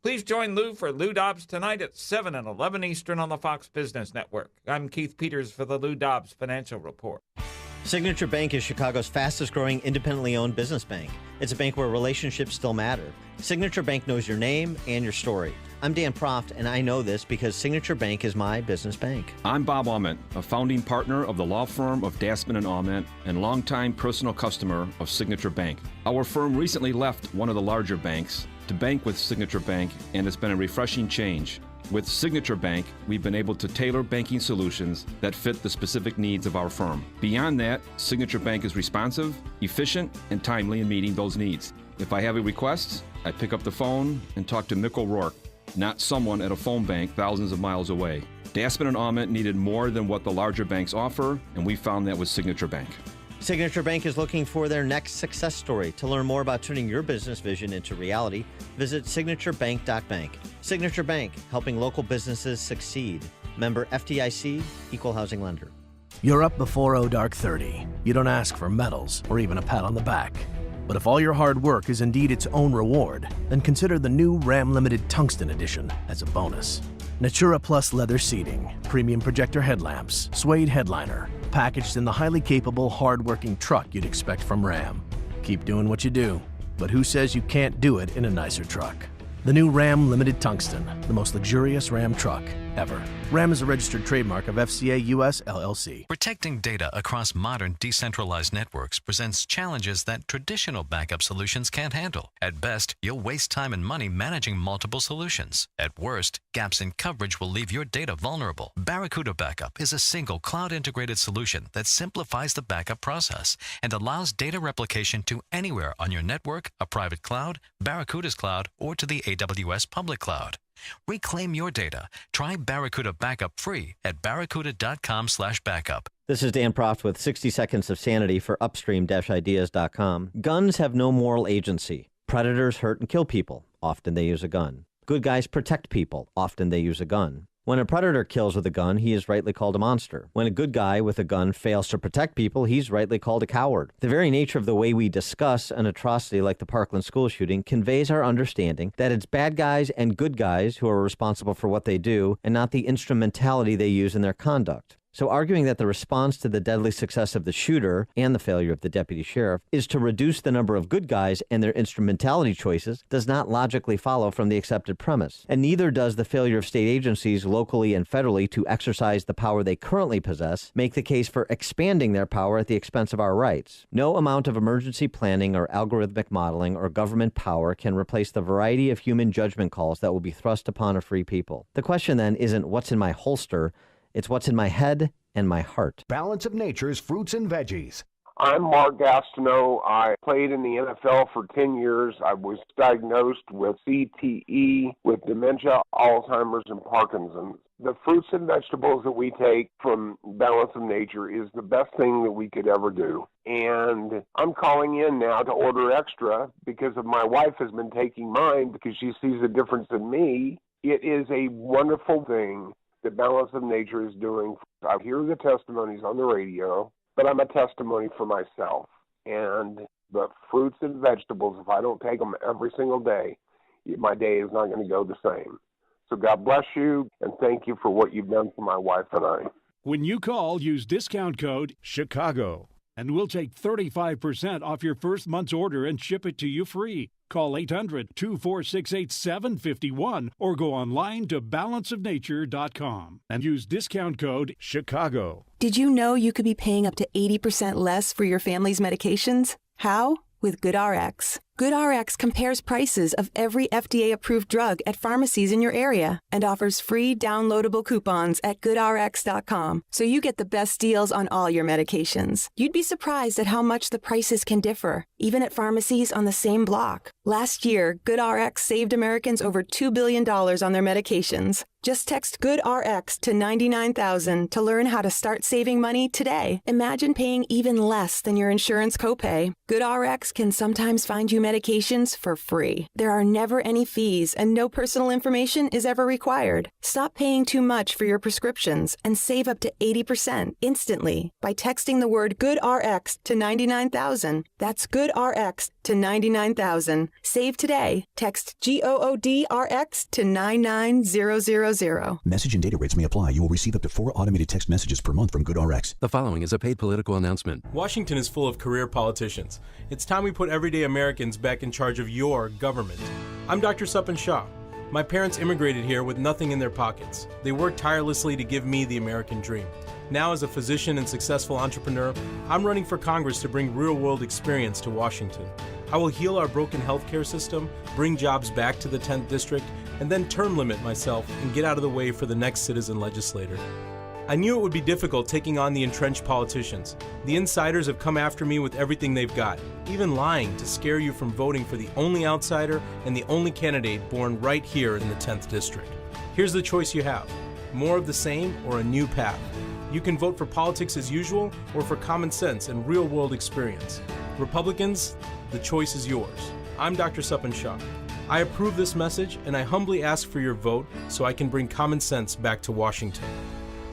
Please join Lou for Lou Dobbs tonight at 7 and 11 Eastern on the Fox Business Network. I'm Keith Peters for the Lou Dobbs Financial Report. Signature Bank is Chicago's fastest-growing independently owned business bank. It's a bank where relationships still matter. Signature Bank knows your name and your story. I'm Dan Proft, and I know this because Signature Bank is my business bank. I'm Bob Aument, a founding partner of the law firm of Dassman & Aument and longtime personal customer of Signature Bank. Our firm recently left one of the larger banks to bank with Signature Bank, and it's been a refreshing change. With Signature Bank, we've been able to tailor banking solutions that fit the specific needs of our firm. Beyond that, Signature Bank is responsive, efficient, and timely in meeting those needs. If I have a request, I pick up the phone and talk to Mick O'Rourke, not someone at a phone bank thousands of miles away. Daspin and Aument needed more than what the larger banks offer, and we found that with Signature Bank. Signature Bank is looking for their next success story. To learn more about turning your business vision into reality, visit signaturebank.bank. Signature Bank, helping local businesses succeed. Member FDIC, Equal Housing Lender. You're up before dark 30. You don't ask for medals or even a pat on the back. But if all your hard work is indeed its own reward, then consider the new Ram Limited Tungsten Edition as a bonus. Natura Plus leather seating, premium projector headlamps, suede headliner, packaged in the highly capable, hard-working truck you'd expect from Ram. Keep doing what you do, but who says you can't do it in a nicer truck? The new Ram Limited Tungsten, the most luxurious Ram truck ever. Ram is a registered trademark of FCA US LLC. Protecting data across modern decentralized networks presents challenges that traditional backup solutions can't handle. At best, you'll waste time and money managing multiple solutions. At worst, gaps in coverage will leave your data vulnerable. Barracuda Backup is a single cloud-integrated solution that simplifies the backup process and allows data replication to anywhere on your network, a private cloud, Barracuda's cloud, or to the AWS public cloud. Reclaim your data. Try Barracuda Backup free at barracuda.com/backup. This is Dan Proft with 60 Seconds of Sanity for Upstream-Ideas.com. Guns have no moral agency. Predators hurt and kill people. Often they use a gun. Good guys protect people. Often they use a gun. When a predator kills with a gun, he is rightly called a monster. When a good guy with a gun fails to protect people, he's rightly called a coward. The very nature of the way we discuss an atrocity like the Parkland school shooting conveys our understanding that it's bad guys and good guys who are responsible for what they do and not the instrumentality they use in their conduct. So arguing that the response to the deadly success of the shooter and the failure of the deputy sheriff is to reduce the number of good guys and their instrumentality choices does not logically follow from the accepted premise. And neither does the failure of state agencies locally and federally to exercise the power they currently possess make the case for expanding their power at the expense of our rights. No amount of emergency planning or algorithmic modeling or government power can replace the variety of human judgment calls that will be thrust upon a free people. The question then isn't what's in my holster, it's what's in my head and my heart. Balance of Nature's fruits and veggies. I'm Mark Gastineau. I played in the NFL for 10 years. I was diagnosed with CTE, with dementia, Alzheimer's, and Parkinson's. The fruits and vegetables that we take from Balance of Nature is the best thing that we could ever do. And I'm calling in now to order extra because my wife has been taking mine because she sees a difference in me. It is a wonderful thing that Balance of Nature is doing. I hear the testimonies on the radio, but I'm a testimony for myself. And the fruits and vegetables, if I don't take them every single day, my day is not going to go the same. So God bless you, and thank you for what you've done for my wife and I. When you call, use discount code CHICAGO, and we'll take 35% off your first month's order and ship it to you free. Call 800-246-8751 or go online to balanceofnature.com and use discount code CHICAGO. Did you know you could be paying up to 80% less for your family's medications? How? With GoodRx. GoodRx compares prices of every FDA-approved drug at pharmacies in your area and offers free downloadable coupons at GoodRx.com, so you get the best deals on all your medications. You'd be surprised at how much the prices can differ, even at pharmacies on the same block. Last year, GoodRx saved Americans over $2 billion on their medications. Just text GoodRx to 99,000 to learn how to start saving money today. Imagine paying even less than your insurance copay. GoodRx can sometimes find you medications for free. There are never any fees and no personal information is ever required. Stop paying too much for your prescriptions and save up to 80% instantly by texting the word GoodRx to 99,000. That's GoodRx to 99,000. Save today. Text GOODRX to 99000. Message and data rates may apply. You will receive up to 4 automated text messages per month from GoodRx. The following is a paid political announcement. Washington is full of career politicians. It's time we put everyday Americans back in charge of your government. I'm Dr. Supan Shah. My parents immigrated here with nothing in their pockets. They worked tirelessly to give me the American dream. Now, as a physician and successful entrepreneur, I'm running for Congress to bring real-world experience to Washington. I will heal our broken healthcare system, bring jobs back to the 10th District, and then term limit myself and get out of the way for the next citizen legislator. I knew it would be difficult taking on the entrenched politicians. The insiders have come after me with everything they've got, even lying to scare you from voting for the only outsider and the only candidate born right here in the 10th District. Here's the choice you have: more of the same or a new path. You can vote for politics as usual or for common sense and real-world experience. Republicans, the choice is yours. I'm Dr. Suppan Shah. I approve this message, and I humbly ask for your vote so I can bring common sense back to Washington.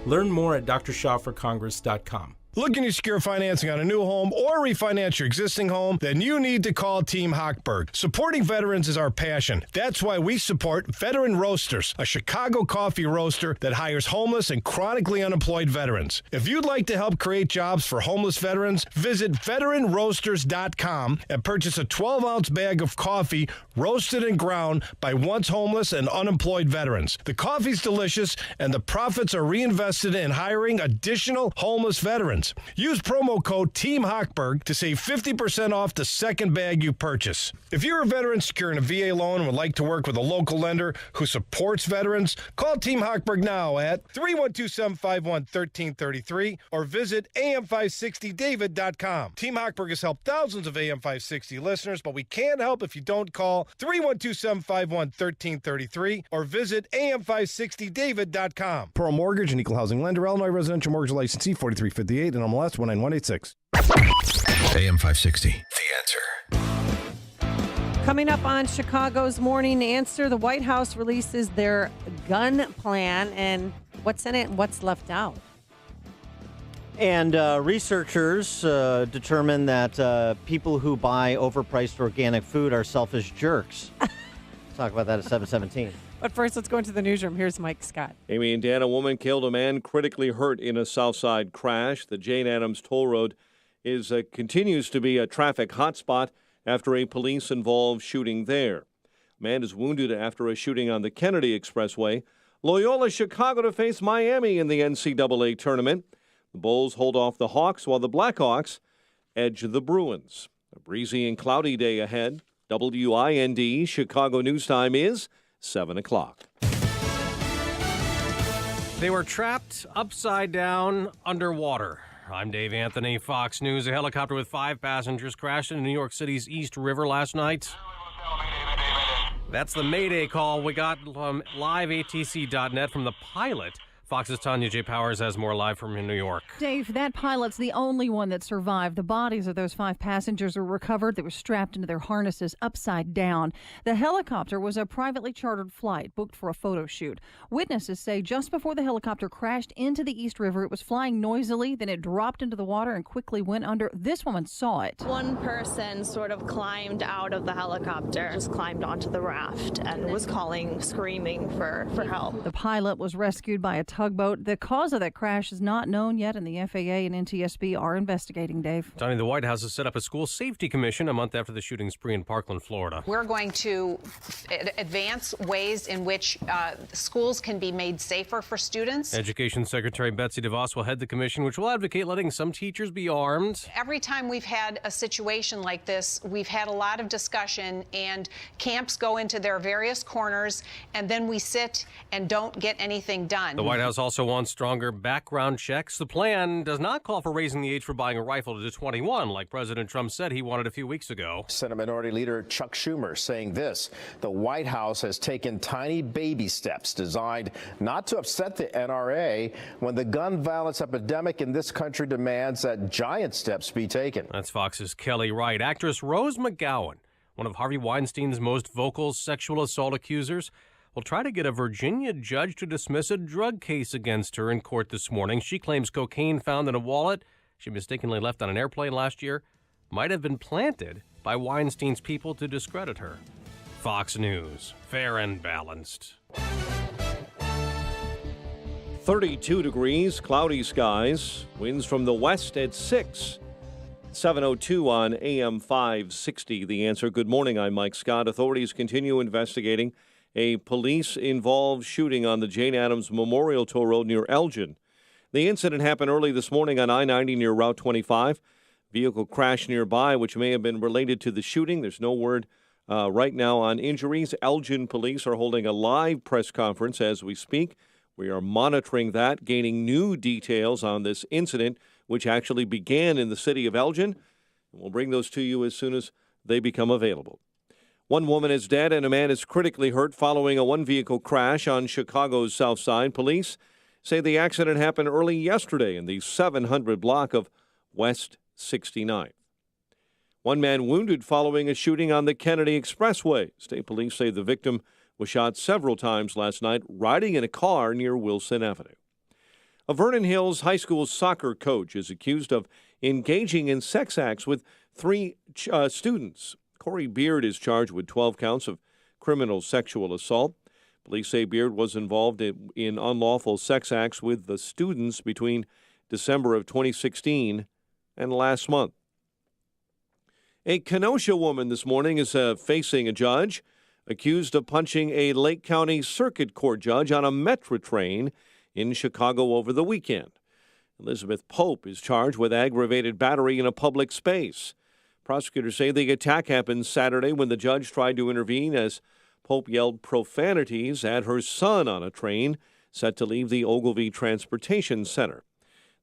Learn more at drshahforcongress.com. Looking to secure financing on a new home or refinance your existing home? Then you need to call Team Hochberg. Supporting veterans is our passion. That's why we support Veteran Roasters, a Chicago coffee roaster that hires homeless and chronically unemployed veterans. If you'd like to help create jobs for homeless veterans, visit veteranroasters.com and purchase a 12-ounce bag of coffee roasted and ground by once homeless and unemployed veterans. The coffee's delicious, and the profits are reinvested in hiring additional homeless veterans. Use promo code Team Hochberg to save 50% off the second bag you purchase. If you're a veteran securing a VA loan and would like to work with a local lender who supports veterans, call Team Hochberg now at 312-751-1333 or visit am560david.com. Team Hochberg has helped thousands of AM560 listeners, but we can't help if you don't call 312-751-1333 or visit am560david.com. Pearl Mortgage, an equal housing lender, Illinois residential mortgage licensee 4358 and MLS 19186. AM 560, The Answer. Coming up on Chicago's Morning Answer, the White House releases their gun plan and what's in it and what's left out. And researchers determine that people who buy overpriced organic food are selfish jerks. Talk about that at 7:17. But first, let's go into the newsroom. Here's Mike Scott. Amy, Indiana, a woman killed, a man critically hurt in a Southside crash. The Jane Addams Toll Road continues to be a traffic hotspot after a police-involved shooting there. A man is wounded after a shooting on the Kennedy Expressway. Loyola Chicago to face Miami in the NCAA tournament. The Bulls hold off the Hawks while the Blackhawks edge the Bruins. A breezy and cloudy day ahead. WIND Chicago News Time is 7 o'clock. They were trapped upside down underwater. I'm Dave Anthony, Fox News. A helicopter with 5 passengers crashed into New York City's East River last night. That's the Mayday call we got from liveatc.net from the pilot. Fox's Tanya J. Powers has more live from New York. Dave, that pilot's the only one that survived. The bodies of those 5 passengers were recovered. They were strapped into their harnesses upside down. The helicopter was a privately chartered flight booked for a photo shoot. Witnesses say just before the helicopter crashed into the East River, it was flying noisily, then it dropped into the water and quickly went under. This woman saw it. One person sort of climbed out of the helicopter, just climbed onto the raft and was calling, screaming for help. The pilot was rescued by a tugboat. The cause of that crash is not known yet, and the FAA and NTSB are investigating, Dave. Tony, the White House has set up a school safety commission a month after the shooting spree in Parkland, Florida. We're going to advance ways in which schools can be made safer for students. Education Secretary Betsy DeVos will head the commission, which will advocate letting some teachers be armed. Every time we've had a situation like this, we've had a lot of discussion, and camps go into their various corners, and then we sit and don't get anything done. The White House also wants stronger background checks. The plan does not call for raising the age for buying a rifle to 21, like President Trump said he wanted a few weeks ago. Senate Minority Leader Chuck Schumer saying this: the White House has taken tiny baby steps designed not to upset the NRA when the gun violence epidemic in this country demands that giant steps be taken. That's Fox's Kelly Wright. Actress Rose McGowan, one of Harvey Weinstein's most vocal sexual assault accusers, will try to get a Virginia judge to dismiss a drug case against her in court this morning. She claims cocaine found in a wallet she mistakenly left on an airplane last year might have been planted by Weinstein's people to discredit her. Fox News, fair and balanced. 32 degrees, cloudy skies, winds from the west at 6. 7:02 on AM 560. The Answer. Good morning. I'm Mike Scott. Authorities continue investigating a police-involved shooting on the Jane Addams Memorial Toll Road near Elgin. The incident happened early this morning on I-90 near Route 25. Vehicle crashed nearby, which may have been related to the shooting. There's no word right now on injuries. Elgin police are holding a live press conference as we speak We are monitoring that, gaining new details on this incident, which actually began in the city of Elgin. And we'll bring those to you as soon as they become available. One woman is dead and a man is critically hurt following a one-vehicle crash on Chicago's South Side. Police say the accident happened early yesterday in the 700 block of West 69th. One man wounded following a shooting on the Kennedy Expressway. State police say the victim was shot several times last night riding in a car near Wilson Avenue. A Vernon Hills High School soccer coach is accused of engaging in sex acts with 3 students. Corey Beard is charged with 12 counts of criminal sexual assault. Police say Beard was involved in unlawful sex acts with the students between December of 2016 and last month. A Kenosha woman this morning is facing a judge accused of punching a Lake County Circuit Court judge on a Metra train in Chicago over the weekend. Elizabeth Pope is charged with aggravated battery in a public space. Prosecutors say the attack happened Saturday when the judge tried to intervene as Pope yelled profanities at her son on a train set to leave the Ogilvie Transportation Center.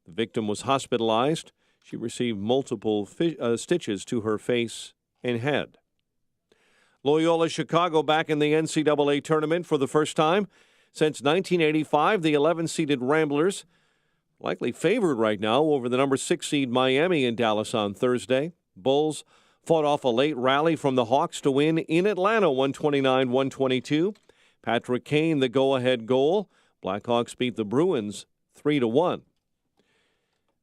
The victim was hospitalized. She received multiple stitches to her face and head. Loyola Chicago back in the NCAA tournament for the first time since 1985. The 11-seeded Ramblers likely favored right now over the number 6 seed Miami in Dallas on Thursday. Bulls fought off a late rally from the Hawks to win in Atlanta 129-122. Patrick Kane the go-ahead goal. Blackhawks beat the Bruins 3-1.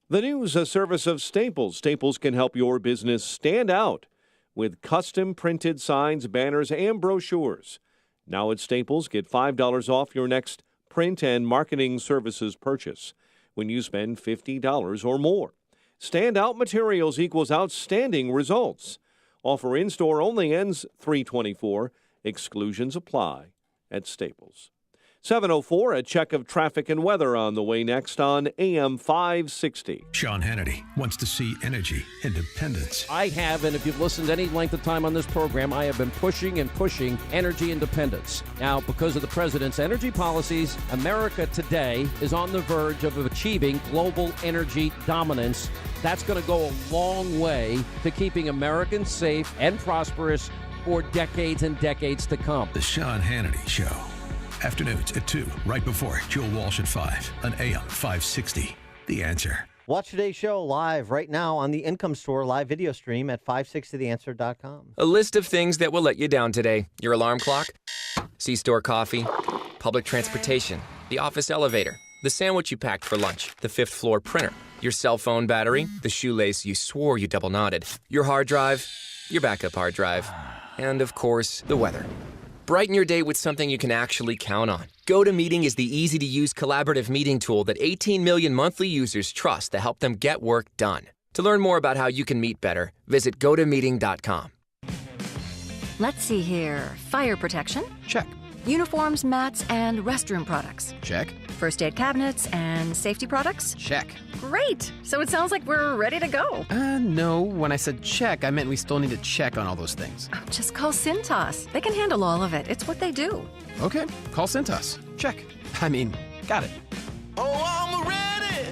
The news, a service of Staples. Staples can help your business stand out with custom printed signs, banners, and brochures. Now at Staples, get $5 off your next print and marketing services purchase when you spend $50 or more. Standout materials equals outstanding results. Offer in-store only ends 3/24. Exclusions apply at Staples. 7:04, a check of traffic and weather on the way next on AM 560. Sean Hannity wants to see energy independence. I have, and if you've listened any length of time on this program, I have been pushing and pushing energy independence. Now, because of the president's energy policies, America today is on the verge of achieving global energy dominance. That's going to go a long way to keeping Americans safe and prosperous for decades and decades to come. The Sean Hannity Show. Afternoons at 2, right before Joe Walsh at 5 on AM 560. The Answer. Watch today's show live right now on the Income Store live video stream at 560theanswer.com. A list of things that will let you down today. Your alarm clock, C-store coffee, public transportation, the office elevator, the sandwich you packed for lunch, the 5th floor printer, your cell phone battery, the shoelace you swore you double knotted, your hard drive, your backup hard drive, and of course, the weather. Brighten your day with something you can actually count on. GoToMeeting is the easy-to-use collaborative meeting tool that 18 million monthly users trust to help them get work done. To learn more about how you can meet better, visit GoToMeeting.com. Let's see here. Fire protection? Check. Uniforms, mats, and restroom products? Check. First aid cabinets and safety products? Check. Great! So it sounds like we're ready to go. No. When I said check, I meant we still need to check on all those things. Just call Cintas. They can handle all of it. It's what they do. Okay. Call Cintas. Check. I mean, got it. Oh, I'm ready!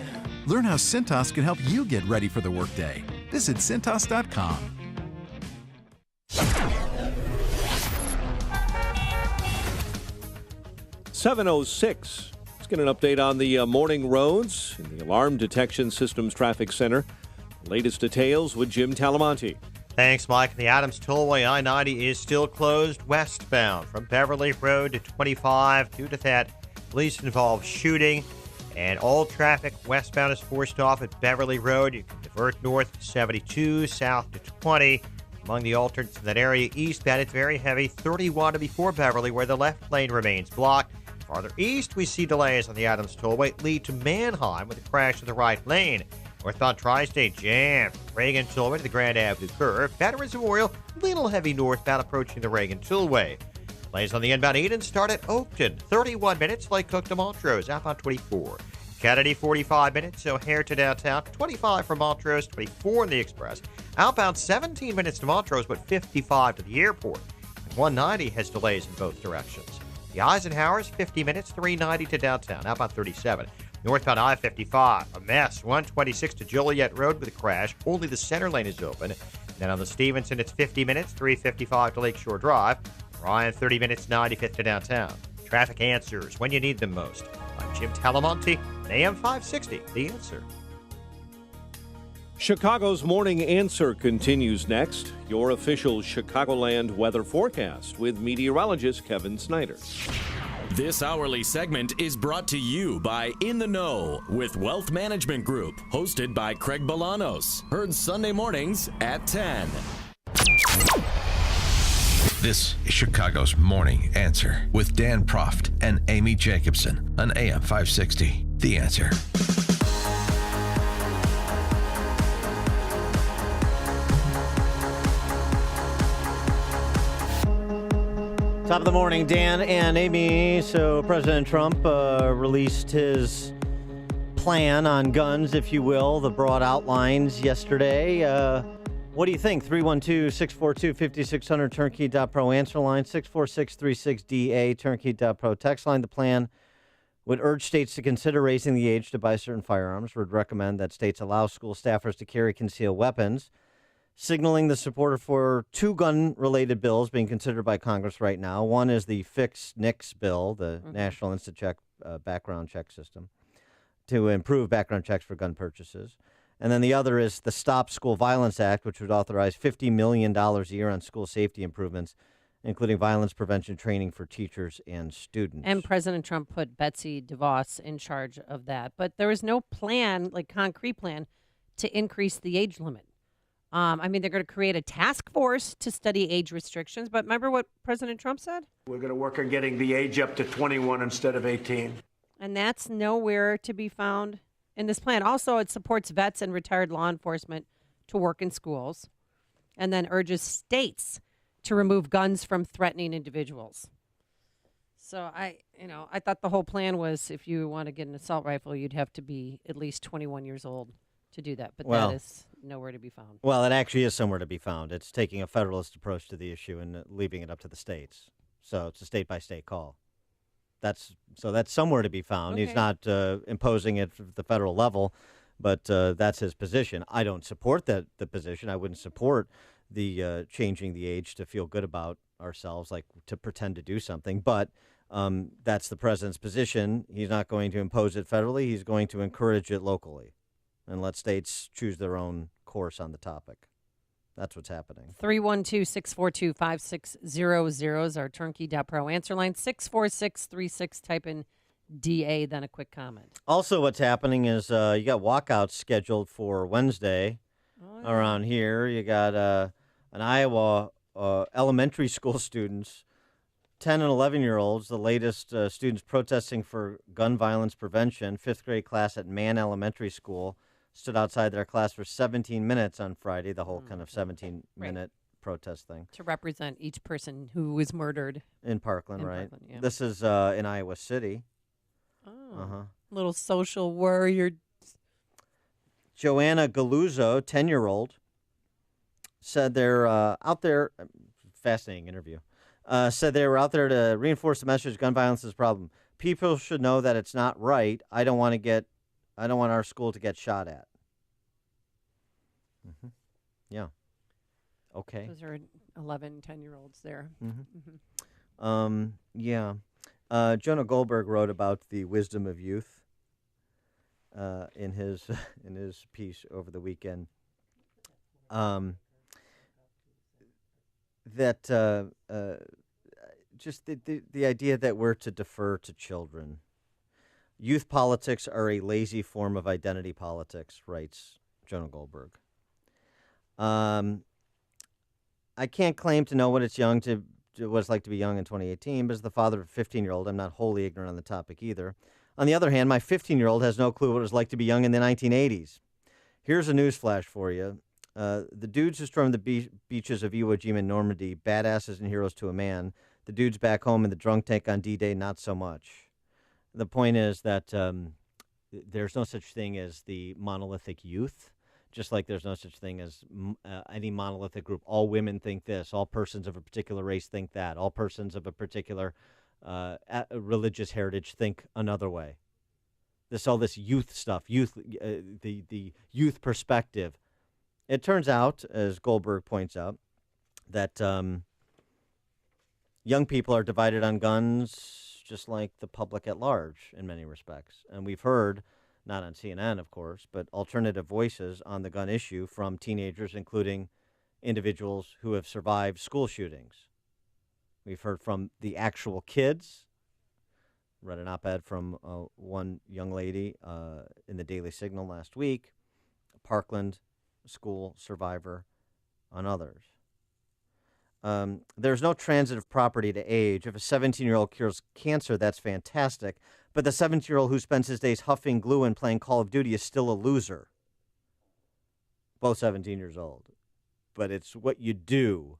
Learn how Cintas can help you get ready for the workday. Visit Cintas.com. 7:06. Let's get an update on the morning roads in the Alarm Detection Systems Traffic Center. Latest details with Jim Talamonte. Thanks, Mike. The Adams Tollway I-90 is still closed westbound from Beverly Road to 25 due to that police-involved shooting. And all traffic westbound is forced off at Beverly Road. You can divert north to 72, south to 20. Among the alternates in that area, eastbound, it's very heavy. 31 to before Beverly, where the left lane remains blocked. Farther east, we see delays on the Adams Tollway lead to Manheim with a crash in the right lane. Northbound Tri-State jammed. Reagan Tollway to the Grand Avenue curve. Veterans Memorial, little heavy northbound approaching the Reagan Tollway. Delays on the inbound Eden start at Oakton. 31 minutes, Lake Cook to Montrose, outbound 24. Kennedy, 45 minutes, O'Hare to downtown. 25 from Montrose, 24 in the Express. Outbound 17 minutes to Montrose, but 55 to the airport. And 190 has delays in both directions. The Eisenhower's 50 minutes, 390 to downtown. How about 37? Northbound I-55, a mess. 126 to Joliet Road with a crash. Only the center lane is open. Then on the Stevenson, it's 50 minutes, 355 to Lakeshore Drive. Ryan, 30 minutes, 95th to downtown. Traffic answers when you need them most. I'm Jim Talamonte, AM 560, The Answer. Chicago's Morning Answer continues next. Your official Chicagoland weather forecast with meteorologist Kevin Snyder. This hourly segment is brought to you by In the Know with Wealth Management Group, hosted by Craig Bolanos. Heard Sunday mornings at 10. This is Chicago's Morning Answer with Dan Proft and Amy Jacobson on AM 560. The Answer. Top of the morning, Dan and Amy. So President Trump released his plan on guns, if you will, the broad outlines yesterday. What do you think? 312-642-5600, turnkey.pro answer line, 64636DA, turnkey.pro text line. The plan would urge states to consider raising the age to buy certain firearms, would recommend that states allow school staffers to carry concealed weapons, signaling the support for two gun-related bills being considered by Congress right now. One is the Fix NICS bill, the National Instant Background Check System, to improve background checks for gun purchases. And then the other is the Stop School Violence Act, which would authorize $50 million a year on school safety improvements, including violence prevention training for teachers and students. And President Trump put Betsy DeVos in charge of that. But there was no plan, like concrete plan, to increase the age limit. I mean, they're going to create a task force to study age restrictions. But remember what President Trump said? We're going to work on getting the age up to 21 instead of 18. And that's nowhere to be found in this plan. Also, it supports vets and retired law enforcement to work in schools, and then urges states to remove guns from threatening individuals. So I thought the whole plan was if you want to get an assault rifle, you'd have to be at least 21 years old to do that. But that is nowhere to be found. Well, it actually is somewhere to be found. It's taking a federalist approach to the issue and leaving it up to the states. So it's a state-by-state call. That's somewhere to be found. Okay. He's not imposing it at the federal level, but that's his position. I don't support the position. I wouldn't support the changing the age to feel good about ourselves, like to pretend to do something. But that's the president's position. He's not going to impose it federally. He's going to encourage it locally and let states choose their own course on the topic. That's what's happening. 312-642-5600 is our turnkey.pro answer line. 64636, type in DA, then a quick comment. Also, what's happening is you got walkouts scheduled for Wednesday around here. You got an Iowa elementary school students, 10 and 11-year-olds, the latest students protesting for gun violence prevention. Fifth grade class at Mann Elementary School stood outside their class for 17 minutes on Friday, the whole kind of 17-minute protest thing. To represent each person who was murdered. In Parkland, right? Parkland, yeah. This is in Iowa City. Oh, little social warrior. Joanna Galuzzo, 10-year-old, said they're out there, fascinating interview, said they were out there to reinforce the message gun violence is a problem. People should know that it's not right. I don't want our school to get shot at. Mm-hmm. Yeah. Okay. Those are 11, 10-year-olds there. Mm-hmm. Mm-hmm. Yeah. Jonah Goldberg wrote about the wisdom of youth in his piece over the weekend. That just the idea that we're to defer to children. Youth politics are a lazy form of identity politics, writes Jonah Goldberg. I can't claim to know what it's like to be young in 2018, but as the father of a 15-year-old, I'm not wholly ignorant on the topic either. On the other hand, my 15-year-old has no clue what it was like to be young in the 1980s. Here's a news flash for you. The dudes who stormed the beaches of Iwo Jima and Normandy, badasses and heroes to a man. The dudes back home in the drunk tank on D-Day, not so much. The point is that there's no such thing as the monolithic youth, just like there's no such thing as any monolithic group. All women think this. All persons of a particular race think that. All persons of a particular religious heritage think another way. All this youth stuff, the youth perspective. It turns out, as Goldberg points out, that young people are divided on guns just like the public at large in many respects. And we've heard, not on CNN, of course, but alternative voices on the gun issue from teenagers, including individuals who have survived school shootings. We've heard from the actual kids. Read an op-ed from one young lady in the Daily Signal last week, a Parkland school survivor, on others. There's no transitive property to age. If a 17-year-old cures cancer, that's fantastic. But the 17-year-old who spends his days huffing glue and playing Call of Duty is still a loser. Both 17 years old. But it's what you do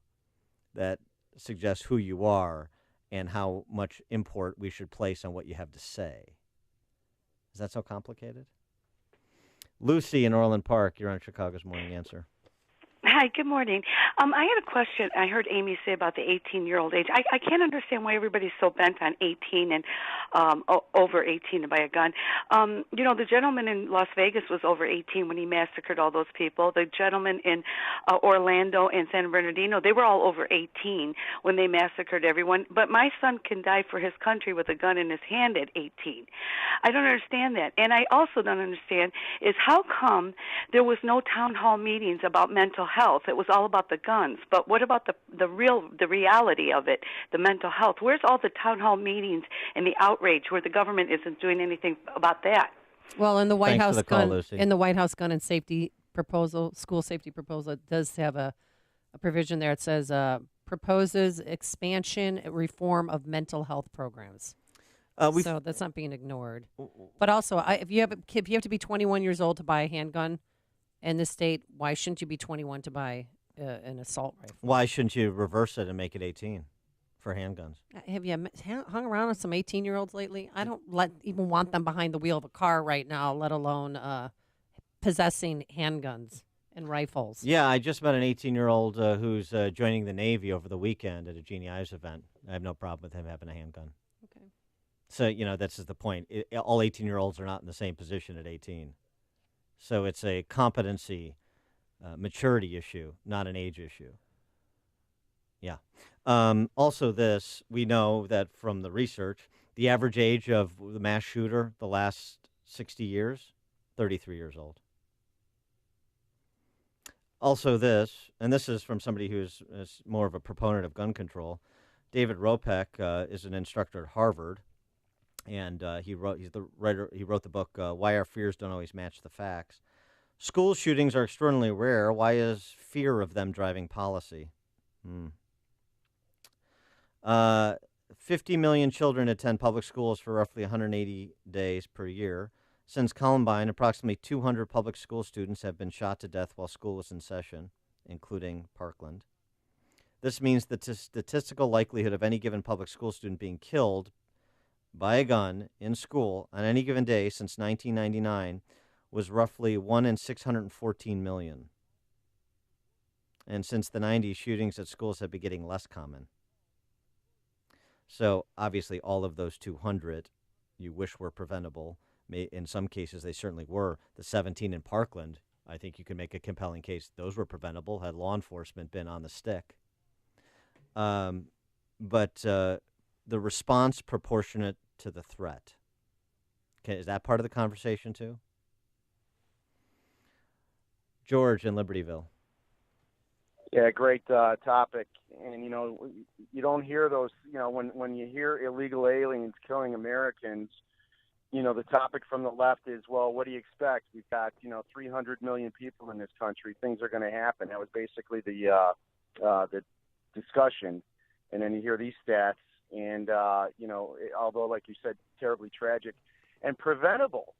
that suggests who you are and how much import we should place on what you have to say. Is that so complicated? Lucy in Orland Park, you're on Chicago's Morning Answer. Hi, good morning. I had a question. I heard Amy say about the 18-year-old age. I can't understand why everybody's so bent on 18 and over 18 to buy a gun. The gentleman in Las Vegas was over 18 when he massacred all those people. The gentleman in Orlando and San Bernardino, they were all over 18 when they massacred everyone. But my son can die for his country with a gun in his hand at 18. I don't understand that. And I also don't understand is how come there was no town hall meetings about mental health? It was all about the guns. But what about the reality of it, the mental health? Where's all the town hall meetings and the outrage where the government isn't doing anything about that? Well, in the White House gun, Lucy. in the White House gun and safety proposal, school safety proposal, it does have a provision there. It says proposes expansion, reform of mental health programs. So that's not being ignored. But also, if you have to be 21 years old to buy a handgun in this state, why shouldn't you be 21 to buy an assault rifle? Why shouldn't you reverse it and make it 18 for handguns? Have you hung around with some 18-year-olds lately? I don't even want them behind the wheel of a car right now, let alone possessing handguns and rifles. Yeah, I just met an 18-year-old who's joining the Navy over the weekend at a Jeannie Ives event. I have no problem with him having a handgun. Okay. So, that's just the point. All 18-year-olds are not in the same position at 18. So it's a competency, maturity issue, not an age issue. Yeah. Also we know that from the research, the average age of the mass shooter the last 60 years, 33 years old. Also and this is from somebody who's more of a proponent of gun control. David Ropek is an instructor at Harvard. And he wrote the book, Why Our Fears Don't Always Match the Facts. School shootings are extraordinarily rare. Why is fear of them driving policy? 50 million children attend public schools for roughly 180 days per year. Since Columbine, approximately 200 public school students have been shot to death while school was in session, including Parkland. This means the statistical likelihood of any given public school student being killed by a gun in school on any given day since 1999 was roughly 1 in 614 million. And since the 90s, shootings at schools have been getting less common. So obviously all of those 200 you wish were preventable. In some cases, they certainly were. The 17 in Parkland, I think you can make a compelling case those were preventable had law enforcement been on the stick. But the response proportionate to the threat. Okay, is that part of the conversation too? George in Libertyville. Yeah, great topic. And, you don't hear those, when you hear illegal aliens killing Americans, the topic from the left is, well, what do you expect? We've got, 300 million people in this country. Things are going to happen. That was basically the discussion. And then you hear these stats. And, although, like you said, terribly tragic and preventable,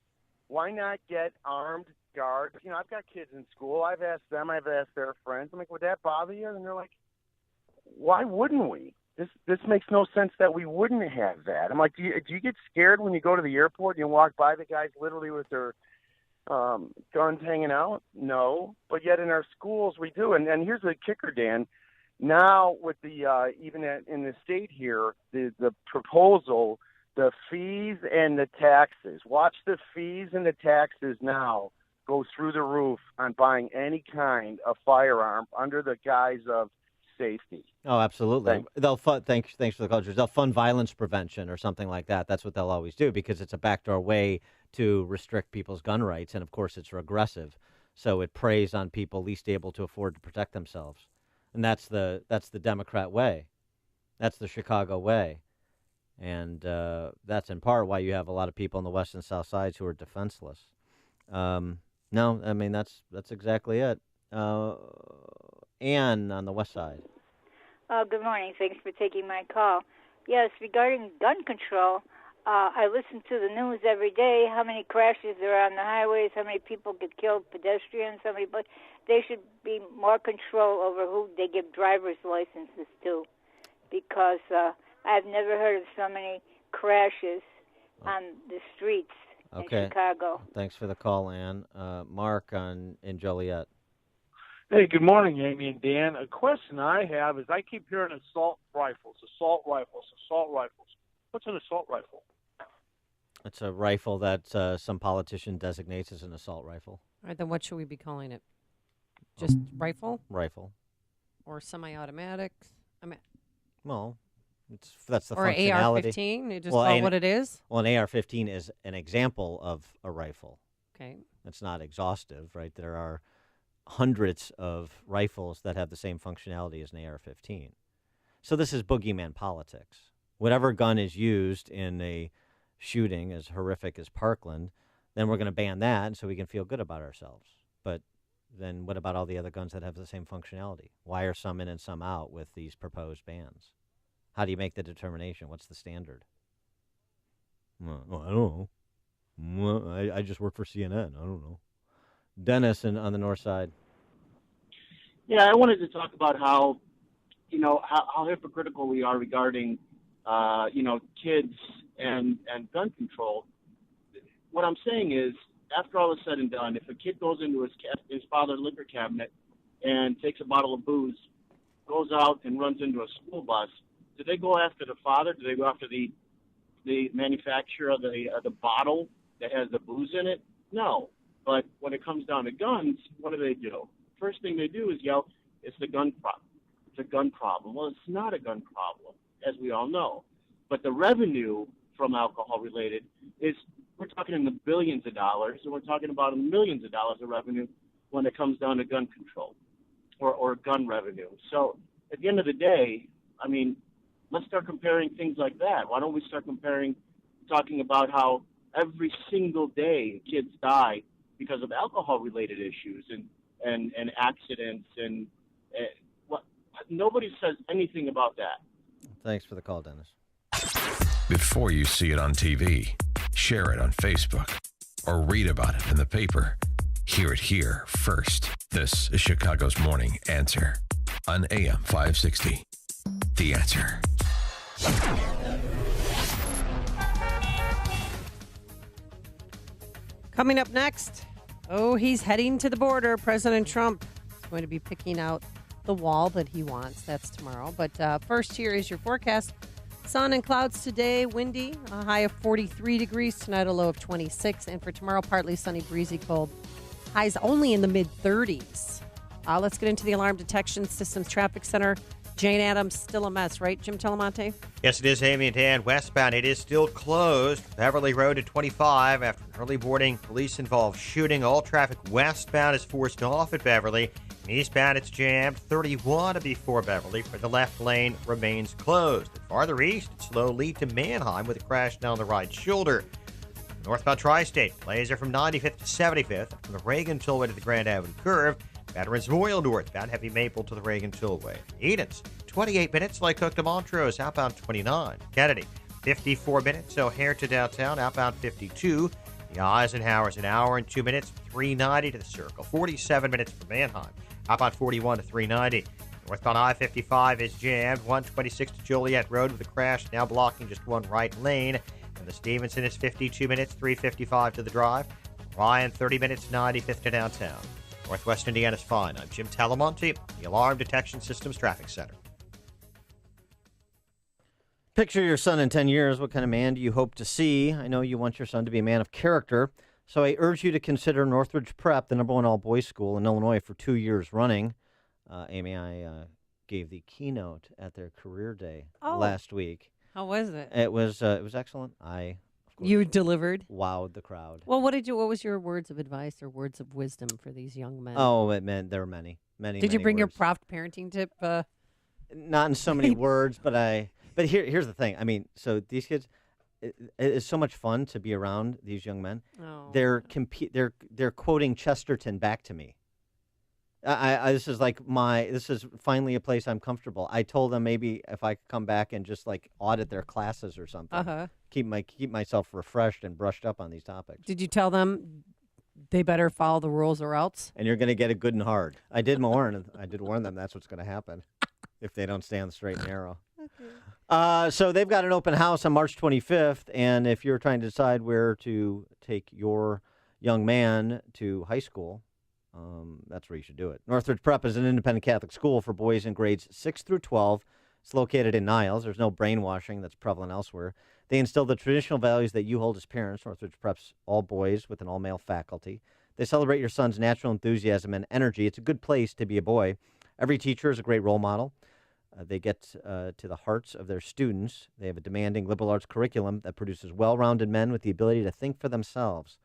why not get armed guards? I've got kids in school. I've asked them. I've asked their friends. I'm like, would that bother you? And they're like, why wouldn't we? This makes no sense that we wouldn't have that. I'm like, do you get scared when you go to the airport and you walk by the guys literally with their guns hanging out? No. But yet in our schools we do. And here's the kicker, Dan. Now, with the even in the state here, the proposal, the fees and the taxes. Watch the fees and the taxes now go through the roof on buying any kind of firearm under the guise of safety. Oh, absolutely. Thanks. They'll fund. Thanks for the cultures. They'll fund violence prevention or something like that. That's what they'll always do because it's a backdoor way to restrict people's gun rights, and of course, it's regressive. So it preys on people least able to afford to protect themselves, and that's the Democrat way. That's the Chicago way, and that's in part why you have a lot of people on the west and south sides who are defenseless. No, I mean that's exactly it. Ann on the west side. Good morning. Thanks for taking my call. Yes, regarding gun control, I listen to the news every day, how many crashes there are on the highways, how many people get killed, pedestrians, but there should be more control over who they give driver's licenses to, because I've never heard of so many crashes on the streets in Chicago. Thanks for the call, Ann. Mark in Joliet. Hey, good morning, Amy and Dan. A question I have is I keep hearing assault rifles. What's an assault rifle? It's a rifle that some politician designates as an assault rifle. All right, then what should we be calling it? Just rifle? Rifle. Or semi-automatics? Well, that's the or functionality. AR-15? You just call it what it is? Well, an AR-15 is an example of a rifle. Okay. It's not exhaustive, right? There are hundreds of rifles that have the same functionality as an AR-15. So this is boogeyman politics. Whatever gun is used in a shooting as horrific as Parkland, then we're going to ban that so we can feel good about ourselves. But then what about all the other guns that have the same functionality? Why are some in and some out with these proposed bans? How do you make the determination? What's the standard? Well, I don't know. I just work for CNN. I don't know. Dennis on the north side. Yeah, I wanted to talk about how hypocritical we are regarding, kids and gun control. What I'm saying is, after all is said and done, if a kid goes into his father's liquor cabinet and takes a bottle of booze, goes out and runs into a school bus, do they go after the father? Do they go after the manufacturer of the bottle that has the booze in it? No. But when it comes down to guns, what do? First thing they do is yell, it's the gun problem. It's a gun problem. Well, it's not a gun problem, as we all know. But the revenue from alcohol-related is, we're talking in the billions of dollars, and we're talking about millions of dollars of revenue when it comes down to gun control or gun revenue. So at the end of the day, I mean, let's start comparing things like that. Why don't we start talking about how every single day kids die because of alcohol-related issues and accidents and nobody says anything about that. Thanks for the call, Dennis. Before you see it on TV, share it on Facebook, or read about it in the paper, hear it here first. This is Chicago's Morning Answer on AM 560. The Answer. Coming up next, he's heading to the border. President Trump is going to be picking out the wall that he wants. That's tomorrow. But first, here is your forecast. Sun and clouds today, windy, a high of 43 degrees, tonight a low of 26. And for tomorrow, partly sunny, breezy, cold. Highs only in the mid-30s. Let's get into the Alarm Detection Systems Traffic Center. Jane Addams, still a mess, right, Jim Telemonte? Yes, it is, Amy and Dan. Westbound, it is still closed. Beverly Road at 25 after an early morning police-involved shooting. All traffic westbound is forced off at Beverly. And eastbound, it's jammed. 31 before Beverly, where the left lane remains closed. And farther east, it's slow lead to Manheim with a crash down the right shoulder. Northbound Tri-State, laser from 95th to 75th, from the Reagan Tollway to the Grand Avenue curve. Veterans Memorial northbound, heavy Maple to the Reagan Tollway. Edens, 28 minutes, Lake Cook to Montrose, outbound 29. Kennedy, 54 minutes, O'Hare to downtown, outbound 52. The Eisenhower's an hour and 2 minutes, 390 to the Circle. 47 minutes for Manheim, outbound 41 to 390. Northbound I-55 is jammed, 126 to Joliet Road with a crash, now blocking just one right lane. And the Stevenson is 52 minutes, 355 to the drive. Ryan, 30 minutes, 95th to downtown. Northwest Indiana's Fun. I'm Jim Talamonte, the Alarm Detection Systems Traffic Center. Picture your son in 10 years. What kind of man do you hope to see? I know you want your son to be a man of character, so I urge you to consider Northridge Prep, the #1 all-boys school in Illinois for 2 years running. Amy, I gave the keynote at their career day last week. How was it? It was excellent. You delivered? Wowed the crowd. Well, what was your words of advice or words of wisdom for these young men? Oh, it meant there were many. Did you bring your Proft parenting tip? Not in so many words, but here's the thing. I mean, so these kids, it's so much fun to be around these young men. Oh. They're quoting Chesterton back to me. This is finally a place I'm comfortable. I told them maybe if I could come back and just like audit their classes or something, keep myself refreshed and brushed up on these topics. Did you tell them they better follow the rules or else? And you're going to get it good and hard. I did warn them that's what's going to happen if they don't stay on the straight and narrow. So they've got an open house on March 25th, and if you're trying to decide where to take your young man to high school, that's where you should do it. Northridge Prep is an independent Catholic school for boys in grades 6 through 12. It's located in Niles. There's no brainwashing that's prevalent elsewhere. They instill the traditional values that you hold as parents. Northridge Prep's all boys with an all-male faculty. They celebrate your son's natural enthusiasm and energy. It's a good place to be a boy. Every teacher is a great role model. They get to the hearts of their students. They have a demanding liberal arts curriculum that produces well-rounded men with the ability to think for themselves.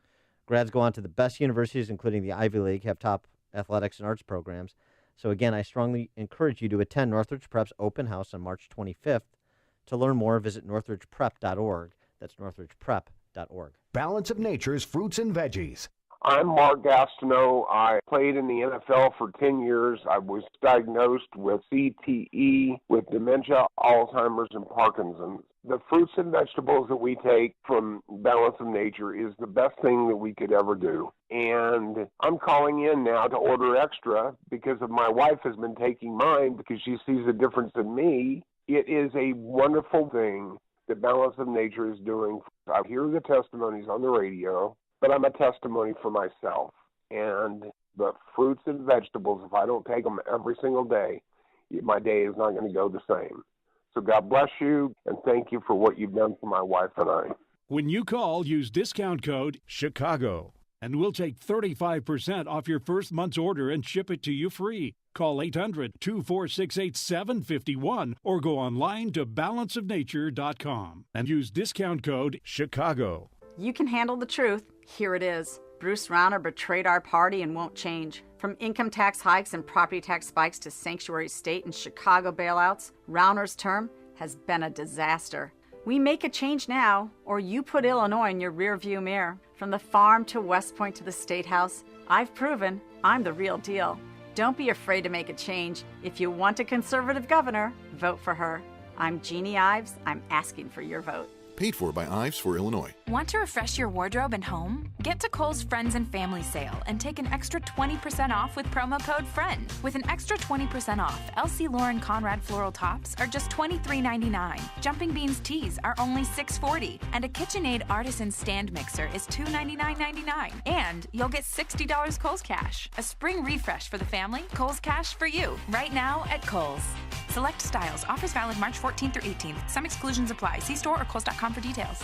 Grads go on to the best universities, including the Ivy League, have top athletics and arts programs. So again, I strongly encourage you to attend Northridge Prep's open house on March 25th. To learn more, visit northridgeprep.org. That's northridgeprep.org. Balance of Nature's fruits and veggies. I'm Mark Gastineau. I played in the NFL for 10 years. I was diagnosed with CTE, with dementia, Alzheimer's, and Parkinson's. The fruits and vegetables that we take from Balance of Nature is the best thing that we could ever do. And I'm calling in now to order extra because of my wife has been taking mine because she sees a difference in me. It is a wonderful thing that Balance of Nature is doing. I hear the testimonies on the radio, but I'm a testimony for myself. And the fruits and vegetables, if I don't take them every single day, my day is not going to go the same. So God bless you, and thank you for what you've done for my wife and I. When you call, use discount code CHICAGO, and we'll take 35% off your first month's order and ship it to you free. Call 800-246-8751 or go online to balanceofnature.com and use discount code CHICAGO. You can handle the truth. Here it is. Bruce Rauner betrayed our party and won't change. From income tax hikes and property tax spikes to sanctuary state and Chicago bailouts, Rauner's term has been a disaster. We make a change now, or you put Illinois in your rearview mirror. From the farm to West Point to the State House, I've proven I'm the real deal. Don't be afraid to make a change. If you want a conservative governor, vote for her. I'm Jeannie Ives. I'm asking for your vote. Paid for by Ives for Illinois. Want to refresh your wardrobe and home? Get to Kohl's Friends and Family Sale and take an extra 20% off with promo code FRIEND. With an extra 20% off, LC Lauren Conrad floral tops are just $23.99. Jumping Beans tees are only $6.40. And a KitchenAid Artisan stand mixer is $299.99. And you'll get $60 Kohl's Cash. A spring refresh for the family, Kohl's Cash for you. Right now at Kohl's. Select styles. Offers valid March 14th through 18th. Some exclusions apply. See store or Kohls.com for details.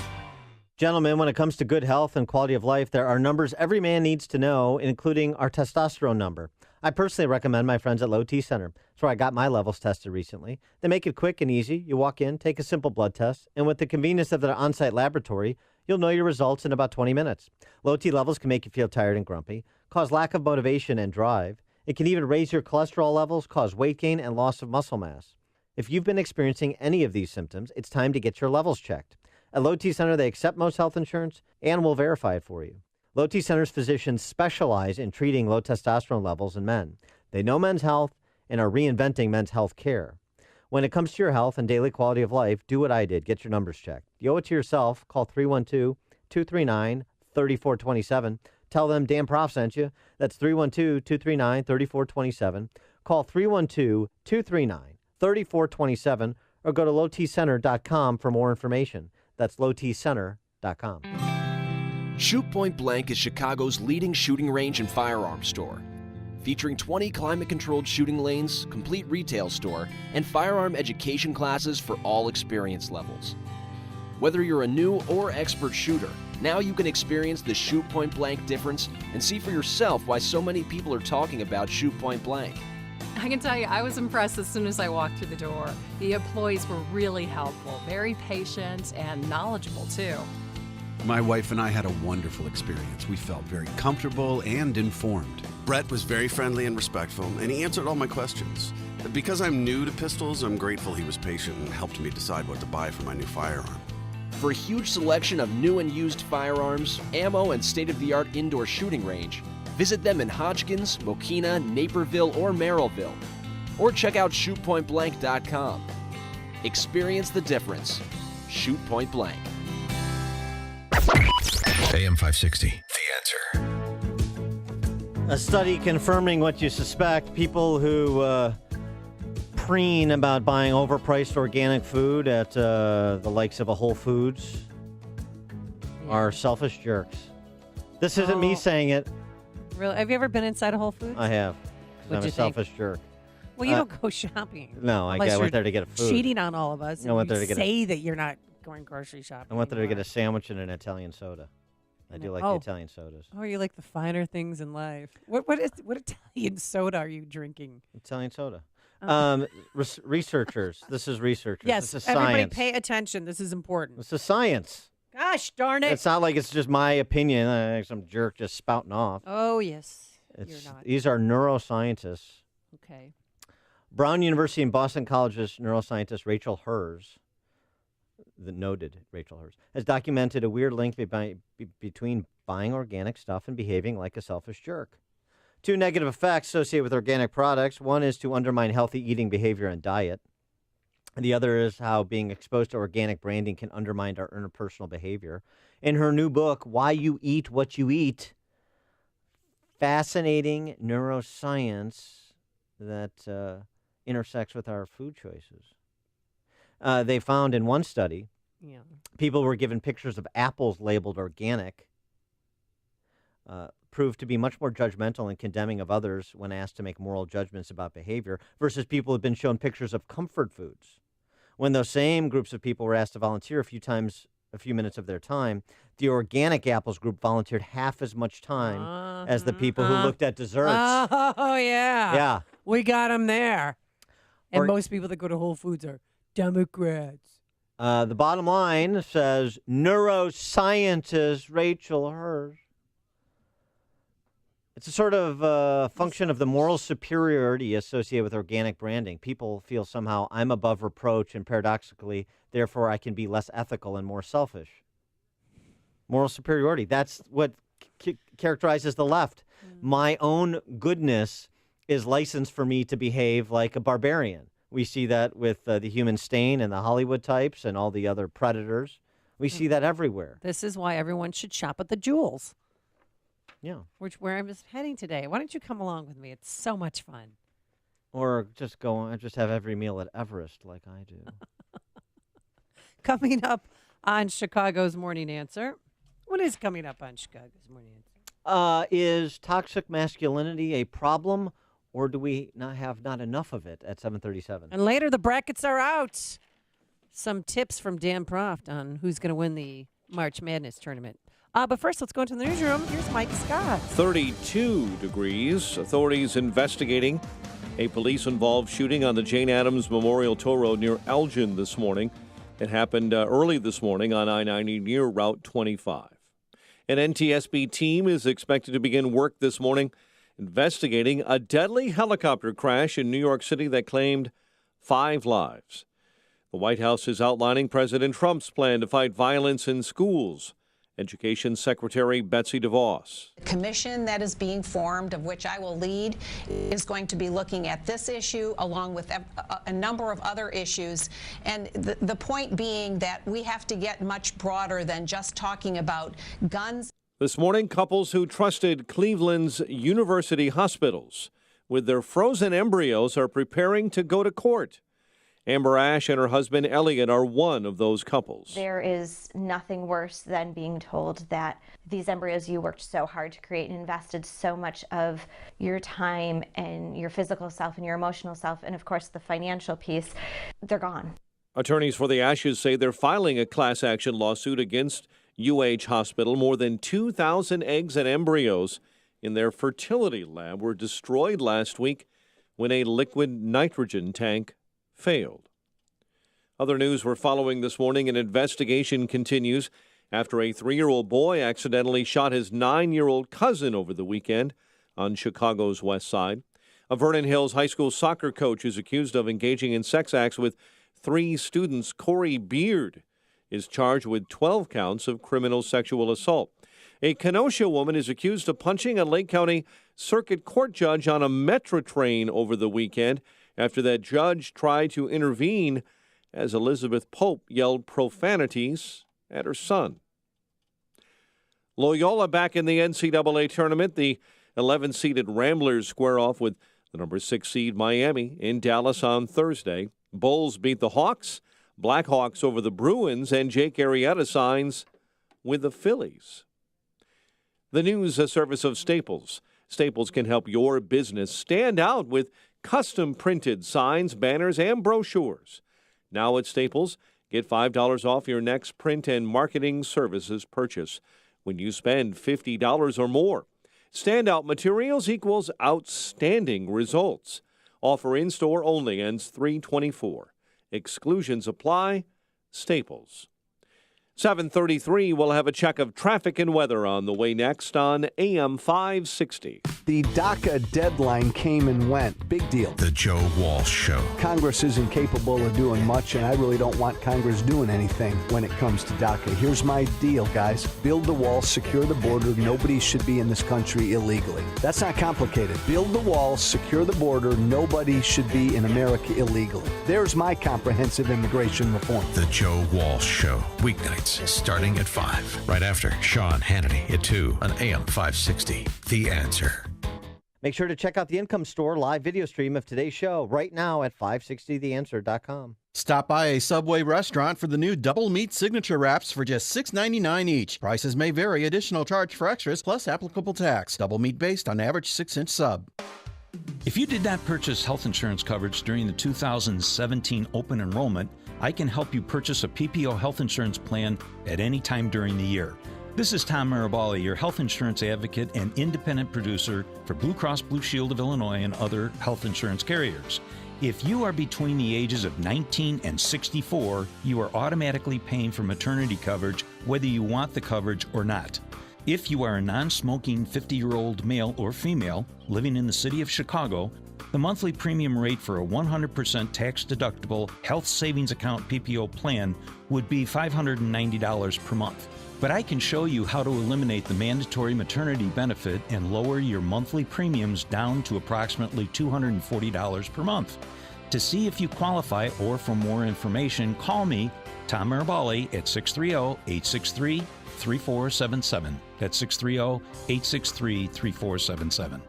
Gentlemen, when it comes to good health and quality of life, there are numbers every man needs to know, including our testosterone number. I personally recommend my friends at Low T Center. That's where I got my levels tested recently. They make it quick and easy. You walk in, take a simple blood test, and with the convenience of their on-site laboratory, you'll know your results in about 20 minutes. Low T levels can make you feel tired and grumpy, cause lack of motivation and drive. It can even raise your cholesterol levels, cause weight gain, and loss of muscle mass. If you've been experiencing any of these symptoms, it's time to get your levels checked. At Low T Center, they accept most health insurance and will verify it for you. Low T Center's physicians specialize in treating low testosterone levels in men. They know men's health and are reinventing men's health care. When it comes to your health and daily quality of life, do what I did. Get your numbers checked. You owe it to yourself. Call 312-239-3427. Tell them Dan Prof sent you. That's 312-239-3427. Call 312-239-3427 or go to lowtcenter.com for more information. That's lowtcenter.com. Shoot Point Blank is Chicago's leading shooting range and firearms store. featuring 20 climate-controlled shooting lanes, complete retail store, and firearm education classes for all experience levels. Whether you're a new or expert shooter, now you can experience the Shoot Point Blank difference and see for yourself why so many people are talking about Shoot Point Blank. I can tell you, I was impressed as soon as I walked through the door. The employees were really helpful, very patient, and knowledgeable, too. My wife and I had a wonderful experience. We felt very comfortable and informed. Brett was very friendly and respectful, and he answered all my questions. Because I'm new to pistols, I'm grateful he was patient and helped me decide what to buy for my new firearm. For a huge selection of new and used firearms, ammo, and state-of-the-art indoor shooting range, visit them in Hodgkins, Mokina, Naperville, or Merrillville. Or check out shootpointblank.com. Experience the difference. Shoot Point Blank. AM 560, The Answer. A study confirming what you suspect. People who preen about buying overpriced organic food at the likes of a Whole Foods are selfish jerks. This isn't me saying it. Really? Have you ever been inside a Whole Foods? I have. 'Cause What'd I'm a you think? selfish jerk. Well, you don't go shopping. No, I unless went you're there to get food. Cheating on all of us. I went You there to get say that you're not going grocery shopping. I went there to get a sandwich and an Italian soda. I do like the Italian sodas. Oh, you like the finer things in life. What Italian soda are you drinking? Italian soda. Researchers. This is researchers. Yes, this is everybody science. pay attention. This is important. This is science. Gosh darn it. It's not like it's just my opinion. Some jerk just spouting off. Oh, yes. You're not. These are neuroscientists. Okay. Brown University and Boston College's neuroscientist Rachel Herz, the noted Rachel Herz, has documented a weird link between buying organic stuff and behaving like a selfish jerk. Two negative effects associated with organic products. One is to undermine healthy eating behavior and diet. And the other is how being exposed to organic branding can undermine our interpersonal behavior. In her new book, Why You Eat What You Eat, fascinating neuroscience that intersects with our food choices. They found in one study, people were given pictures of apples labeled organic, proved to be much more judgmental and condemning of others when asked to make moral judgments about behavior versus people who have been shown pictures of comfort foods. When those same groups of people were asked to volunteer a few minutes of their time, the organic apples group volunteered half as much time as the people who looked at desserts. Oh, yeah. Yeah. We got them there. And Or- most people that go to Whole Foods are Democrats. The bottom line says neuroscientist Rachel Herz. It's a sort of function of the moral superiority associated with organic branding. People feel somehow I'm above reproach, and paradoxically, therefore, I can be less ethical and more selfish. Moral superiority. That's what characterizes the left. My own goodness is license for me to behave like a barbarian. We see that with the Human Stain and the Hollywood types and all the other predators. We see that everywhere. This is why everyone should shop at the Jewels. Yeah. Where I was heading today. Why don't you come along with me? It's so much fun. Or just have every meal at Everest like I do. Coming up on Chicago's Morning Answer. What is coming up on Chicago's Morning Answer? Is toxic masculinity a problem, or do we not have enough of it at 7:37? And later, the brackets are out. Some tips from Dan Proft on who's going to win the March Madness tournament. But first, let's go into the newsroom. Here's Mike Scott. 32 degrees. Authorities investigating a police-involved shooting on the Jane Addams Memorial Toll Road near Elgin this morning. It happened early this morning on I-90 near Route 25. An NTSB team is expected to begin work this morning investigating a deadly helicopter crash in New York City that claimed 5 lives. The White House is outlining President Trump's plan to fight violence in schools. Education Secretary Betsy DeVos. The commission that is being formed, of which I will lead, is going to be looking at this issue along with a number of other issues. And the point being that we have to get much broader than just talking about guns. This morning, couples who trusted Cleveland's university hospitals with their frozen embryos are preparing to go to court. Amber Ash and her husband Elliot are one of those couples. There is nothing worse than being told that these embryos you worked so hard to create and invested so much of your time and your physical self and your emotional self and, of course, the financial piece, they're gone. Attorneys for the Ashes say they're filing a class action lawsuit against UH Hospital. More than 2,000 eggs and embryos in their fertility lab were destroyed last week when a liquid nitrogen tank failed. Other news we're following this morning: an investigation continues after a 3-year-old boy accidentally shot his 9-year-old cousin over the weekend on Chicago's west side. A Vernon Hills High School soccer coach is accused of engaging in sex acts with 3 students. Corey Beard is charged with 12 counts of criminal sexual assault. A Kenosha woman is accused of punching a Lake County Circuit Court judge on a Metro train over the weekend after that judge tried to intervene as Elizabeth Pope yelled profanities at her son. Loyola back in the NCAA tournament. The 11-seeded Ramblers square off with the number 6 seed Miami in Dallas on Thursday. Bulls beat the Hawks, Blackhawks over the Bruins, and Jake Arrieta signs with the Phillies. The news service of Staples. Staples can help your business stand out with custom printed signs, banners, and brochures. Now at Staples, get $5 off your next print and marketing services purchase when you spend $50 or more. Standout materials equals outstanding results. Offer in-store only, ends 3/24. Exclusions apply. Staples. 7:33, we'll have a check of traffic and weather on the way next on AM 560. The DACA deadline came and went. Big deal. The Joe Walsh Show. Congress isn't capable of doing much, and I really don't want Congress doing anything when it comes to DACA. Here's my deal, guys. Build the wall, secure the border. Nobody should be in this country illegally. That's not complicated. Build the wall, secure the border. Nobody should be in America illegally. There's my comprehensive immigration reform. The Joe Walsh Show. Weeknights starting at 5. Right after Sean Hannity at 2 on AM 560. The Answer. Make sure to check out the Income Store live video stream of today's show right now at 560theanswer.com. Stop by a Subway restaurant for the new double meat signature wraps for just $6.99 each. Prices may vary. Additional charge for extras plus applicable tax. Double meat based on average 6-inch sub. If you did not purchase health insurance coverage during the 2017 open enrollment, I can help you purchase a PPO health insurance plan at any time during the year. This is Tom Marabali, your health insurance advocate and independent producer for Blue Cross Blue Shield of Illinois and other health insurance carriers. If you are between the ages of 19 and 64, you are automatically paying for maternity coverage whether you want the coverage or not. If you are a non-smoking 50-year-old male or female living in the city of Chicago, the monthly premium rate for a 100% tax-deductible health savings account PPO plan would be $590 per month. But I can show you how to eliminate the mandatory maternity benefit and lower your monthly premiums down to approximately $240 per month. To see if you qualify or for more information, call me, Tom Marabali, at 630-863-3477. That's 630-863-3477.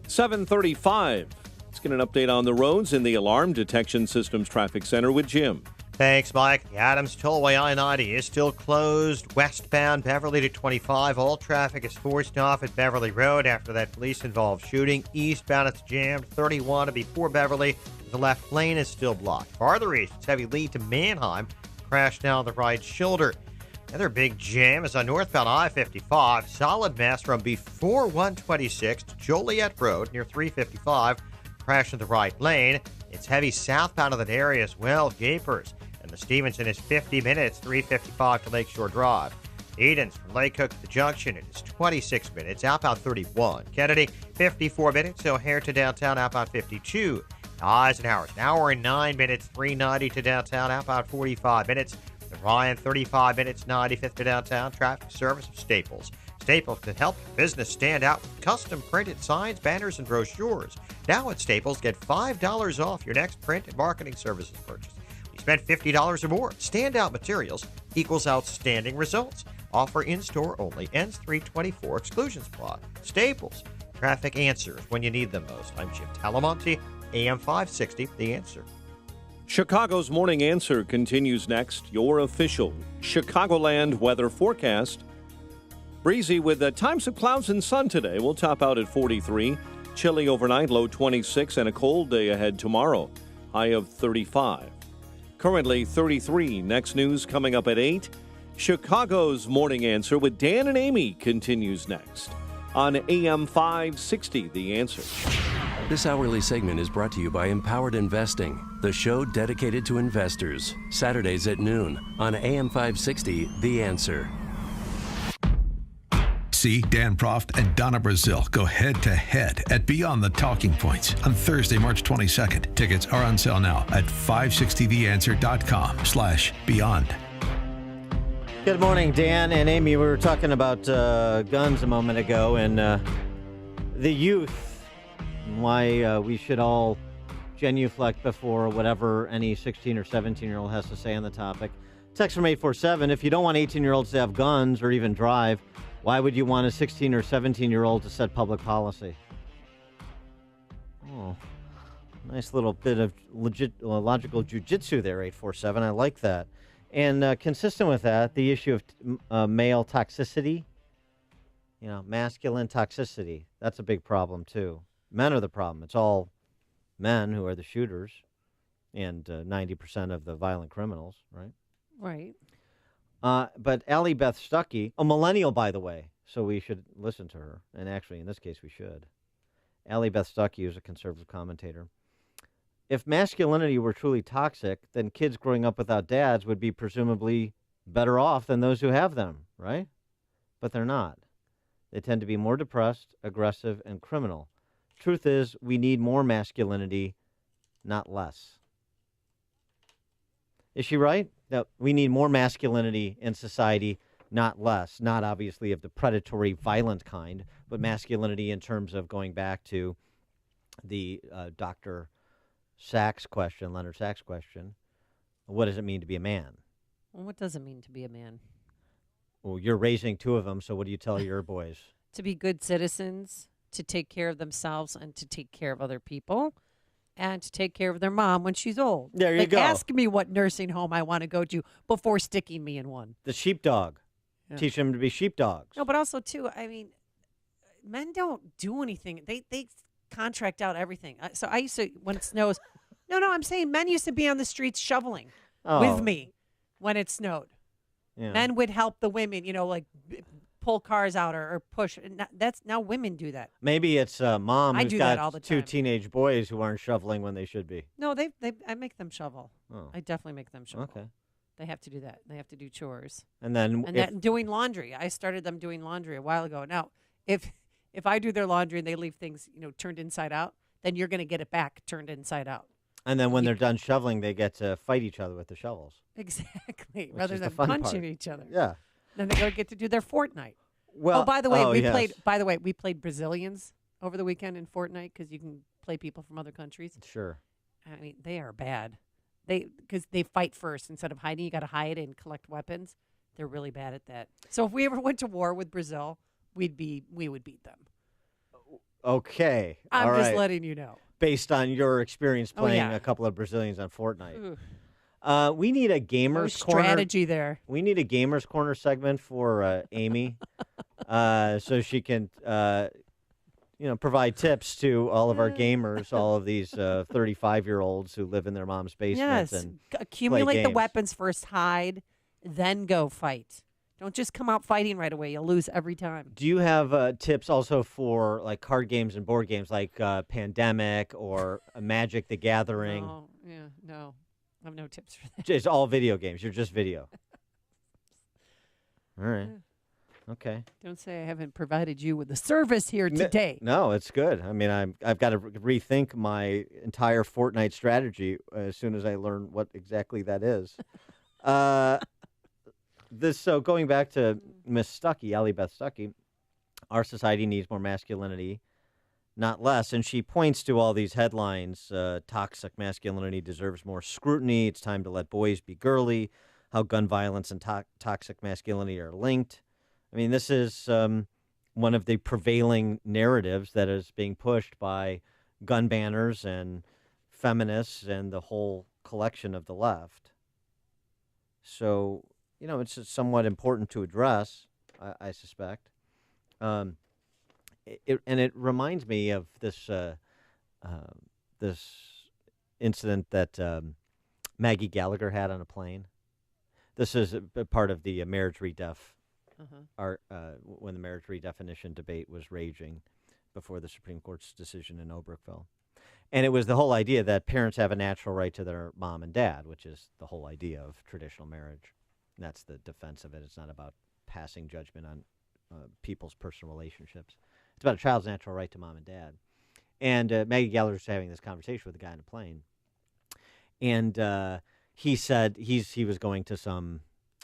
7:35. Let's get an update on the roads in the Alarm Detection Systems Traffic Center with Jim. Thanks, Mike. The Adams Tollway I-90 is still closed westbound Beverly to 25. All traffic is forced off at Beverly Road after that police-involved shooting. Eastbound, it's jammed. 31 before Beverly. The left lane is still blocked. Farther east, it's heavy lead to Manheim. Crash down the right shoulder. Another big jam is on northbound I-55. Solid mess from before 126 to Joliet Road near 355. Crash in the right lane. It's heavy southbound of that area as well. Gapers. And the Stevenson is 50 minutes, 355 to Lakeshore Drive. Edens from Lake Hook to the junction, it is 26 minutes. Outbound 31. Kennedy, 54 minutes. O'Hare to downtown, outbound 52. Eisenhower's an hour and 9 minutes, 390 to downtown, outbound 45 minutes. The Ryan, 35 minutes, 95th to downtown. Traffic service of Staples. Staples can help your business stand out with custom printed signs, banners, and brochures. Now at Staples, get $5 off your next print and marketing services purchase. You spend $50 or more. Standout materials equals outstanding results. Offer in-store only. Ends 3/24. Exclusions apply. Staples. Traffic answers when you need them most. I'm Jim Talamonte, AM 560, The Answer. Chicago's Morning Answer continues next. Your official Chicagoland weather forecast. Breezy with times of clouds and sun today. We'll top out at 43. Chilly overnight, low 26, and a cold day ahead tomorrow, high of 35. Currently 33. Next news coming up at 8. Chicago's Morning Answer with Dan and Amy continues next on AM 560, The Answer. This hourly segment is brought to you by Empowered Investing, the show dedicated to investors. Saturdays at noon on AM 560, The Answer. See Dan Proft and Donna Brazil go head-to-head at Beyond the Talking Points on Thursday, March 22nd. Tickets are on sale now at 560theanswer.com/beyond. Good morning, Dan and Amy. We were talking about guns a moment ago and the youth, and why we should all genuflect before whatever any 16 or 17-year-old has to say on the topic. Text from 847, if you don't want 18-year-olds to have guns or even drive, why would you want a 16 or 17-year-old to set public policy? Oh, nice little bit of logical jujitsu there, 847. I like that. And consistent with that, the issue of male toxicity, masculine toxicity, that's a big problem too. Men are the problem. It's all men who are the shooters and 90% of the violent criminals, right? Right. But Allie Beth Stuckey, a millennial, by the way, so we should listen to her. And actually, in this case, we should. Allie Beth Stuckey is a conservative commentator. If masculinity were truly toxic, then kids growing up without dads would be presumably better off than those who have them, right? But they're not. They tend to be more depressed, aggressive, and criminal. Truth is, we need more masculinity, not less. Is she right? That we need more masculinity in society, not less. Not obviously of the predatory, violent kind, but masculinity in terms of going back to the Dr. Sachs question, Leonard Sachs question. What does it mean to be a man? Well, what does it mean to be a man? Well, you're raising two of them, so what do you tell your boys? To be good citizens, to take care of themselves and to take care of other people, and to take care of their mom when she's old. There you go. Ask me what nursing home I want to go to before sticking me in one. The sheepdog. Yeah. Teach them to be sheepdogs. No, but also, too, I mean, men don't do anything. They contract out everything. So I used to, when it snows, no, I'm saying men used to be on the streets shoveling with me when it snowed. Yeah. Men would help the women, pull cars out or push. That's now women do that. Maybe it's mom I who's do got that all the two time. teenage boys who aren't shoveling when they should be. No, I make them shovel. Oh. I definitely make them shovel. Okay. They have to do that. They have to do chores. And then Doing laundry. I started them doing laundry a while ago. Now, if I do their laundry and they leave things, turned inside out, then you're going to get it back turned inside out. And then when they're done shoveling, they get to fight each other with the shovels. Exactly. Which Rather is the than fun punching part. each other. Yeah. Then they get to do their Fortnite. Well, by the way, yes. we played Brazilians over the weekend in Fortnite because you can play people from other countries. Sure. I mean, they are bad. Because they fight first instead of hiding. You got to hide and collect weapons. They're really bad at that. So if we ever went to war with Brazil, we would beat them. Okay. I'm All just right. letting you know. Based on your experience playing yeah. a couple of Brazilians on Fortnite. Ooh. We need a gamers corner. Strategy there. We need a gamers corner segment for Amy, so she can, provide tips to all of our gamers, all of these 35-year-olds who live in their mom's basement. Yes. And Accumulate play the games. weapons first, hide, then go fight. Don't just come out fighting right away. You'll lose every time. Do you have tips also for like card games and board games like Pandemic or Magic the Gathering? No. I have no tips for that. It's all video games. You're just video. All right. Okay. Don't say I haven't provided you with the service here today. No, it's good. I mean, I've got to rethink my entire Fortnite strategy as soon as I learn what exactly that is. So going back to Miss Stuckey, Allie Beth Stuckey, our society needs more masculinity, not less. And she points to all these headlines. Toxic masculinity deserves more scrutiny. It's time to let boys be girly. How gun violence and toxic masculinity are linked. I mean, this is one of the prevailing narratives that is being pushed by gun banners and feminists and the whole collection of the left. So, it's somewhat important to address, I suspect. And it reminds me of this this incident that Maggie Gallagher had on a plane. This is a part of the marriage redef, when the marriage redefinition debate was raging before the Supreme Court's decision in Obergefell. And it was the whole idea that parents have a natural right to their mom and dad, which is the whole idea of traditional marriage. And that's the defense of it. It's not about passing judgment on people's personal relationships. It's about a child's natural right to mom and dad. And Maggie Gallagher was having this conversation with a guy on a plane. And he said he was going to some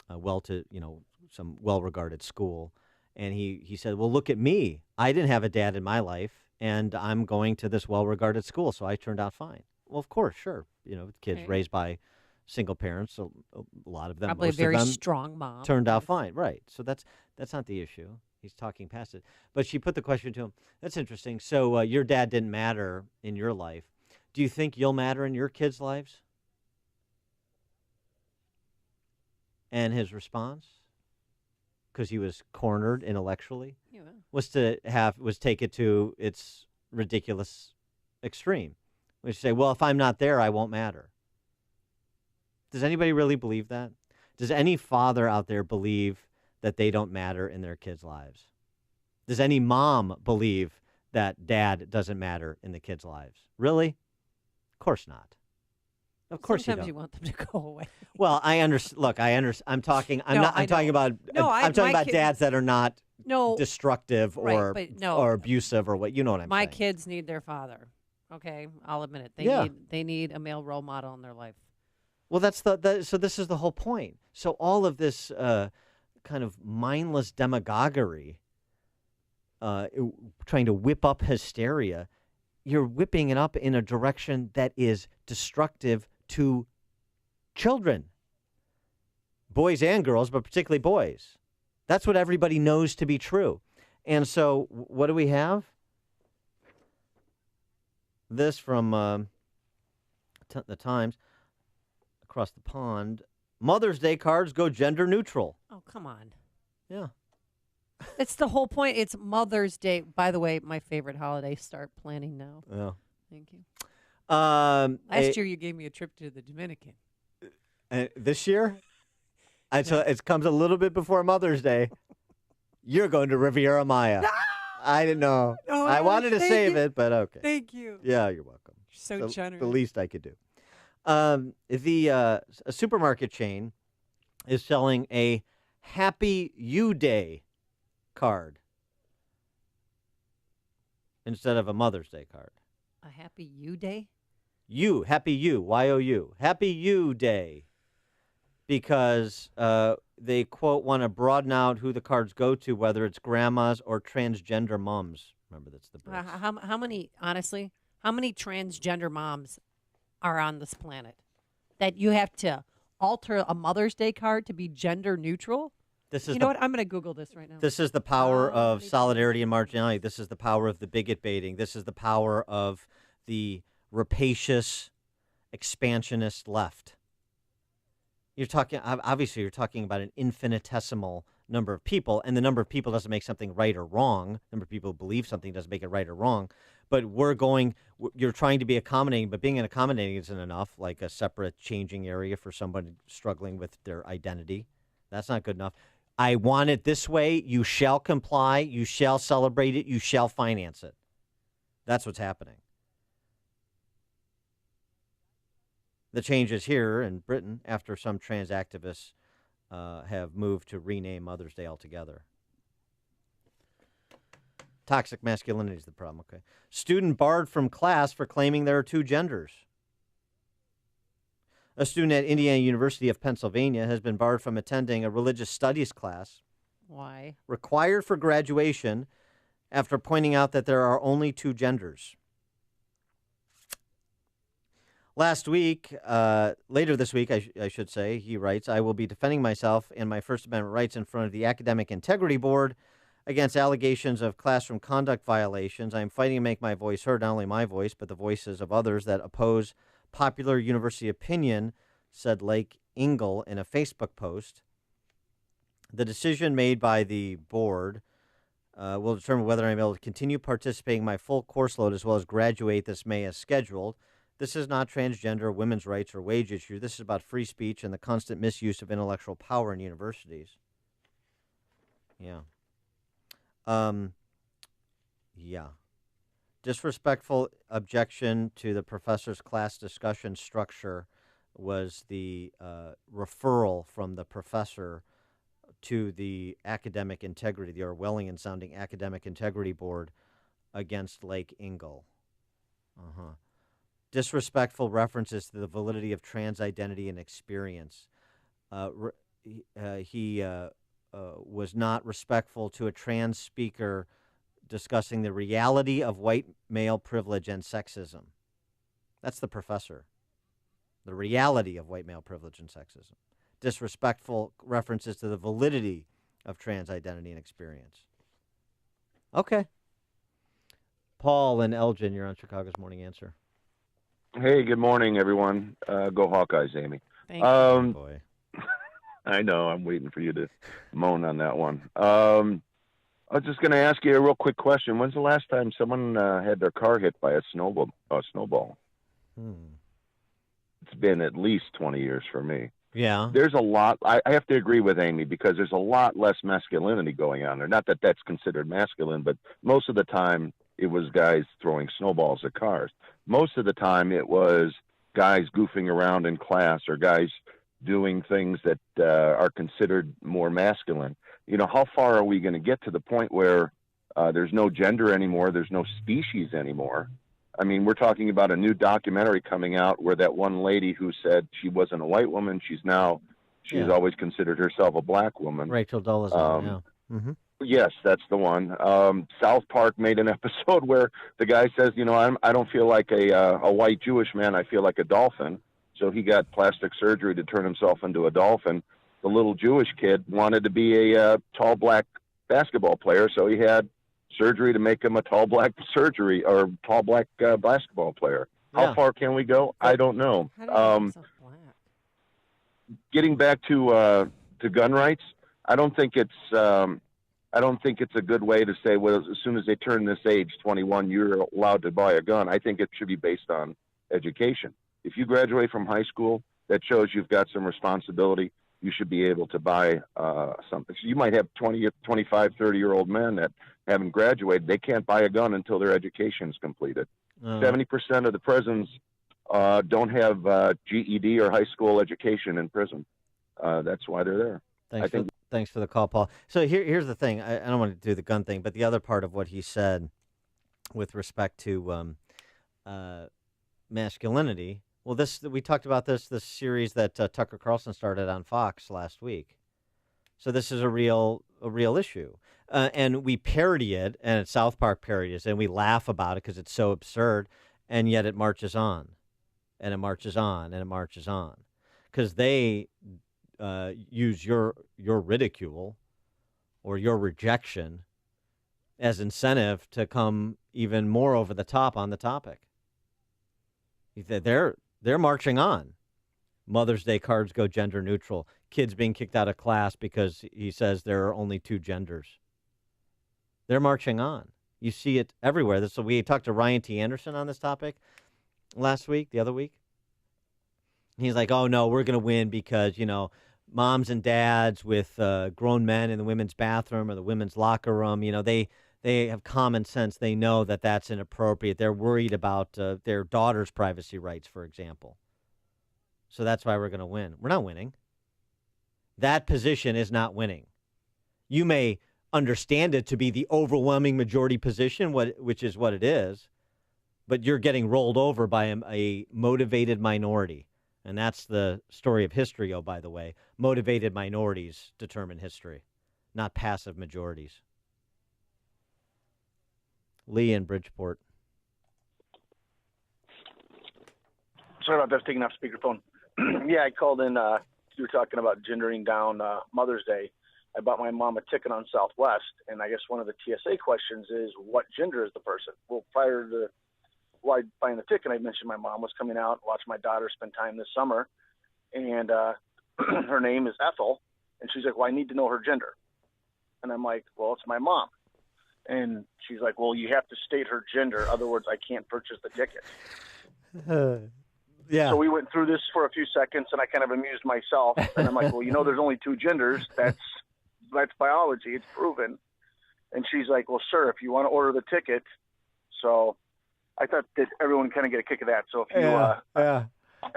some well-regarded school. And he said, well, look at me. I didn't have a dad in my life, and I'm going to this well-regarded school, so I turned out fine. Well, of course, sure. Kids raised by single parents, so a lot of them, probably most a very of them strong mom, turned out fine. Right. So that's not the issue. He's talking past it. But she put the question to him, that's interesting. So your dad didn't matter in your life. Do you think you'll matter in your kids' lives? And his response, because he was cornered intellectually, was take it to its ridiculous extreme. Which say, well, if I'm not there, I won't matter. Does anybody really believe that? Does any father out there believe that they don't matter in their kids' lives? Does any mom believe that dad doesn't matter in the kids' lives? Really? Of course not. Of course Sometimes you want them to go away. Well, I understand. Look, I understand. I'm talking about dads that are not destructive or abusive or what. You know what I'm saying. My kids need their father. Okay, I'll admit it. They need a male role model in their life. Well, so this is the whole point. So all of this kind of mindless demagoguery, trying to whip up hysteria, you're whipping it up in a direction that is destructive to children, boys and girls, but particularly boys. That's what everybody knows to be true. And so what do we have? This from the Times. Across the pond, Mother's Day cards go gender neutral. Oh, come on. Yeah. It's the whole point. It's Mother's Day. By the way, my favorite holiday. Start planning now. Yeah. Thank you. Last year you gave me a trip to the Dominican. This year? It comes a little bit before Mother's Day. You're going to Riviera Maya. No! I didn't know. No, I wanted to save it, but okay. Thank you. Yeah, you're welcome. You're so generous. The least I could do. A supermarket chain is selling a Happy You Day card instead of a Mother's Day card. A Happy You Day? Happy You, Y-O-U. Happy You Day. Because they, quote, want to broaden out who the cards go to, whether it's grandmas or transgender moms. Remember, that's the Brits. How many transgender moms are on this planet that you have to alter a Mother's Day card to be gender neutral? What? I'm going to Google this right now. This is the power of solidarity and marginality. This is the power of the bigot baiting. This is the power of the rapacious, expansionist left. You're talking about an infinitesimal number of people, and the number of people doesn't make something right or wrong. The number of people who believe something doesn't make it right or wrong. But you're trying to be accommodating, but being accommodating isn't enough, like a separate changing area for somebody struggling with their identity. That's not good enough. I want it this way. You shall comply. You shall celebrate it. You shall finance it. That's what's happening. The change is here in Britain after some trans activists have moved to rename Mother's Day altogether. Toxic masculinity is the problem, okay. Student barred from class for claiming there are two genders. A student at Indiana University of Pennsylvania has been barred from attending a religious studies class. Why? Required for graduation after pointing out that there are only two genders. Later this week, I should say, he writes, I will be defending myself and my First Amendment rights in front of the Academic Integrity Board against allegations of classroom conduct violations. I am fighting to make my voice heard, not only my voice, but the voices of others that oppose popular university opinion, said Lake Ingle in a Facebook post. The decision made by the board will determine whether I'm able to continue participating in my full course load as well as graduate this May as scheduled. This is not transgender, women's rights, or wage issue. This is about free speech and the constant misuse of intellectual power in universities. Yeah. Yeah. Disrespectful objection to the professor's class discussion structure was the referral from the professor to the academic integrity, the Orwellian-sounding academic integrity board against Lake Ingle. Disrespectful references to the validity of trans identity and experience. He was not respectful to a trans speaker discussing the reality of white male privilege and sexism. That's the professor. The reality of white male privilege and sexism. Disrespectful references to the validity of trans identity and experience. Okay. Paul and Elgin, you're on Chicago's Morning Answer. Hey, good morning, everyone. Go Hawkeyes, Amy. Thank you. Boy. I know. I'm waiting for you to moan on that one. I was just going to ask you a real quick question. When's the last time someone had their car hit by a snowball? It's been at least 20 years for me. Yeah. There's a lot. I have to agree with Amy because there's a lot less masculinity going on there. Not that that's considered masculine, but most of the time it was guys throwing snowballs at cars. Most of the time it was guys goofing around in class or guys doing things that are considered more masculine. You know, how far are we going to get to the point where there's no gender anymore, there's no species anymore? I mean, we're talking about a new documentary coming out where that one lady who said she wasn't a white woman, she's always considered herself a black woman. Rachel Dolezal, yeah. Mm-hmm. Yes, that's the one. South Park made an episode where the guy says, you know, I don't feel like a white Jewish man, I feel like a dolphin. So he got plastic surgery to turn himself into a dolphin. The little Jewish kid wanted to be a tall black basketball player, so he had surgery to make him a tall black basketball player. Yeah. How far can we go? I don't know. Getting back to gun rights, I don't think it's a good way to say, well, as soon as they turn this age, 21, you're allowed to buy a gun. I think it should be based on education. If you graduate from high school, that shows you've got some responsibility. You should be able to buy something. So you might have 20, 25, 30-year-old men that haven't graduated. They can't buy a gun until their education is completed. 70% of the prisons don't have GED or high school education in prison. That's why they're there. Thanks for the call, Paul. So here's the thing. I don't want to do the gun thing, but the other part of what he said with respect to masculinity. Well, we talked about this series that Tucker Carlson started on Fox last week. So this is a real issue, and we parody it, and South Park parodies it, and we laugh about it because it's so absurd, and yet it marches on, and it marches on, and it marches on, because they use your ridicule or your rejection as incentive to come even more over the top on the topic. They're marching on. Mother's Day cards go gender neutral. Kids being kicked out of class because he says there are only two genders. They're marching on. You see it everywhere. So we talked to Ryan T. Anderson on this topic the other week. He's like, oh, no, we're going to win because, you know, moms and dads with grown men in the women's bathroom or the women's locker room, you know, they have common sense. They know that that's inappropriate. They're worried about their daughter's privacy rights, for example. So that's why we're going to win. We're not winning. That position is not winning. You may understand it to be the overwhelming majority position, which is what it is, but you're getting rolled over by a motivated minority. And that's the story of history, oh, by the way. Motivated minorities determine history, not passive majorities. Lee in Bridgeport. Sorry about that, taking off speakerphone. Yeah, I called in. You were talking about gendering down Mother's Day. I bought my mom a ticket on Southwest, and I guess one of the TSA questions is, what gender is the person? Well, prior to buying the ticket, I mentioned my mom was coming out, watch my daughter spend time this summer, and her name is Ethel, and she's like, well, I need to know her gender. And I'm like, well, it's my mom. And she's like, well, you have to state her gender, other words, I can't purchase the ticket. Yeah. So we went through this for a few seconds, and I kind of amused myself. And I'm like, well, there's only two genders. That's biology. It's proven. And she's like, well, sir, if you want to order the ticket. So I thought that everyone kind of get a kick of that. So if you,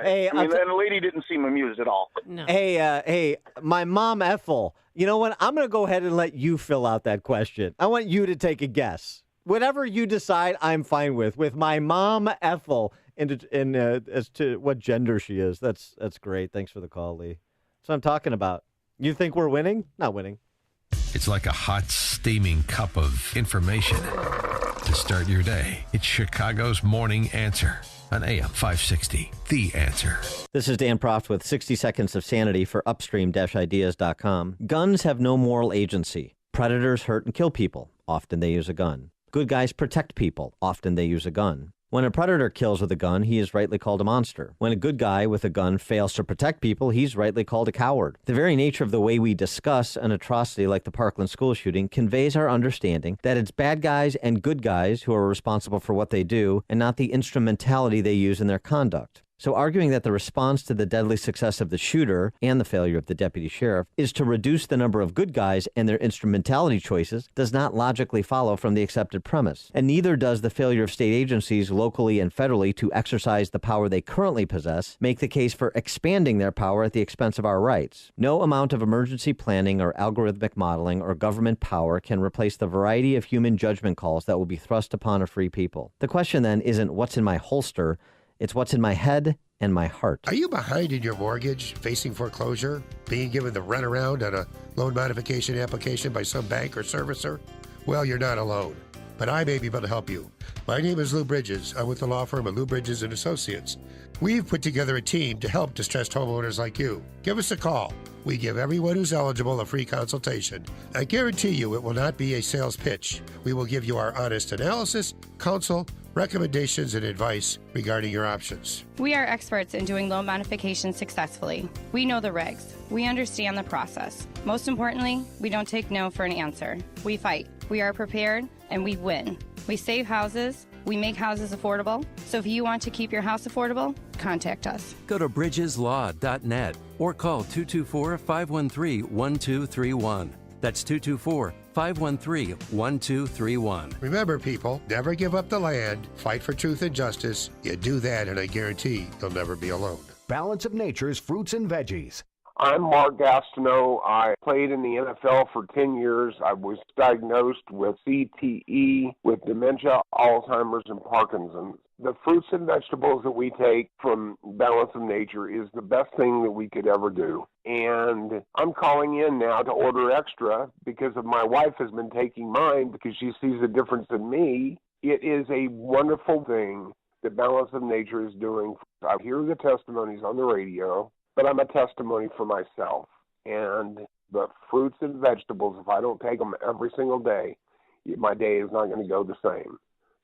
Hey, and the lady didn't seem amused at all. No. Hey, my mom, Ethel. You know what? I'm going to go ahead and let you fill out that question. I want you to take a guess. Whatever you decide, I'm fine with. With my mom, Ethel, as to what gender she is. That's great. Thanks for the call, Lee. That's what I'm talking about. You think we're winning? Not winning. It's like a hot, steaming cup of information to start your day. It's Chicago's Morning Answer on AM 560, The Answer. This is Dan Proft with 60 Seconds of Sanity for Upstream-Ideas.com. Guns have no moral agency. Predators hurt and kill people. Often they use a gun. Good guys protect people. Often they use a gun. When a predator kills with a gun, he is rightly called a monster. When a good guy with a gun fails to protect people, he's rightly called a coward. The very nature of the way we discuss an atrocity like the Parkland school shooting conveys our understanding that it's bad guys and good guys who are responsible for what they do, and not the instrumentality they use in their conduct. So arguing that the response to the deadly success of the shooter and the failure of the deputy sheriff is to reduce the number of good guys and their instrumentality choices does not logically follow from the accepted premise. And neither does the failure of state agencies locally and federally to exercise the power they currently possess make the case for expanding their power at the expense of our rights. No amount of emergency planning or algorithmic modeling or government power can replace the variety of human judgment calls that will be thrust upon a free people. The question then isn't what's in my holster, it's what's in my head and my heart. Are you behind in your mortgage, facing foreclosure, being given the runaround on a loan modification application by some bank or servicer? Well, you're not alone, but I may be able to help you. My name is Lou Bridges. I'm with the law firm of Lou Bridges & Associates. We've put together a team to help distressed homeowners like you. Give us a call. We give everyone who's eligible a free consultation. I guarantee you it will not be a sales pitch. We will give you our honest analysis, counsel, recommendations, and advice regarding your options. We are experts in doing loan modifications successfully. We know the regs. We understand the process. Most importantly, we don't take no for an answer. We fight. We are prepared, and we win. We save houses. We make houses affordable. So if you want to keep your house affordable, contact us. Go to bridgeslaw.net or call 224-513-1231. That's 224-513-1231. Remember, people, never give up the land. Fight for truth and justice. You do that, and I guarantee you'll never be alone. Balance of Nature's fruits and veggies. I'm Mark Gastineau. I played in the NFL for 10 years. I was diagnosed with CTE, with dementia, Alzheimer's, and Parkinson's. The fruits and vegetables that we take from Balance of Nature is the best thing that we could ever do. And I'm calling in now to order extra because of my wife has been taking mine because she sees a difference in me. It is a wonderful thing that Balance of Nature is doing. I hear the testimonies on the radio, but I'm a testimony for myself. And the fruits and vegetables, if I don't take them every single day, my day is not going to go the same.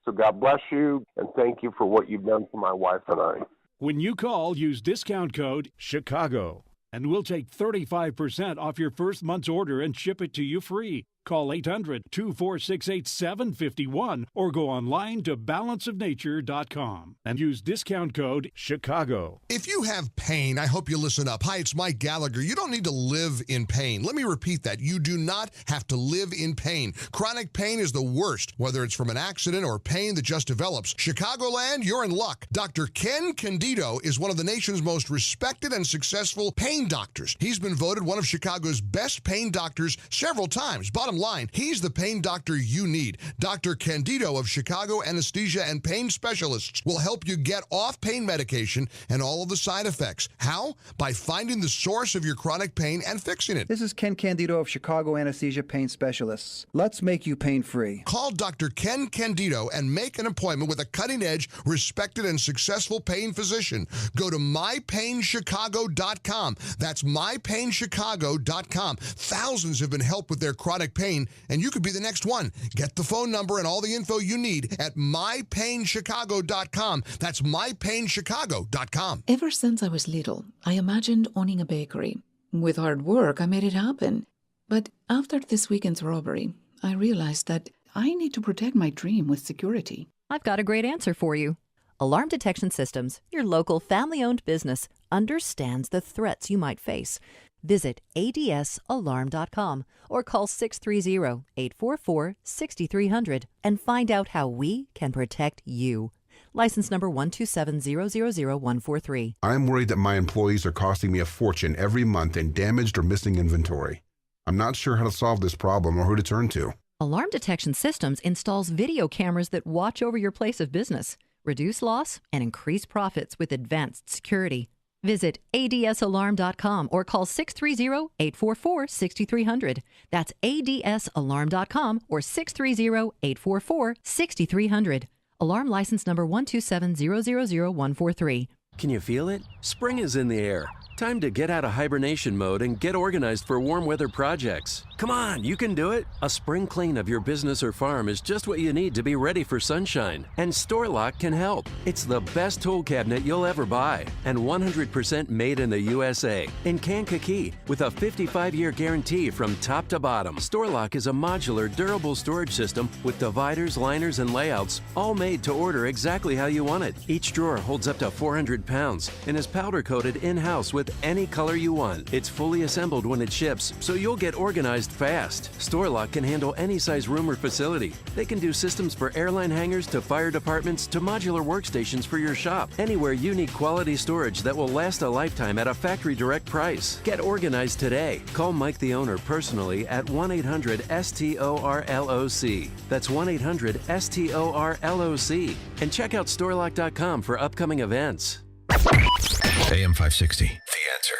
So God bless you, and thank you for what you've done for my wife and I. When you call, use discount code CHICAGO, and we'll take 35% off your first month's order and ship it to you free. Call 800-246-8751 or go online to balanceofnature.com and use discount code CHICAGO. If you have pain, I hope you listen up. Hi, it's Mike Gallagher. You don't need to live in pain. Let me repeat that. You do not have to live in pain. Chronic pain is the worst, whether it's from an accident or pain that just develops. Chicagoland, you're in luck. Dr. Ken Candido is one of the nation's most respected and successful pain doctors. He's been voted one of Chicago's best pain doctors several times. Bottom bottom line, he's the pain doctor you need. Dr. Candido of Chicago Anesthesia and Pain Specialists will help you get off pain medication and all of the side effects. How? By finding the source of your chronic pain and fixing it. This is Ken Candido of Chicago Anesthesia Pain Specialists. Let's make you pain-free. Call Dr. Ken Candido and make an appointment with a cutting-edge, respected, and successful pain physician. Go to mypainchicago.com. That's mypainchicago.com. Thousands have been helped with their chronic pain, and you could be the next one. Get the phone number and all the info you need at mypainchicago.com. That's mypainchicago.com. Ever since I was little, I imagined owning a bakery. With hard work, I made it happen. But after this weekend's robbery, I realized that I need to protect my dream with security. I've got a great answer for you. Alarm Detection Systems, your local family-owned business, understands the threats you might face. Visit adsalarm.com or call 630-844-6300 and find out how we can protect you. License number 127000143. I'm worried that my employees are costing me a fortune every month in damaged or missing inventory. I'm not sure how to solve this problem or who to turn to. Alarm Detection Systems installs video cameras that watch over your place of business, reduce loss, and increase profits with advanced security. Visit adsalarm.com or call 630-844-6300. That's adsalarm.com or 630-844-6300. Alarm license number 127000143. Can you feel it? Spring is in the air. Time to get out of hibernation mode and get organized for warm weather projects. Come on, you can do it. A spring clean of your business or farm is just what you need to be ready for sunshine. And StoreLock can help. It's the best tool cabinet you'll ever buy. And 100% made in the USA. In Kankakee, with a 55-year guarantee from top to bottom. StoreLock is a modular, durable storage system with dividers, liners, and layouts, all made to order exactly how you want it. Each drawer holds up to 400 pounds and is powder-coated in-house with any color you want. It's fully assembled when it ships, so you'll get organized fast. StoreLock can handle any size room or facility. They can do systems for airline hangars to fire departments to modular workstations for your shop. Anywhere you need quality storage that will last a lifetime at a factory direct price. Get organized today. Call Mike the owner personally at 1-800-STORLOC. That's 1-800-STORLOC. And check out StoreLock.com for upcoming events. AM 560, The Answer.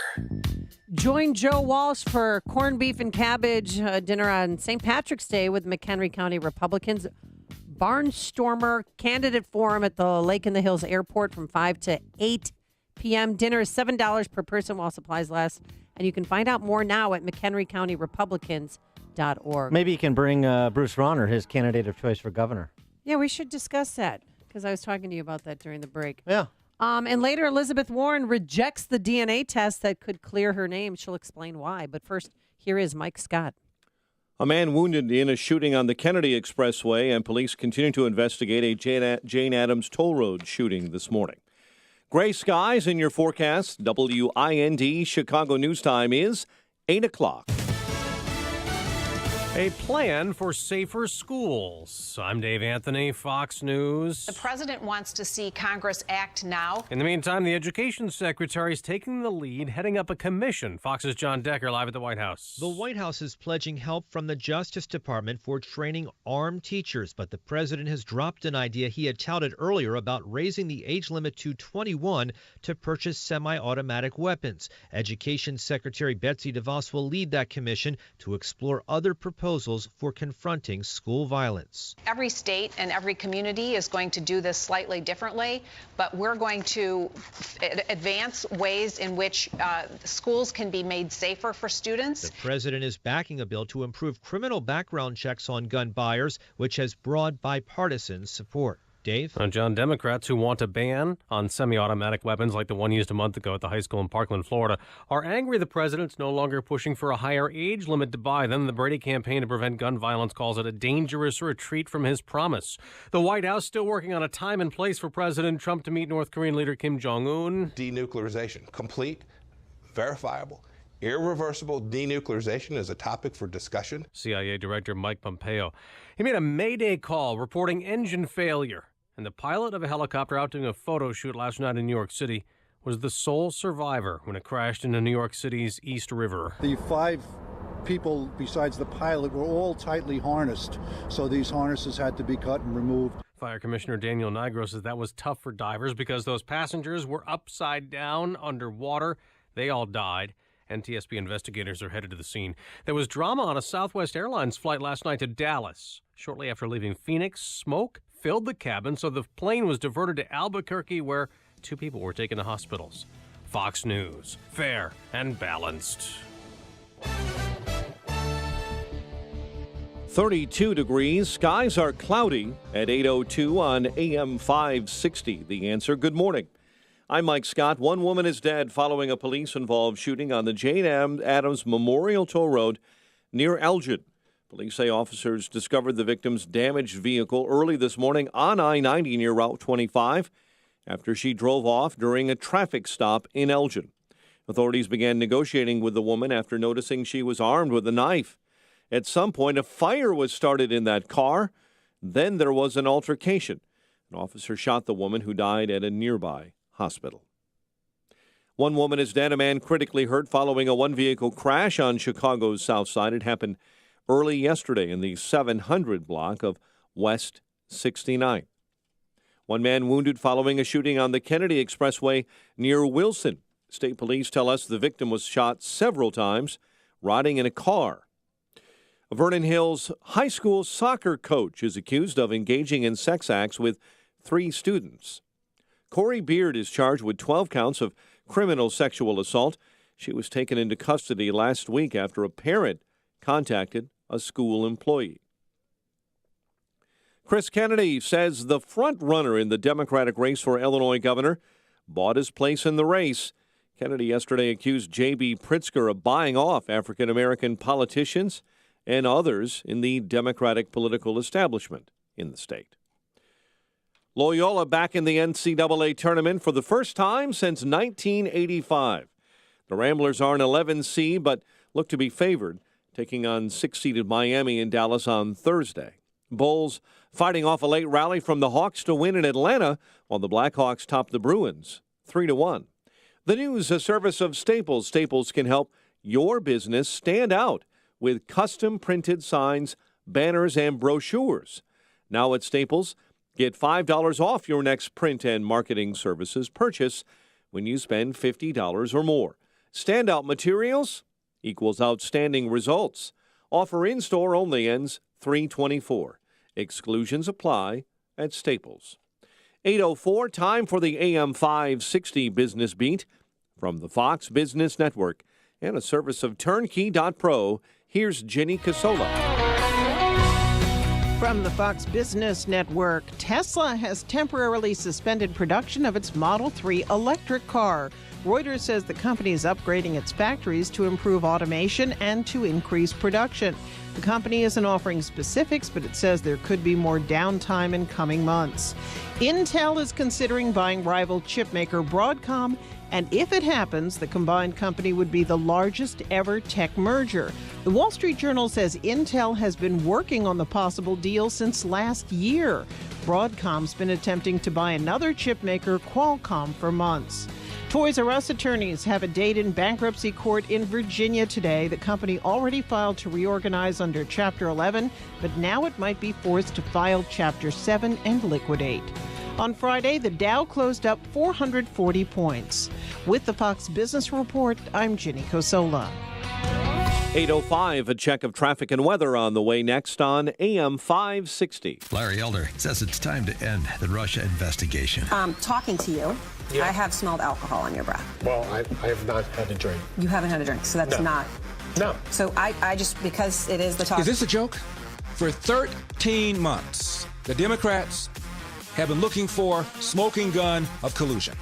Join Joe Walsh for corned beef and cabbage dinner on St. Patrick's Day with McHenry County Republicans. Barnstormer Candidate Forum at the Lake in the Hills Airport from 5 to 8 p.m. Dinner is $7 per person while supplies last. And you can find out more now at McHenryCountyRepublicans.org. Maybe you can bring Bruce Rauner, his candidate of choice for governor. Yeah, we should discuss that because I was talking to you about that during the break. Yeah. And later, Elizabeth Warren rejects the DNA test that could clear her name. She'll explain why. But first, here is Mike Scott. A man wounded in a shooting on the Kennedy Expressway, and police continue to investigate a Jane Addams toll road shooting this morning. Gray skies in your forecast. WIND Chicago News Time is 8 o'clock. A plan for safer schools. I'm Dave Anthony, Fox News. The president wants to see Congress act now. In the meantime, the education secretary is taking the lead, heading up a commission. Fox's John Decker live at the White House. The White House is pledging help from the Justice Department for training armed teachers, but the president has dropped an idea he had touted earlier about raising the age limit to 21 to purchase semi-automatic weapons. Education Secretary Betsy DeVos will lead that commission to explore other proposals for confronting school violence. Every state and every community is going to do this slightly differently, but we're going to advance ways in which schools can be made safer for students. The president is backing a bill to improve criminal background checks on gun buyers, which has broad bipartisan support. Dave? John, Democrats who want a ban on semi-automatic weapons like the one used a month ago at the high school in Parkland, Florida, are angry the president's no longer pushing for a higher age limit to buy them. The Brady campaign to prevent gun violence calls it a dangerous retreat from his promise. The White House still working on a time and place for President Trump to meet North Korean leader Kim Jong-un. Denuclearization, complete, verifiable, irreversible denuclearization is a topic for discussion. CIA Director Mike Pompeo. He made a Mayday call reporting engine failure. And the pilot of a helicopter out doing a photo shoot last night in New York City was the sole survivor when it crashed into New York City's East River. The 5 people besides the pilot were all tightly harnessed, so these harnesses had to be cut and removed. Fire Commissioner Daniel Nigro says that was tough for divers because those passengers were upside down underwater. They all died. NTSB investigators are headed to the scene. There was drama on a Southwest Airlines flight last night to Dallas. Shortly after leaving Phoenix, smoke filled the cabin, so the plane was diverted to Albuquerque, where 2 people were taken to hospitals. Fox News, fair and balanced. 32 degrees. Skies are cloudy at 8:02 on AM 560. The Answer. Good morning. I'm Mike Scott. One woman is dead following a police-involved shooting on the Jane Addams Memorial Toll Road near Elgin. Police say officers discovered the victim's damaged vehicle early this morning on I-90 near Route 25 after she drove off during a traffic stop in Elgin. Authorities began negotiating with the woman after noticing she was armed with a knife. At some point, a fire was started in that car. Then there was an altercation. An officer shot the woman, who died at a nearby hospital. One woman is dead, a man critically hurt following a one-vehicle crash on Chicago's South Side. It happened early yesterday in the 700 block of West 69th. One man wounded following a shooting on the Kennedy Expressway near Wilson. State police tell us the victim was shot several times riding in a car. A Vernon Hills high school soccer coach is accused of engaging in sex acts with 3 students. Corey Beard is charged with 12 counts of criminal sexual assault. She was taken into custody last week after a parent contacted a school employee. Chris Kennedy says the front runner in the Democratic race for Illinois governor bought his place in the race. Kennedy yesterday accused J.B. Pritzker of buying off African-American politicians and others in the Democratic political establishment in the state. Loyola back in the NCAA tournament for the first time since 1985. The Ramblers are an 11 seed, but look to be favored, taking on 6-seeded Miami in Dallas on Thursday. Bulls fighting off a late rally from the Hawks to win in Atlanta, while the Blackhawks top the Bruins 3-1. The news, a service of Staples. Staples can help your business stand out with custom printed signs, banners, and brochures. Now at Staples, get $5 off your next print and marketing services purchase when you spend $50 or more. Standout materials equals outstanding results. Offer in-store only ends 3/24. Exclusions apply at Staples. 8:04, time for the AM 560 Business Beat from the Fox Business Network and a service of Turnkey.pro. Here's Jenny Casola. From the Fox Business Network, Tesla has temporarily suspended production of its Model 3 electric car. Reuters says the company is upgrading its factories to improve automation and to increase production. The company isn't offering specifics, but it says there could be more downtime in coming months. Intel is considering buying rival chipmaker Broadcom, and if it happens, the combined company would be the largest ever tech merger. The Wall Street Journal says Intel has been working on the possible deal since last year. Broadcom's been attempting to buy another chipmaker, Qualcomm, for months. Toys R Us attorneys have a date in bankruptcy court in Virginia today. The company already filed to reorganize under Chapter 11, but now it might be forced to file Chapter 7 and liquidate. On Friday, the Dow closed up 440 points. With the Fox Business Report, I'm Ginny Cosola. 8:05, a check of traffic and weather on the way next on AM 560. Larry Elder says it's time to end the Russia investigation. Talking to you, I have smelled alcohol on your breath. Well, I have not had a drink. You haven't had a drink, so that's not. No. So I just, because it is the talk. Is this a joke? For 13 months, the Democrats have been looking for smoking gun of collusion.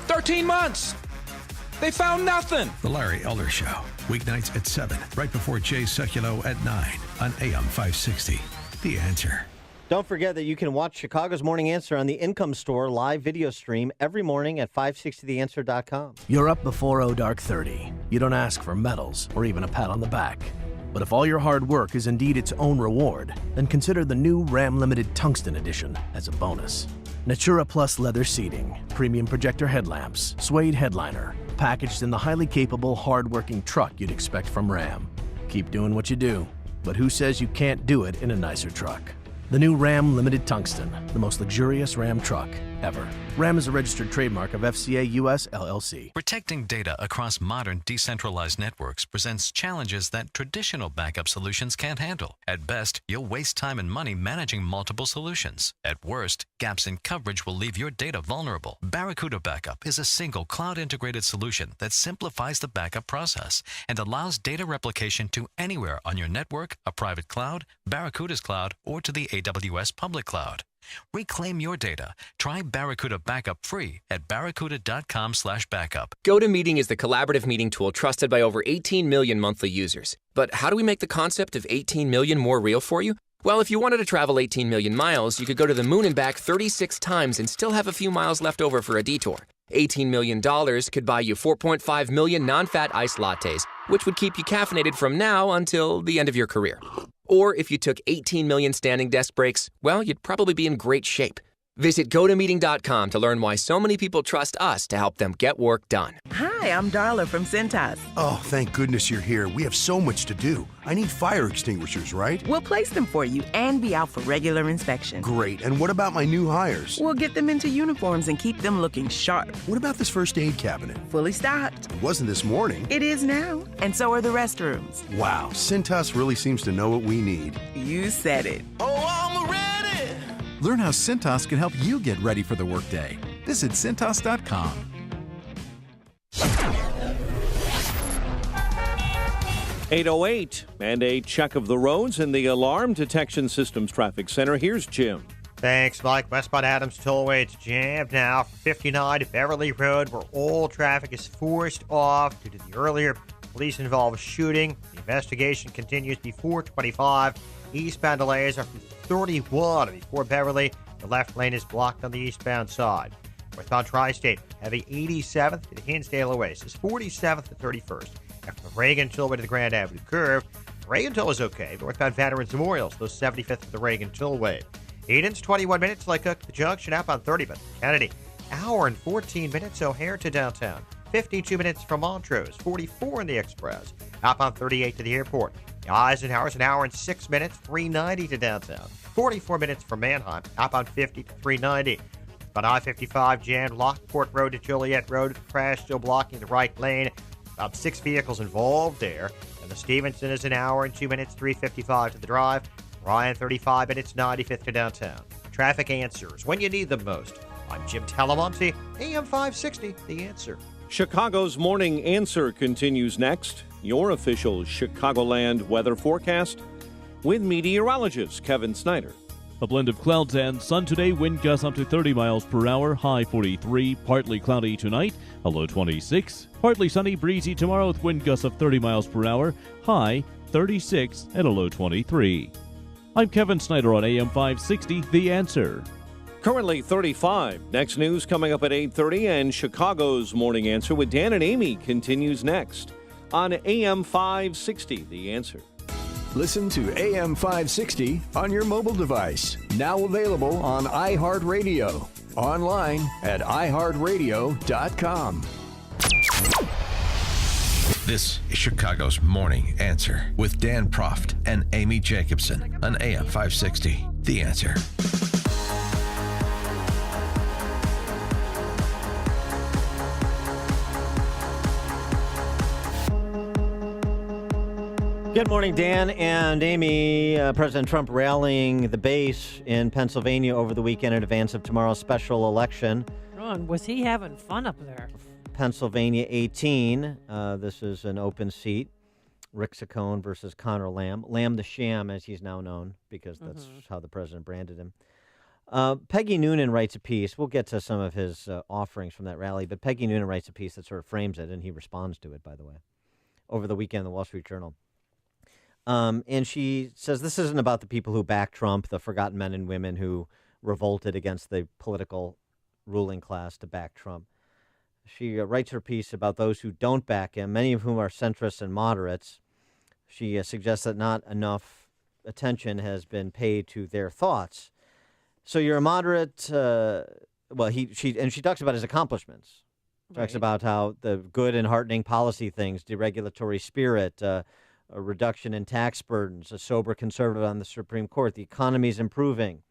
13 months! They found nothing! The Larry Elder Show, weeknights at 7, right before Jay Sekulow at 9 on AM 560. The Answer. Don't forget that you can watch Chicago's Morning Answer on the Income Store live video stream every morning at 560theanswer.com. You're up before dark 30. You don't ask for medals or even a pat on the back. But if all your hard work is indeed its own reward, then consider the new Ram Limited Tungsten Edition as a bonus. Natura Plus leather seating, premium projector headlamps, suede headliner, packaged in the highly capable, hard-working truck you'd expect from Ram. keep doing what you do. But who says you can't do it in a nicer truck? The new Ram Limited Tungsten, the most luxurious Ram truck ever. Ram is a registered trademark of FCA US LLC. Protecting data across modern decentralized networks presents challenges that traditional backup solutions can't handle. At best, you'll waste time and money managing multiple solutions. At worst, gaps in coverage will leave your data vulnerable. Barracuda Backup is a single cloud-integrated solution that simplifies the backup process and allows data replication to anywhere on your network, a private cloud, Barracuda's cloud, or to the AWS public cloud. Reclaim your data. Try Barracuda Backup free at barracuda.com/backup. GoToMeeting is the collaborative meeting tool trusted by over 18 million monthly users. But how do we make the concept of 18 million more real for you? Well, if you wanted to travel 18 million miles, you could go to the moon and back 36 times and still have a few miles left over for a detour. $18 million could buy you 4.5 million non-fat iced lattes, which would keep you caffeinated from now until the end of your career. Or if you took 18 million standing desk breaks, well, you'd probably be in great shape. Visit GoToMeeting.com to learn why so many people trust us to help them get work done. Hi, I'm Darla from Cintas. Oh, thank goodness you're here. We have so much to do. I need fire extinguishers, right? We'll place them for you and be out for regular inspection. Great. And what about my new hires? We'll get them into uniforms and keep them looking sharp. What about this first aid cabinet? Fully stocked. It wasn't this morning. It is now. And so are the restrooms. Wow, Cintas really seems to know what we need. You said it. Oh, I'm ready! Learn how Cintas can help you get ready for the workday. Visit Cintas.com. 8:08 and a check of the roads in the Alarm Detection Systems Traffic Center. Here's Jim. Thanks, Mike. Westbound Adams Tollway, it's jammed now from 59 to Beverly Road, where all traffic is forced off due to the earlier police-involved shooting. The investigation continues before 25. Eastbound delays are from 31 before Beverly. The left lane is blocked on the eastbound side. Northbound Tri-State, heavy 87th to the Hinsdale Oasis, 47th to 31st. After the Reagan Tollway to the Grand Avenue Curve, the Reagan Toll is okay. Northbound Veterans Memorial, so 75th to the Reagan Tollway. Eden's 21 minutes, like the junction up on 35th. Kennedy, hour and 14 minutes, O'Hare to downtown. 52 minutes from Montrose, 44 in the Express. Up on 38 to the airport. Eisenhower's an hour and 6 minutes, 390 to downtown. 44 minutes from Manheim, up on 50 to 390. But I-55 jammed Lockport Road to Joliet Road. Crash still blocking the right lane. About 6 vehicles involved there. And the Stevenson is an hour and 2 minutes, 355 to the drive. Ryan, 35 minutes, 95th to downtown. Traffic answers when you need them most. I'm Jim Talamonte, AM 560, The Answer. Chicago's Morning Answer continues next. Your official Chicagoland weather forecast with meteorologist Kevin Snyder. A blend of clouds and sun today, wind gusts up to 30 miles per hour, high 43, partly cloudy tonight, a low 26, partly sunny, breezy tomorrow with wind gusts of 30 miles per hour, high 36 and a low 23. I'm Kevin Snyder on AM 560, The Answer. Currently 35. Next news coming up at 8:30, and Chicago's Morning Answer with Dan and Amy continues next on AM 560, The Answer. Listen to AM 560 on your mobile device. Now available on iHeartRadio. Online at iHeartRadio.com. This is Chicago's Morning Answer with Dan Proft and Amy Jacobson on AM 560, The Answer. Good morning, Dan and Amy. President Trump rallying the base in Pennsylvania over the weekend in advance of tomorrow's special election. Ron, was he having fun up there? Pennsylvania 18. This is an open seat. Rick Saccone versus Connor Lamb. Lamb the Sham, as he's now known, because that's how the president branded him. Peggy Noonan writes a piece. We'll get to some of his offerings from that rally, but Peggy Noonan writes a piece that sort of frames it, and he responds to it, by the way, over the weekend in the Wall Street Journal. And she says this isn't about the people who back Trump, the forgotten men and women who revolted against the political ruling class to back Trump. She writes her piece about those who don't back him, many of whom are centrists and moderates. She suggests that not enough attention has been paid to their thoughts. So you're a moderate. She talks about his accomplishments. Talks about how the good and heartening policy things, deregulatory spirit, a reduction in tax burdens, a sober conservative on the Supreme Court. The economy's improving.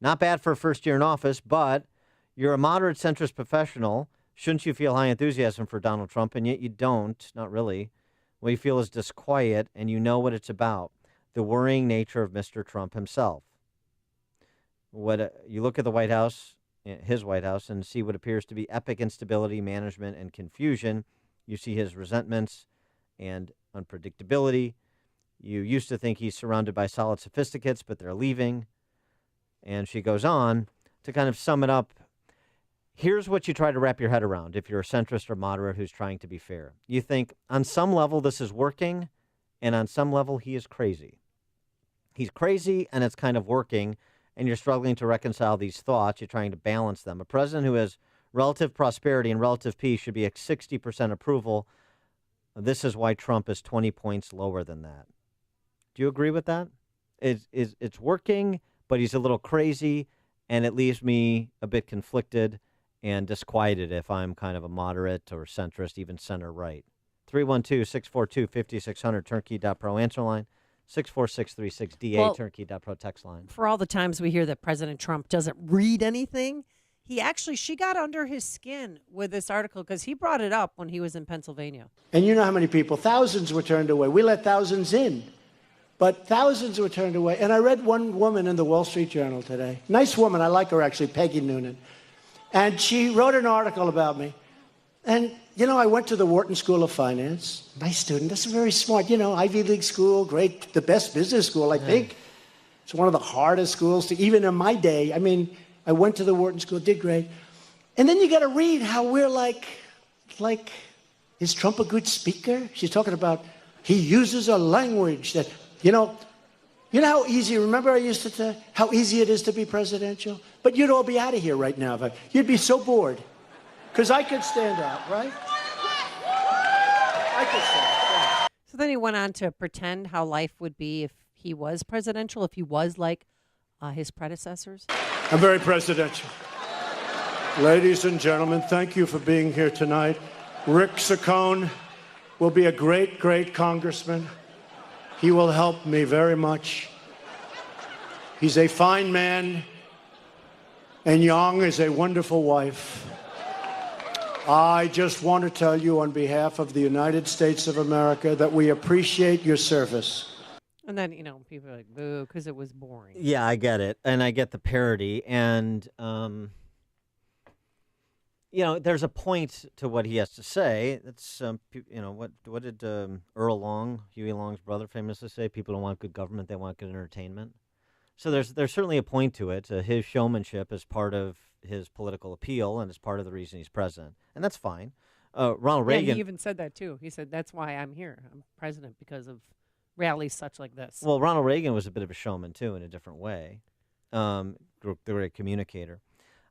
Not bad for a first year in office, but you're a moderate centrist professional. Shouldn't you feel high enthusiasm for Donald Trump? And yet you don't, not really. What you feel is disquiet, and you know what it's about, the worrying nature of Mr. Trump himself. You look at the White House, his White House, and see what appears to be epic instability, management, and confusion. You see his resentments and unpredictability. You used to think he's surrounded by solid sophisticates, but they're leaving. And she goes on to kind of sum it up. Here's what you try to wrap your head around if you're a centrist or moderate who's trying to be fair. You think, on some level, this is working, and on some level, he is crazy. He's crazy, and it's kind of working, and you're struggling to reconcile these thoughts. You're trying to balance them. A president who has relative prosperity and relative peace should be at 60% approval. This is why Trump is 20 points lower than that. Do you agree with that? It's working, but he's a little crazy, and it leaves me a bit conflicted and disquieted if I'm kind of a moderate or centrist, even center-right. 312-642-5600, turnkey.pro answer line, 64636DA, turnkey.pro text line. For all the times we hear that President Trump doesn't read anything, she got under his skin with this article because he brought it up when he was in Pennsylvania. And you know how many people, thousands were turned away. We let thousands in, but thousands were turned away. And I read one woman in the Wall Street Journal today. Nice woman. I like her, actually, Peggy Noonan. And she wrote an article about me. And, I went to the Wharton School of Finance. Nice student. That's very smart. Ivy League school, great, the best business school, I think. It's one of the hardest schools even in my day. I went to the Wharton School, did great. And then you got to read how we're like, is Trump a good speaker? She's talking about he uses a language that, you know how easy, remember I used to say how easy it is to be presidential? But you'd all be out of here right now. You'd be so bored. Because I could stand out, right? I could stand out. Yeah. So then he went on to pretend how life would be if he was presidential, if he was like his predecessors. I'm very presidential. Ladies and gentlemen, thank you for being here tonight. Rick Saccone will be a great, great congressman. He will help me very much. He's a fine man, and Yang is a wonderful wife. I just want to tell you on behalf of the United States of America that we appreciate your service. And then, people are like, boo, because it was boring. Yeah, I get it. And I get the parody. And, there's a point to what he has to say. It's, what did Earl Long, Huey Long's brother, famously say? People don't want good government, they want good entertainment. So there's certainly a point to it. His showmanship is part of his political appeal, and it's part of the reason he's president. And that's fine. Ronald Reagan... Yeah, he even said that, too. He said, that's why I'm here. I'm president because of rallies such like this. Well, Ronald Reagan was a bit of a showman, too, in a different way. The great communicator.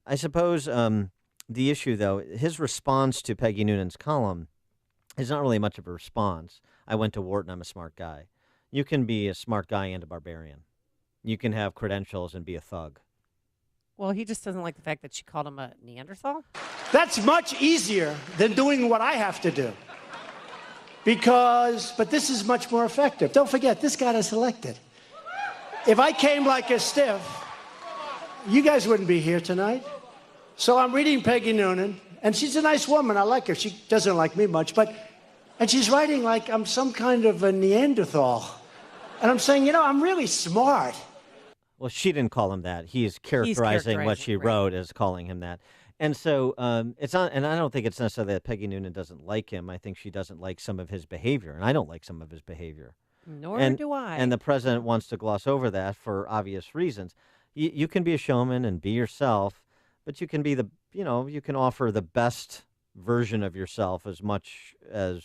I suppose the issue, though, his response to Peggy Noonan's column is not really much of a response. I went to Wharton, I'm a smart guy. You can be a smart guy and a barbarian. You can have credentials and be a thug. Well, he just doesn't like the fact that she called him a Neanderthal. That's much easier than doing what I have to do. But this is much more effective. Don't forget, this got us elected. If I came like a stiff, you guys wouldn't be here tonight. So I'm reading Peggy Noonan, and she's a nice woman. I like her. She doesn't like me much, and she's writing like I'm some kind of a Neanderthal. And I'm saying, I'm really smart. Well, she didn't call him that. He's characterizing what she wrote as calling him that. And so it's not, and I don't think it's necessarily that Peggy Noonan doesn't like him. I think she doesn't like some of his behavior, and I don't like some of his behavior. Nor do I. And the president wants to gloss over that for obvious reasons. You can be a showman and be yourself, but you can be you can offer the best version of yourself as much of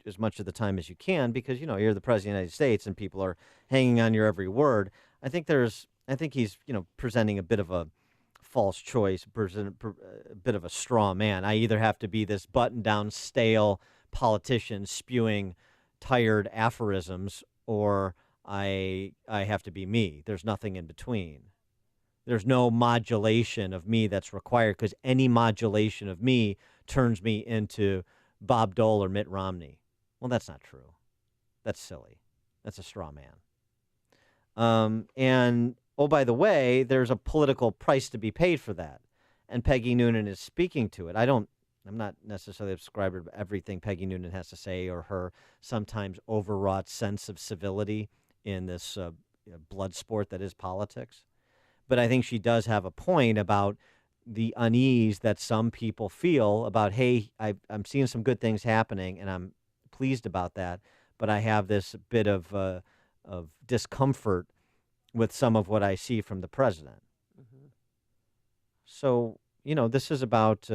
the time as you can, because you're the president of the United States and people are hanging on your every word. I think he's presenting a bit of a false choice, a bit of a straw man. I either have to be this button-down, stale politician spewing tired aphorisms, or I have to be me. There's nothing in between. There's no modulation of me that's required, because any modulation of me turns me into Bob Dole or Mitt Romney. Well, that's not true. That's silly. That's a straw man. And, oh, by the way, there's a political price to be paid for that. And Peggy Noonan is speaking to it. I'm not necessarily a subscriber to everything Peggy Noonan has to say or her sometimes overwrought sense of civility in this blood sport that is politics. But I think she does have a point about the unease that some people feel about, hey, I'm seeing some good things happening, and I'm pleased about that, but I have this bit of discomfort with some of what I see from the president. Mm-hmm. So, this is about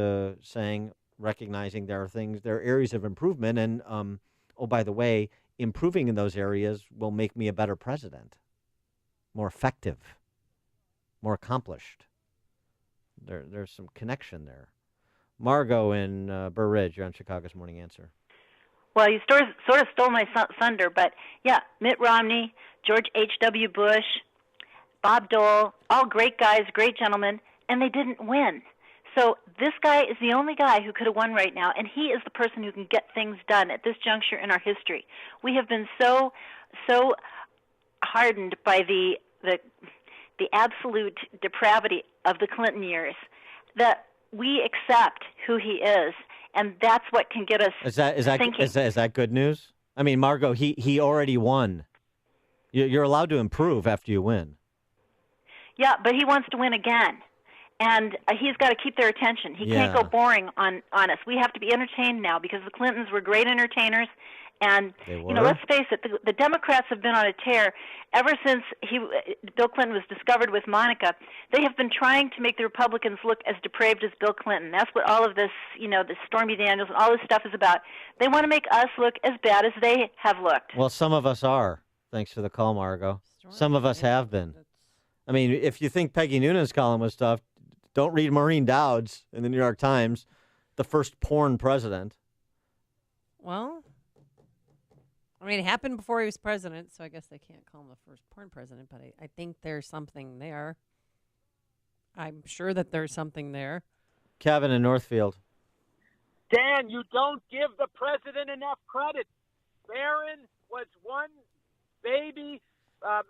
recognizing there are areas of improvement, and, oh, by the way, improving in those areas will make me a better president, more effective, more accomplished. There's some connection there. Margot in Burr Ridge, you're on Chicago's Morning Answer. Well, you sort of stole my thunder, but yeah, Mitt Romney, George H.W. Bush, Bob Dole, all great guys, great gentlemen, and they didn't win. So this guy is the only guy who could have won right now, and he is the person who can get things done at this juncture in our history. We have been so hardened by the absolute depravity of the Clinton years that we accept who he is, and that's what can get us thinking. Is that good news? I mean, Margot, he already won. You're allowed to improve after you win. Yeah, but he wants to win again, and he's got to keep their attention. He can't go boring on us. We have to be entertained now because the Clintons were great entertainers. And, let's face it, the Democrats have been on a tear ever since Bill Clinton was discovered with Monica. They have been trying to make the Republicans look as depraved as Bill Clinton. That's what all of this, the Stormy Daniels and all this stuff is about. They want to make us look as bad as they have looked. Well, some of us are. Thanks for the call, Margot. Some of us have been. I mean, if you think Peggy Noonan's column was tough, don't read Maureen Dowd's in the New York Times, the first porn president. Well, I mean, it happened before he was president, so I guess they can't call him the first porn president, but I think there's something there. I'm sure that there's something there. Kevin in Northfield. Dan, you don't give the president enough credit. Barron was one baby.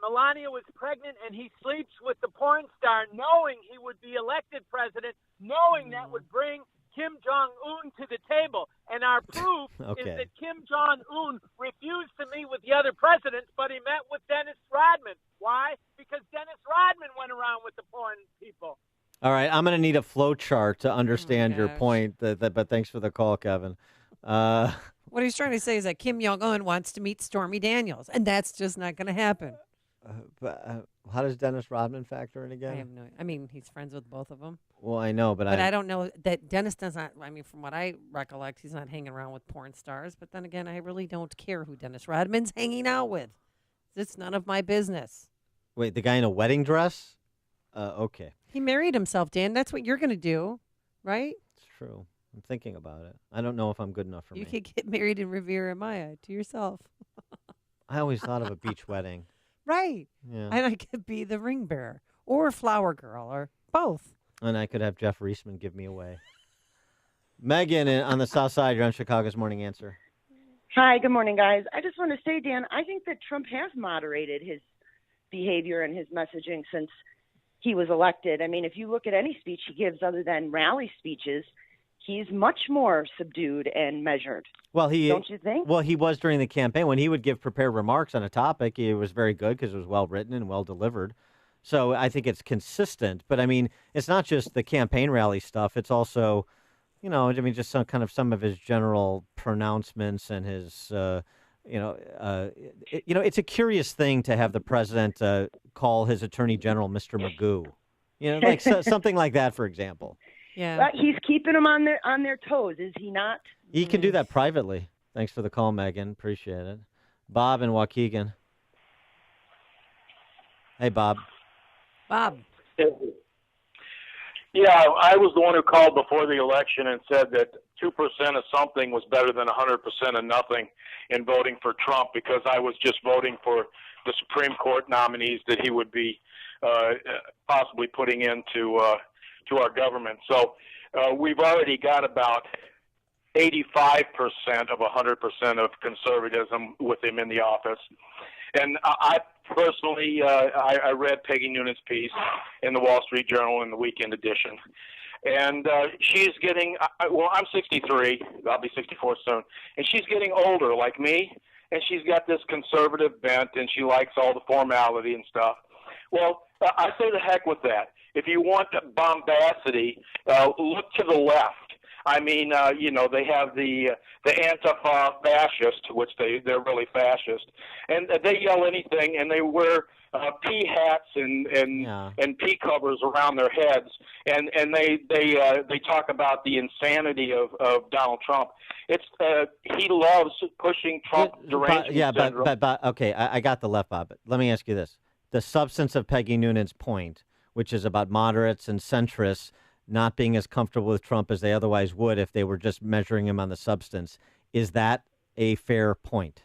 Melania was pregnant, and he sleeps with the porn star, knowing he would be elected president, knowing that would bring Kim Jong-un to the table. And our proof is that Kim Jong-un refused to meet with the other presidents, but he met with Dennis Rodman. Why? Because Dennis Rodman went around with the porn people. All right, I'm going to need a flow chart to understand your point, but thanks for the call, Kevin. What he's trying to say is that Kim Jong-un wants to meet Stormy Daniels, and that's just not going to happen. How does Dennis Rodman factor in again? I have no. I mean, he's friends with both of them. Well, I know, but I don't know that Dennis does not. I mean, from what I recollect, he's not hanging around with porn stars. But then again, I really don't care who Dennis Rodman's hanging out with. It's none of my business. Wait, the guy in a wedding dress? Okay. He married himself, Dan. That's what you're going to do, right? It's true. I'm thinking about it. I don't know if I'm good enough for me. You could get married in Riviera Maya to yourself. I always thought of a beach wedding. Right. Yeah. And I could be the ring bearer or flower girl or both. And I could have Jeff Reisman give me away. Megan on the South Side, you're on Chicago's Morning Answer. Hi, good morning, guys. I just want to say, Dan, I think that Trump has moderated his behavior and his messaging since he was elected. I mean, if you look at any speech he gives other than rally speeches, he's much more subdued and measured. Well, don't you think? Well, he was during the campaign. When he would give prepared remarks on a topic, he was very good because it was well written and well delivered. So I think it's consistent. But, I mean, it's not just the campaign rally stuff. It's also, just some of his general pronouncements and his, it's a curious thing to have the president call his attorney general Mr. Magoo. Something like that, for example. Yeah, but he's keeping them on their toes, is he not? He can do that privately. Thanks for the call, Megan. Appreciate it. Bob in Waukegan. Hey, Bob. Bob. Yeah, I was the one who called before the election and said that 2% of something was better than 100% of nothing in voting for Trump, because I was just voting for the Supreme Court nominees that he would be possibly putting into to our government. So we've already got about 85% of 100% of conservatism with him in the office. And I personally, I read Peggy Noonan's piece in the Wall Street Journal in the weekend edition. And she's getting, well, I'm 63. I'll be 64 soon. And she's getting older like me. And she's got this conservative bent, and she likes all the formality and stuff. Well, I say the heck with that. If you want bombacity, look to the left. I mean, they have the Antifa fascist, which they're really fascist, and they yell anything, and they wear pea hats and pea covers around their heads, and they talk about the insanity of Donald Trump. It's he loves pushing Trump derangement syndrome. But okay, I got the left, Bob. But let me ask you this: the substance of Peggy Noonan's point, which is about moderates and centrists not being as comfortable with Trump as they otherwise would if they were just measuring him on the substance. Is that a fair point?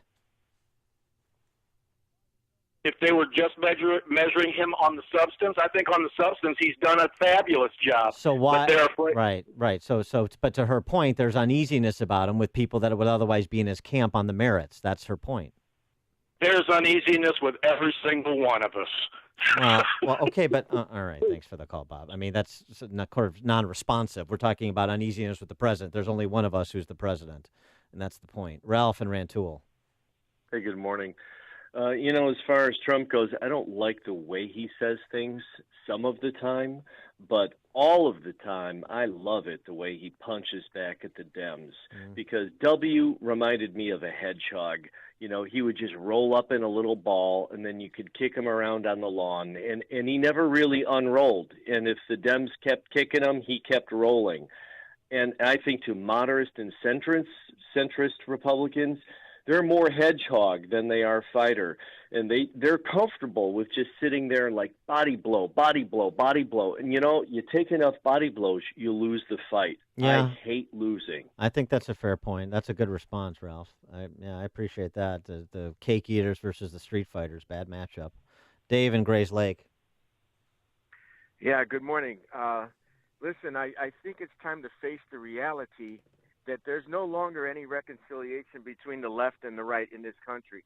If they were just measuring him on the substance, I think on the substance he's done a fabulous job. So why? But they're afraid. Right. So, but to her point, there's uneasiness about him with people that would otherwise be in his camp on the merits. That's her point. There's uneasiness with every single one of us. Well, okay, but all right. Thanks for the call, Bob. I mean, that's non-responsive. We're talking about uneasiness with the president. There's only one of us who's the president, and that's the point. Ralph and Rantoul. Hey, good morning. As far as Trump goes, I don't like the way he says things some of the time, but all of the time, I love it the way he punches back at the Dems, because W reminded me of a hedgehog. He would just roll up in a little ball, and then you could kick him around on the lawn, and he never really unrolled. And if the Dems kept kicking him, he kept rolling. And I think to moderate and centrist Republicans, they're more hedgehog than they are fighter. And they're comfortable with just sitting there and like body blow, body blow, body blow. And, you take enough body blows, you lose the fight. Yeah. I hate losing. I think that's a fair point. That's a good response, Ralph. I appreciate that. The cake eaters versus the street fighters, bad matchup. Dave in Grays Lake. Yeah, good morning. Listen, I think it's time to face the reality that there's no longer any reconciliation between the left and the right in this country.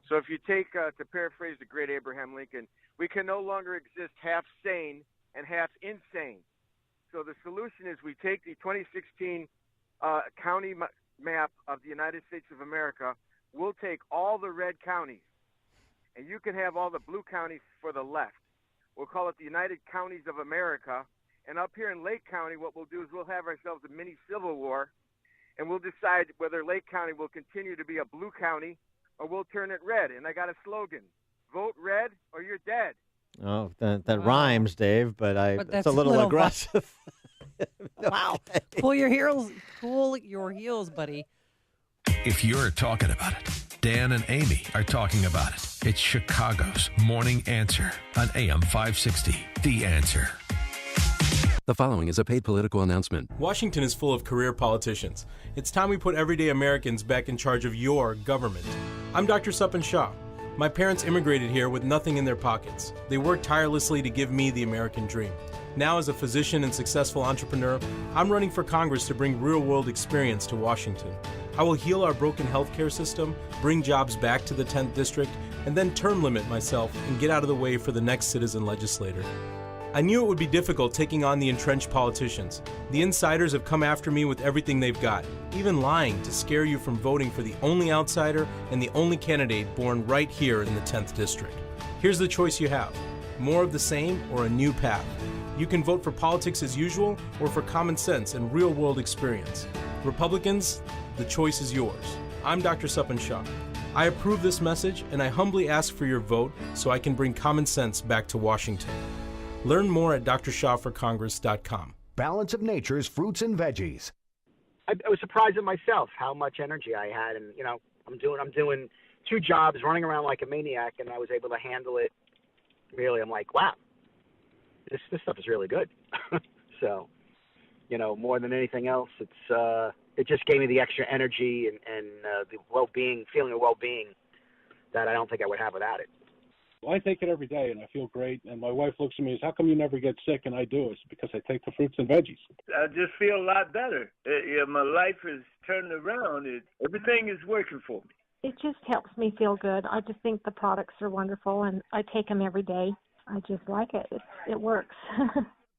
So if you take, to paraphrase the great Abraham Lincoln, we can no longer exist half sane and half insane. So the solution is we take the 2016 county map of the United States of America. We'll take all the red counties, and you can have all the blue counties for the left. We'll call it the United Counties of America. And up here in Lake County, what we'll do is we'll have ourselves a mini civil war, and we'll decide whether Lake County will continue to be a blue county or we'll turn it red. And I got a slogan: vote red or you're dead. Oh, that rhymes, Dave, but it's a little aggressive. Wow. Pull your heels, buddy. If you're talking about it, Dan and Amy are talking about it. It's Chicago's Morning Answer on AM 560. The Answer. The following is a paid political announcement. Washington is full of career politicians. It's time we put everyday Americans back in charge of your government. I'm Dr. Suppan Shah. My parents immigrated here with nothing in their pockets. They worked tirelessly to give me the American dream. Now, as a physician and successful entrepreneur, I'm running for Congress to bring real-world experience to Washington. I will heal our broken healthcare system, bring jobs back to the 10th District, and then term limit myself and get out of the way for the next citizen legislator. I knew it would be difficult taking on the entrenched politicians. The insiders have come after me with everything they've got, even lying to scare you from voting for the only outsider and the only candidate born right here in the 10th District. Here's the choice you have: more of the same or a new path. You can vote for politics as usual or for common sense and real-world experience. Republicans, the choice is yours. I'm Dr. Suppan Shah. I approve this message, and I humbly ask for your vote so I can bring common sense back to Washington. Learn more at drshaw4congress.com. Balance of Nature's fruits and veggies. I was surprised at myself how much energy I had, and I'm doing 2 jobs, running around like a maniac, and I was able to handle it. Really, I'm like, wow, this stuff is really good. So, more than anything else, it just gave me the extra energy and the well-being, feeling of well-being that I don't think I would have without it. Well, I take it every day, and I feel great. And my wife looks at me and says, how come you never get sick? And I do. It's because I take the fruits and veggies. I just feel a lot better. My life is turning around. Everything is working for me. It just helps me feel good. I just think the products are wonderful, and I take them every day. I just like it. It works.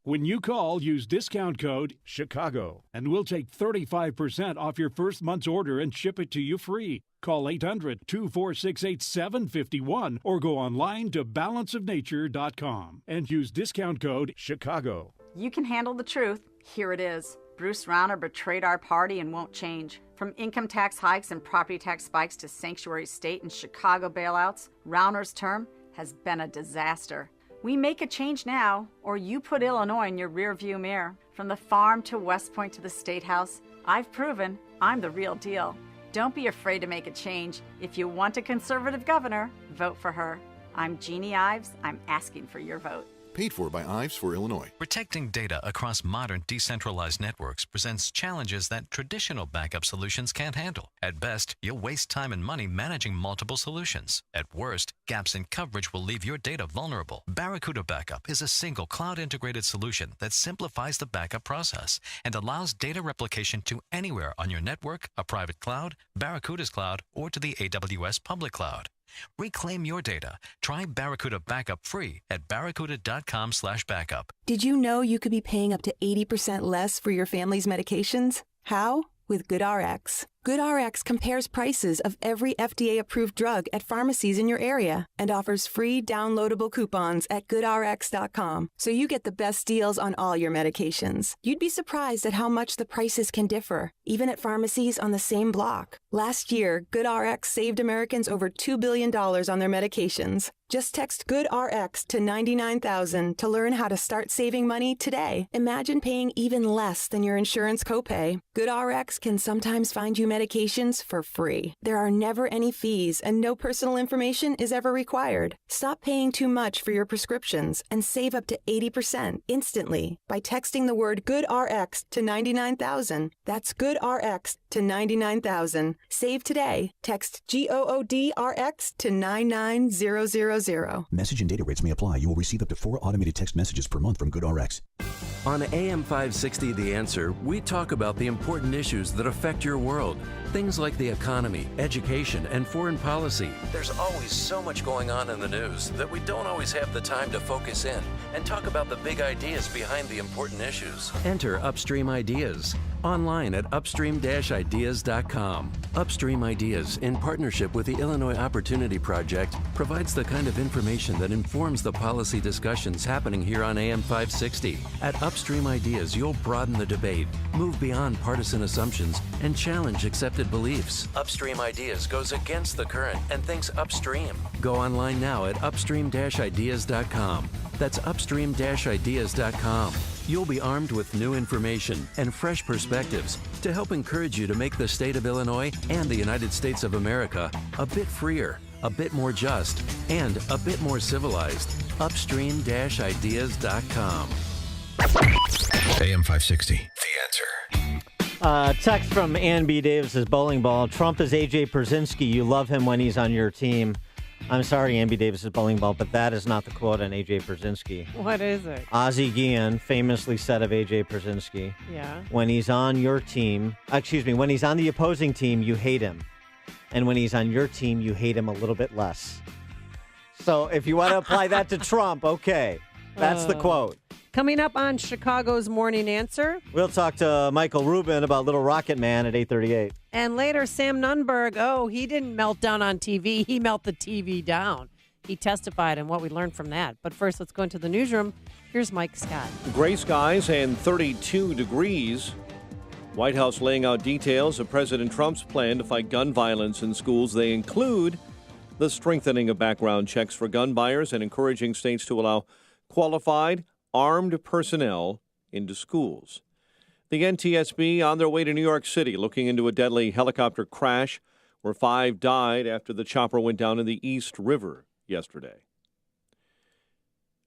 When you call, use discount code CHICAGO, and we'll take 35% off your first month's order and ship it to you free. Call 800-246-8751 or go online to balanceofnature.com and use discount code CHICAGO. You can handle the truth. Here it is. Bruce Rauner betrayed our party and won't change. From income tax hikes and property tax spikes to sanctuary state and Chicago bailouts, Rauner's term has been a disaster. We make a change now, or you put Illinois in your rearview mirror. From the farm to West Point to the State House, I've proven I'm the real deal. Don't be afraid to make a change. If you want a conservative governor, vote for her. I'm Jeannie Ives. I'm asking for your vote. Paid for by Ives for Illinois. Protecting data across modern decentralized networks presents challenges that traditional backup solutions can't handle. At best, you'll waste time and money managing multiple solutions. At worst, gaps in coverage will leave your data vulnerable. Barracuda Backup is a single cloud-integrated solution that simplifies the backup process and allows data replication to anywhere on your network, a private cloud, Barracuda's cloud, or to the AWS public cloud. Reclaim your data. Try Barracuda Backup free at barracuda.com/backup. Did you know you could be paying up to 80% less for your family's medications? How? With GoodRx. GoodRx compares prices of every FDA-approved drug at pharmacies in your area and offers free downloadable coupons at GoodRx.com, so you get the best deals on all your medications. You'd be surprised at how much the prices can differ, even at pharmacies on the same block. Last year, GoodRx saved Americans over $2 billion on their medications. Just text GoodRx to 99,000 to learn how to start saving money today. Imagine paying even less than your insurance copay. GoodRx can sometimes find you medications for free. There are never any fees and no personal information is ever required. Stop paying too much for your prescriptions and save up to 80% instantly by texting the word GoodRx to 99,000. That's GoodRx to 99,000. Save today. Text GOODRX to 99000. Message and data rates may apply. You will receive up to 4 automated text messages per month from GoodRx. On AM 560 The Answer, we talk about the important issues that affect your world. Things like the economy, education, and foreign policy. There's always so much going on in the news that we don't always have the time to focus in and talk about the big ideas behind the important issues. Enter Upstream Ideas online at upstream-ideas.com. Upstream Ideas, in partnership with the Illinois Opportunity Project, provides the kind of information that informs the policy discussions happening here on AM 560. At Upstream Ideas, you'll broaden the debate, move beyond partisan assumptions, and challenge accepted beliefs. Upstream Ideas goes against the current and thinks upstream. Go online now at upstream-ideas.com. That's upstream-ideas.com. You'll be armed with new information and fresh perspectives to help encourage you to make the state of Illinois and the United States of America a bit freer, a bit more just, and a bit more civilized. Upstream-ideas.com. AM 560, The Answer. Text from Ann B. Davis's bowling ball. Trump is A.J. Brzezinski. You love him when he's on your team. I'm sorry, Ann B. Davis's bowling ball, but that is not the quote on A.J. Brzezinski. What is it? Ozzie Guillen famously said of A.J. Brzezinski, yeah, when he's on your team, when he's on the opposing team, you hate him. And when he's on your team, you hate him a little bit less. So if you want to apply that to Trump, okay. That's the quote. Coming up on Chicago's Morning Answer. We'll talk to Michael Rubin about Little Rocket Man at 8:38. And later, Sam Nunberg. He didn't melt down on TV. He melted the TV down. He testified on what we learned from that. But first, let's go into the newsroom. Here's Mike Scott. Gray skies and 32 degrees. White House laying out details of President Trump's plan to fight gun violence in schools. They include the strengthening of background checks for gun buyers and encouraging states to allow qualified armed personnel into schools. The NTSB on their way to New York City looking into a deadly helicopter crash where 5 died after the chopper went down in the East River yesterday.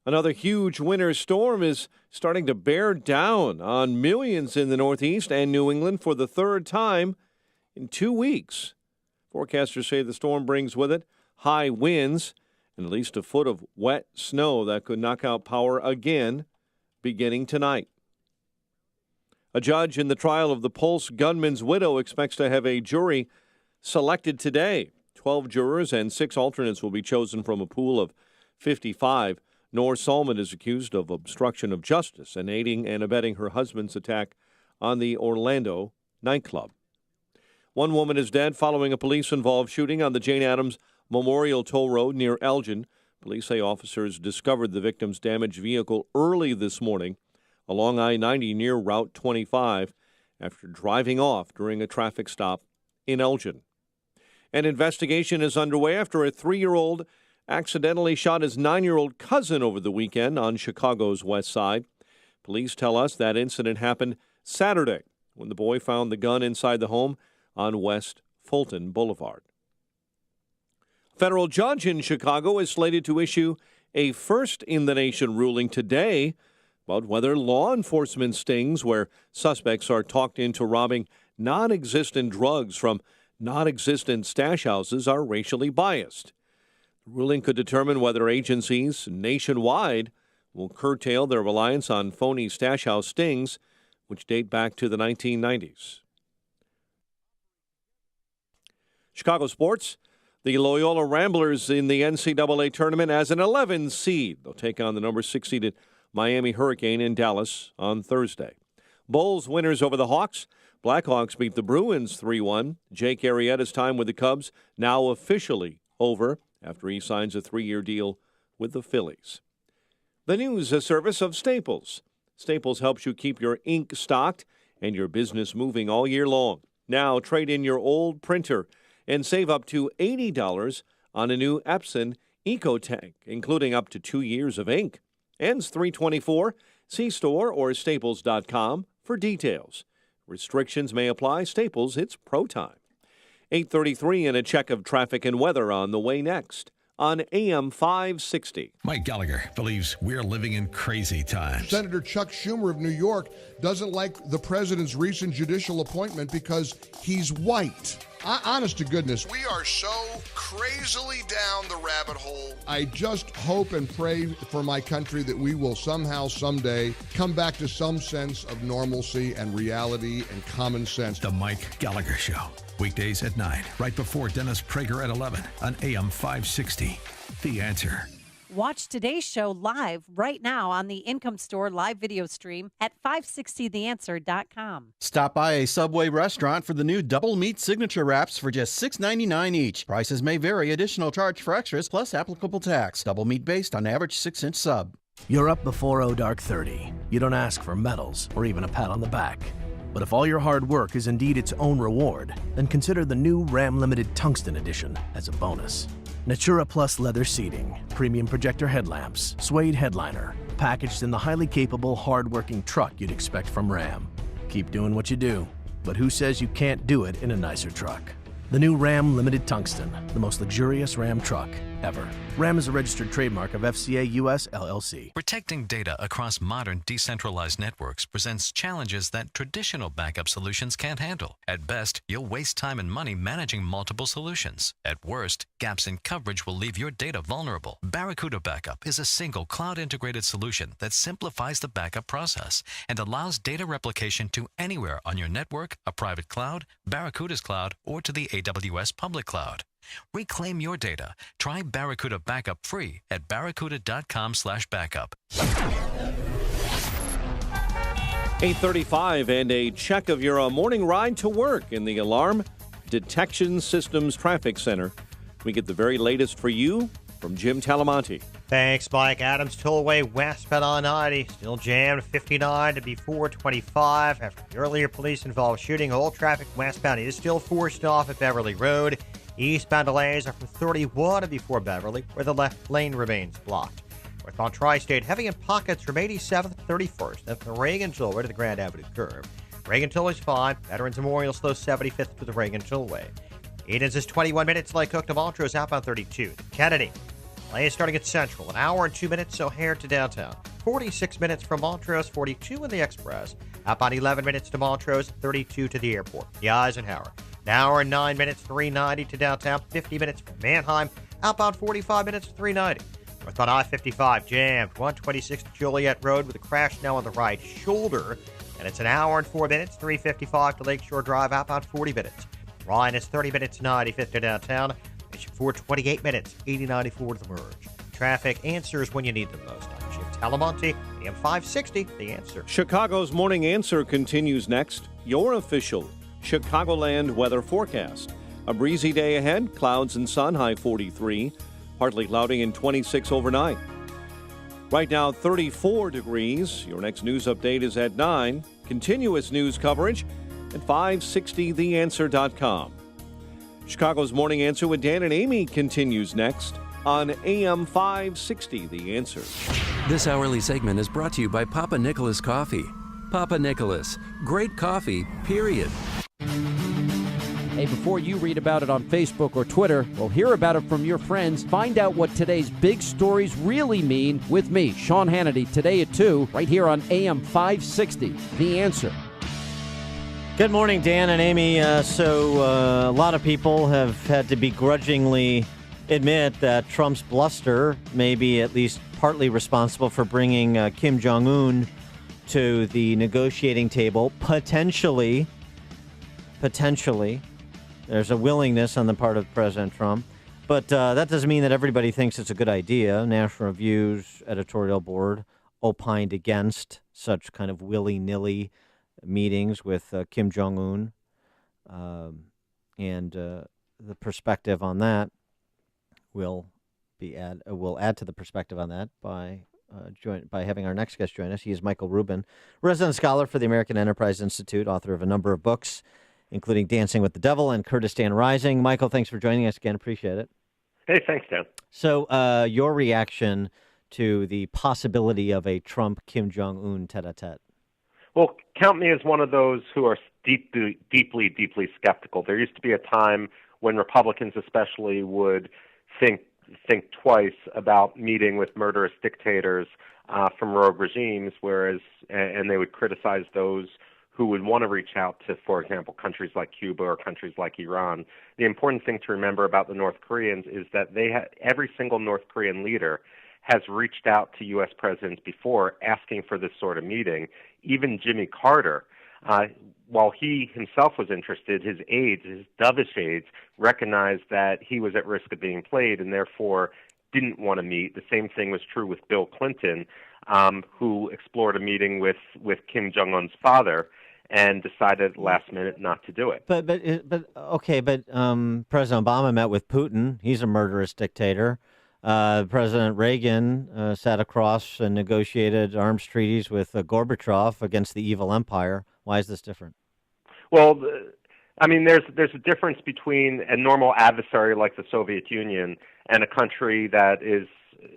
Another huge winter storm is starting to bear down on millions in the Northeast and New England for the third time in 2 weeks. Forecasters say the storm brings with it high winds and at least a foot of wet snow that could knock out power again beginning tonight. A judge in the trial of the Pulse gunman's widow expects to have a jury selected today. 12 jurors and 6 alternates will be chosen from a pool of 55. Noor Salman is accused of obstruction of justice and aiding and abetting her husband's attack on the Orlando nightclub. One woman is dead following a police-involved shooting on the Jane Addams Memorial Toll Road near Elgin. Police say officers discovered the victim's damaged vehicle early this morning along I-90 near Route 25 after driving off during a traffic stop in Elgin. An investigation is underway after a 3-year-old accidentally shot his 9-year-old cousin over the weekend on Chicago's west side. Police tell us that incident happened Saturday when the boy found the gun inside the home on West Fulton Boulevard. A federal judge in Chicago is slated to issue a first-in-the-nation ruling today about whether law enforcement stings where suspects are talked into robbing non-existent drugs from non-existent stash houses are racially biased. The ruling could determine whether agencies nationwide will curtail their reliance on phony stash house stings, which date back to the 1990s. Chicago sports. The Loyola Ramblers in the NCAA tournament as an 11 seed. They'll take on the number 6 seeded Miami Hurricane in Dallas on Thursday. Bulls winners over the Hawks. Blackhawks beat the Bruins 3-1. Jake Arrieta's time with the Cubs now officially over after he signs a 3-year deal with the Phillies. The news, a service of Staples. Staples helps you keep your ink stocked and your business moving all year long. Now trade in your old printer and save up to $80 on a new Epson EcoTank, including up to 2 years of ink. Ends 3/24. See store or staples.com for details. Restrictions may apply. Staples, it's pro time. 8:33 and a check of traffic and weather on the way next on AM 560. Mike Gallagher believes we're living in crazy times. Senator Chuck Schumer of New York doesn't like the president's recent judicial appointment because he's white. Honest to goodness. We are so crazily down the rabbit hole. I just hope and pray for my country that we will somehow, someday, come back to some sense of normalcy and reality and common sense. The Mike Gallagher Show. Weekdays at 9, right before Dennis Prager at 11 on AM 560. The Answer. Watch today's show live right now on the Income Store live video stream at 560theanswer.com. Stop by a Subway restaurant for the new double meat signature wraps for just $6.99 each. Prices may vary. Additional charge for extras plus applicable tax. Double meat based on average 6-inch sub. You're up before dark 30. You don't ask for medals or even a pat on the back. But if all your hard work is indeed its own reward, then consider the new Ram Limited Tungsten Edition as a bonus. Natura Plus leather seating, premium projector headlamps, suede headliner, packaged in the highly capable, hard-working truck you'd expect from Ram. Keep doing what you do, but who says you can't do it in a nicer truck? The new Ram Limited Tungsten, the most luxurious Ram truck ever. Ram is a registered trademark of FCA US LLC. Protecting data across modern decentralized networks presents challenges that traditional backup solutions can't handle. At best, you'll waste time and money managing multiple solutions. At worst, gaps in coverage will leave your data vulnerable. Barracuda Backup is a single cloud-integrated solution that simplifies the backup process and allows data replication to anywhere on your network, a private cloud, Barracuda's cloud, or to the AWS public cloud. Reclaim your data. Try Barracuda Backup free at barracuda.com/backup. 8:35 and a check of your morning ride to work in the Alarm Detection Systems Traffic Center. We get the very latest for you from Jim Talamonte. Thanks, Mike. Adams Tollway westbound on 90. Still jammed 59 to be 425 after the earlier police-involved shooting. All traffic westbound is still forced off at Beverly Road. Eastbound delays are from 31 to before Beverly, where the left lane remains blocked. Northbound Tri-State heavy in pockets from 87th to 31st. That's the Reagan Tollway to the Grand Avenue curve. Reagan Tollway's fine. Veterans Memorial slow 75th to the Reagan Tollway. Edens is 21 minutes. Lake Cook to Montrose outbound 32. The Kennedy. Delay is starting at Central. An hour and 2 minutes O'Hare to downtown. 46 minutes from Montrose, 42 in the Express. Outbound 11 minutes to Montrose, 32 to the airport. The Eisenhower. An hour and 9 minutes, 390 to downtown, 50 minutes from Manheim. Outbound 45 minutes to 390. North on I-55 jammed. 126 Joliet Road with a crash now on the right shoulder. And it's an hour and 4 minutes, 355 to Lakeshore Drive, outbound 40 minutes. Ryan is 30 minutes, 95th to downtown. Mission 4, 28 minutes, 8094 to the merge. Traffic answers when you need them most. I'm Jim Talamonte, AM 560, The Answer. Chicago's Morning Answer continues next. Your official Chicagoland weather forecast. A breezy day ahead, clouds and sun, high 43. Partly cloudy and 26 overnight. Right now, 34 degrees. Your next news update is at 9. Continuous news coverage at 560theanswer.com. Chicago's Morning Answer with Dan and Amy continues next on AM 560, The Answer. This hourly segment is brought to you by Papa Nicholas Coffee. Papa Nicholas, great coffee, period. Hey, before you read about it on Facebook or Twitter, well, hear about it from your friends. Find out what today's big stories really mean with me, Sean Hannity, today at 2, right here on AM 560, The Answer. Good morning, Dan and Amy. A lot of people have had to begrudgingly admit that Trump's bluster may be at least partly responsible for bringing Kim Jong-un to the negotiating table, potentially. There's a willingness on the part of President Trump. But that doesn't mean that everybody thinks it's a good idea. National Review's editorial board opined against such kind of willy-nilly meetings with Kim Jong-un. And the perspective on that will add to the perspective on that by having our next guest join us. He is Michael Rubin, resident scholar for the American Enterprise Institute, author of a number of books, including Dancing with the Devil and Kurdistan Rising. Michael, thanks for joining us again. Appreciate it. Hey, thanks, Dan. So your reaction to the possibility of a Trump-Kim Jong-un tete-a-tete? Well, count me as one of those who are deeply skeptical. There used to be a time when Republicans especially would think twice about meeting with murderous dictators from rogue regimes, and they would criticize those who would want to reach out to, for example, countries like Cuba or countries like Iran. The important thing to remember about the North Koreans is that every single North Korean leader has reached out to U.S. presidents before asking for this sort of meeting. Even Jimmy Carter, while he himself was interested, his dovish aides, recognized that he was at risk of being played and therefore didn't want to meet. The same thing was true with Bill Clinton, who explored a meeting with Kim Jong-un's father and decided at the last minute not to do it. But President Obama met with Putin. He's a murderous dictator. President Reagan sat across and negotiated arms treaties with Gorbachev against the evil empire. Why is this different? Well, I mean, there's a difference between a normal adversary like the Soviet Union and a country that is,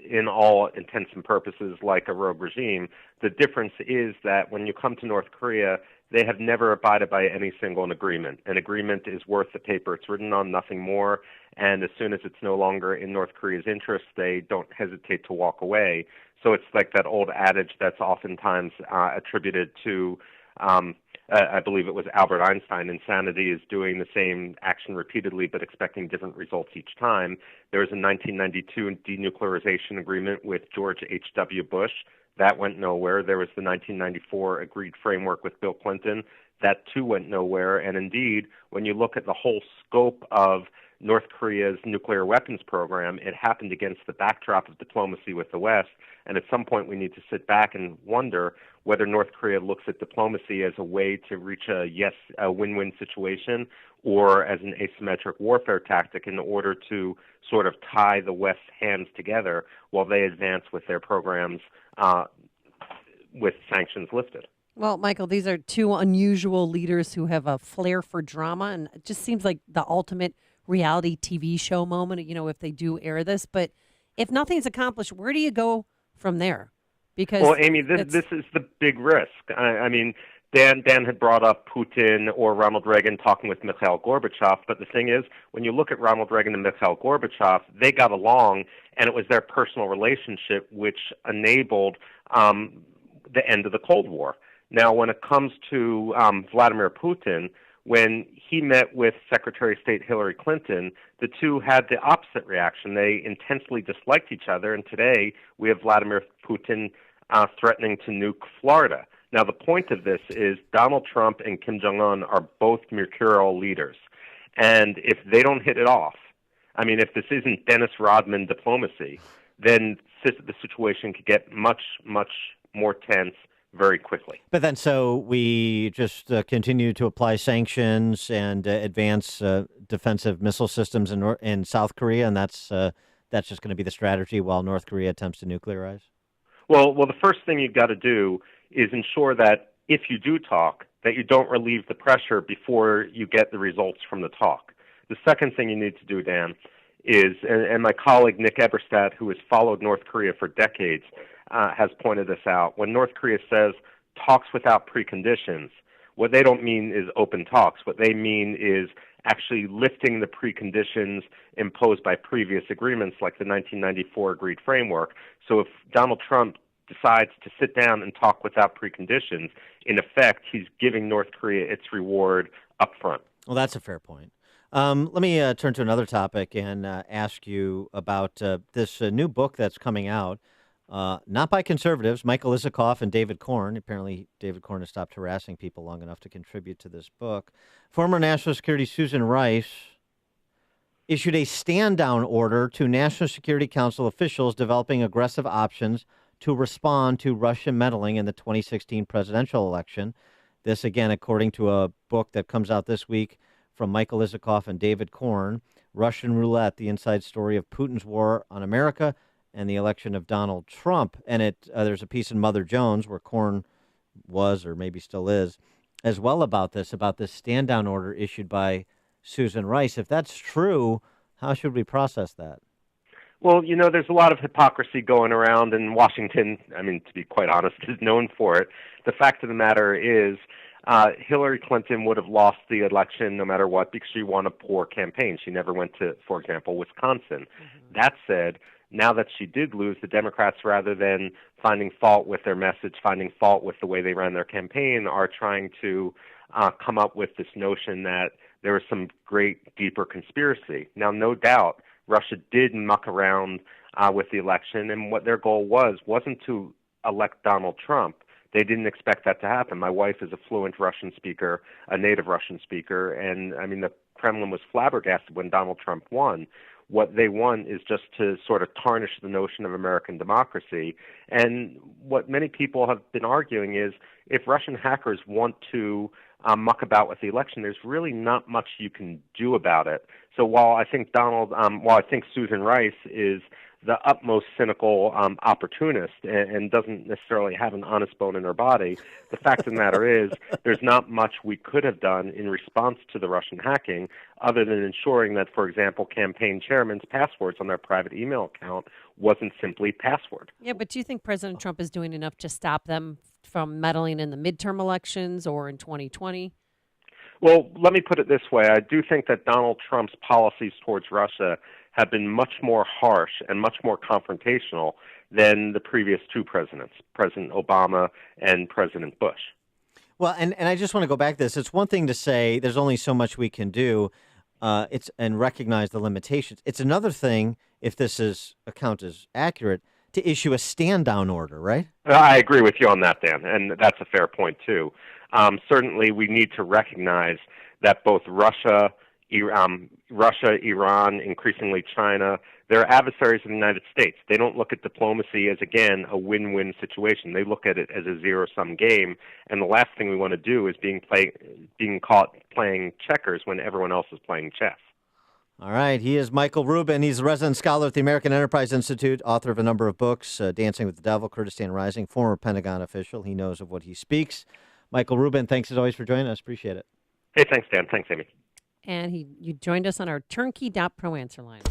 in all intents and purposes, like a rogue regime. The difference is that when you come to North Korea, they have never abided by any single agreement. An agreement is worth the paper it's written on, nothing more. And as soon as it's no longer in North Korea's interest, they don't hesitate to walk away. So it's like that old adage that's oftentimes attributed to, I believe it was Albert Einstein, insanity is doing the same action repeatedly but expecting different results each time. There was a 1992 denuclearization agreement with George H.W. Bush. That went nowhere. There was the 1994 agreed framework with Bill Clinton. That, too, went nowhere. And indeed, when you look at the whole scope of North Korea's nuclear weapons program, it happened against the backdrop of diplomacy with the West. And at some point, we need to sit back and wonder whether North Korea looks at diplomacy as a way to reach a win-win situation, or as an asymmetric warfare tactic in order to sort of tie the West's hands together while they advance with their programs with sanctions lifted. Well, Michael, these are two unusual leaders who have a flair for drama, and it just seems like the ultimate reality TV show moment, if they do air this. But if nothing's accomplished, where do you go from there? Because well, Amy, this is the big risk. I mean, Dan had brought up Putin or Ronald Reagan talking with Mikhail Gorbachev, but the thing is, when you look at Ronald Reagan and Mikhail Gorbachev, they got along, and it was their personal relationship which enabled the end of the Cold War. Now, when it comes to Vladimir Putin, when he met with Secretary of State Hillary Clinton, the two had the opposite reaction. They intensely disliked each other, and today we have Vladimir Putin threatening to nuke Florida. Now, the point of this is Donald Trump and Kim Jong-un are both mercurial leaders. And if they don't hit it off, I mean, if this isn't Dennis Rodman diplomacy, then the situation could get much, much more tense very quickly. But then so we just continue to apply sanctions and advance defensive missile systems in South Korea, and that's just going to be the strategy while North Korea attempts to nuclearize? Well, the first thing you've got to do is ensure that if you do talk, that you don't relieve the pressure before you get the results from the talk. The second thing you need to do, Dan, is, and my colleague Nick Eberstadt, who has followed North Korea for decades, has pointed this out. When North Korea says talks without preconditions, what they don't mean is open talks. What they mean is actually lifting the preconditions imposed by previous agreements like the 1994 agreed framework. So if Donald Trump decides to sit down and talk without preconditions, in effect, he's giving North Korea its reward up front. Well, that's a fair point. Let me turn to another topic and ask you about this new book that's coming out, not by conservatives, Michael Isikoff and David Corn. Apparently, David Corn has stopped harassing people long enough to contribute to this book. Former National Security Susan Rice issued a stand-down order to National Security Council officials developing aggressive options to respond to Russian meddling in the 2016 presidential election. This, again, according to a book that comes out this week from Michael Isikoff and David Corn, Russian Roulette, the inside story of Putin's war on America and the election of Donald Trump. And there's a piece in Mother Jones where Corn was, or maybe still is, as well about this stand-down order issued by Susan Rice. If that's true, how should we process that? Well, there's a lot of hypocrisy going around, and Washington, to be quite honest, is known for it. The fact of the matter is Hillary Clinton would have lost the election no matter what because she won a poor campaign. She never went to, for example, Wisconsin. Mm-hmm. That said, now that she did lose, the Democrats, rather than finding fault with their message, finding fault with the way they ran their campaign, are trying to come up with this notion that there was some great, deeper conspiracy. Now, no doubt, Russia did muck around with the election, and what their goal wasn't to elect Donald Trump. They didn't expect that to happen. My wife is a fluent Russian speaker, a native Russian speaker, and the Kremlin was flabbergasted when Donald Trump won. What they want is just to sort of tarnish the notion of American democracy. And what many people have been arguing is if Russian hackers want to muck about with the election, there's really not much you can do about it. So while I think Susan Rice is the utmost cynical opportunist and doesn't necessarily have an honest bone in her body, the fact of the matter is there's not much we could have done in response to the Russian hacking other than ensuring that, for example, campaign chairmen's passwords on their private email account wasn't simply password. Yeah, but do you think President Trump is doing enough to stop them from meddling in the midterm elections or in 2020? Well, let me put it this way. I do think that Donald Trump's policies towards Russia have been much more harsh and much more confrontational than the previous two presidents, President Obama and President Bush. Well, and I just want to go back to this. It's one thing to say there's only so much we can do and recognize the limitations. It's another thing, if this account is accurate, to issue a stand-down order, right? I agree with you on that, Dan, and that's a fair point, too. Certainly, we need to recognize that both Russia, Iran, increasingly China, they're adversaries of the United States. They don't look at diplomacy as, again, a win-win situation. They look at it as a zero-sum game, and the last thing we want to do is being caught playing checkers when everyone else is playing chess. All right. He is Michael Rubin. He's a resident scholar at the American Enterprise Institute, author of a number of books, Dancing with the Devil, Kurdistan Rising, former Pentagon official. He knows of what he speaks. Michael Rubin, thanks as always for joining us. Appreciate it. Hey, thanks, Dan. Thanks, Amy. And you joined us on our Turnkey.pro answer line.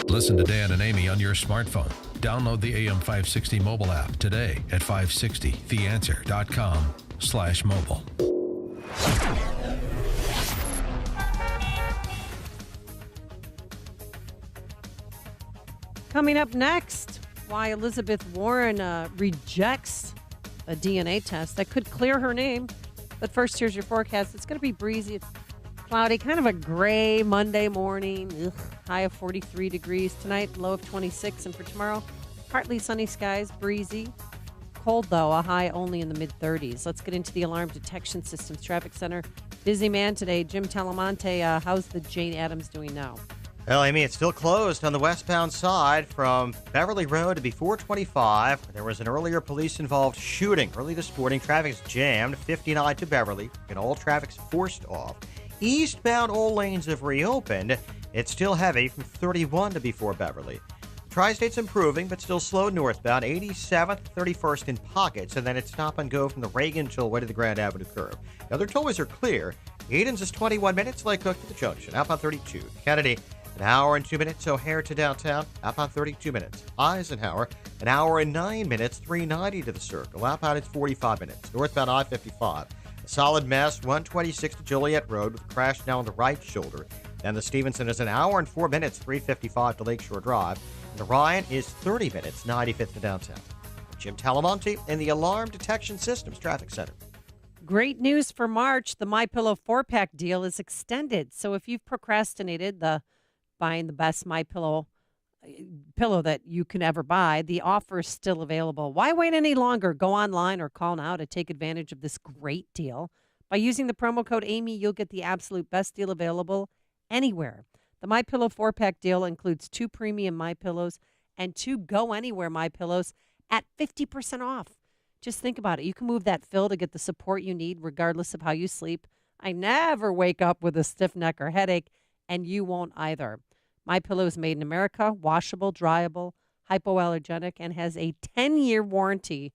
Listen to Dan and Amy on your smartphone. Download the AM 560 mobile app today at 560theanswer.com/mobile. Coming up next, why Elizabeth Warren rejects a DNA test that could clear her name. But first, here's your forecast. It's going to be breezy. It's Cloudy, kind of a gray Monday morning. Ugh, high of 43 degrees tonight, low of 26. And for tomorrow, partly sunny skies, breezy. Cold, though, a high only in the mid-30s. Let's get into the Alarm Detection Systems Traffic Center. Busy man today, Jim Talamonte. How's the Jane Addams doing now? Well, Amy, it's still closed on the westbound side from Beverly Road to before 25. There was an earlier police-involved shooting. Early this morning, traffic's jammed, 59 to Beverly, and all traffic's forced off. Eastbound, all lanes have reopened. It's still heavy from 31 to before Beverly. Tri-State's improving, but still slow northbound. 87th, 31st in pockets, and then it's stop and go from the Reagan tollway to the Grand Avenue curve. The other tollways are clear. Eden's is 21 minutes, Lake Cook to the junction. Outbound 32. Kennedy, an hour and 2 minutes. O'Hare to downtown. Outbound 32 minutes. Eisenhower, an hour and 9 minutes. 390 to the Circle. Outbound it's 45 minutes. Northbound I-55. A solid mess. 126 to Joliet Road with a crash now on the right shoulder. Then the Stevenson is an hour and 4 minutes. 355 to Lakeshore Drive. The Ryan is 30 minutes, 95th to downtown. Jim Talamonte in the Alarm Detection Systems Traffic Center. Great news for March. The MyPillow 4-pack deal is extended. So if you've procrastinated buying the best MyPillow pillow that you can ever buy, the offer is still available. Why wait any longer? Go online or call now to take advantage of this great deal. By using the promo code Amy, you'll get the absolute best deal available anywhere. The MyPillow 4-pack deal includes 2 premium MyPillows and 2 Go Anywhere MyPillows at 50% off. Just think about it. You can move that fill to get the support you need regardless of how you sleep. I never wake up with a stiff neck or headache, and you won't either. MyPillow is made in America, washable, dryable, hypoallergenic, and has a 10-year warranty,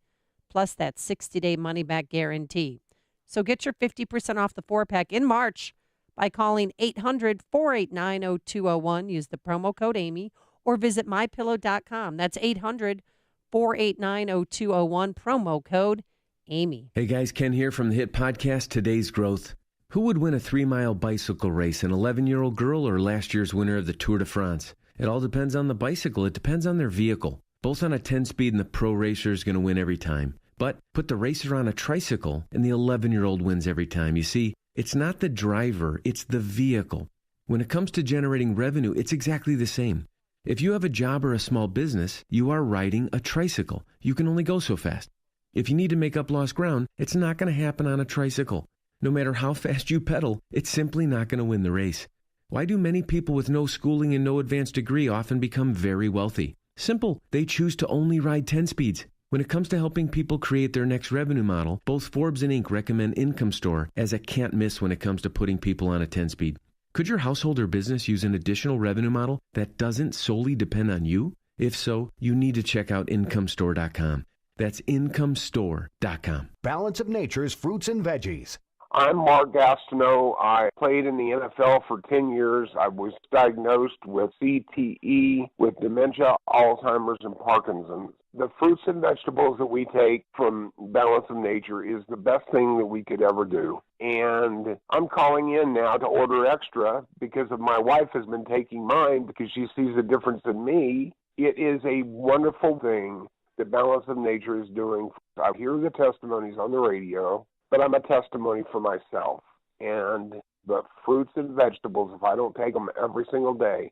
plus that 60-day money-back guarantee. So get your 50% off the 4-pack in March by calling 800-489-0201. Use the promo code Amy or visit MyPillow.com. That's 800-489-0201, promo code Amy. Hey guys, Ken here from the hit podcast Today's Growth. Who would win a 3-mile bicycle race, an 11-year-old girl or last year's winner of the Tour de France? It all depends on the bicycle. It depends on their vehicle. Both on a 10-speed and the pro racer is going to win every time. But put the racer on a tricycle and the 11-year-old wins every time. You see, it's not the driver, it's the vehicle. When it comes to generating revenue, it's exactly the same. If you have a job or a small business, you are riding a tricycle. You can only go so fast. If you need to make up lost ground, it's not going to happen on a tricycle. No matter how fast you pedal, it's simply not going to win the race. Why do many people with no schooling and no advanced degree often become very wealthy? Simple. They choose to only ride 10 speeds. When it comes to helping people create their next revenue model, both Forbes and Inc. recommend Income Store as a can't miss when it comes to putting people on a 10-speed. Could your household or business use an additional revenue model that doesn't solely depend on you? If so, you need to check out IncomeStore.com. That's IncomeStore.com. Balance of Nature's fruits and veggies. I'm Mark Gastineau. I played in the NFL for 10 years. I was diagnosed with CTE, with dementia, Alzheimer's, and Parkinson's. The fruits and vegetables that we take from Balance of Nature is the best thing that we could ever do. And I'm calling in now to order extra because of my wife has been taking mine because she sees a difference in me. It is a wonderful thing that Balance of Nature is doing. I hear the testimonies on the radio, but I'm a testimony for myself. And the fruits and vegetables, if I don't take them every single day,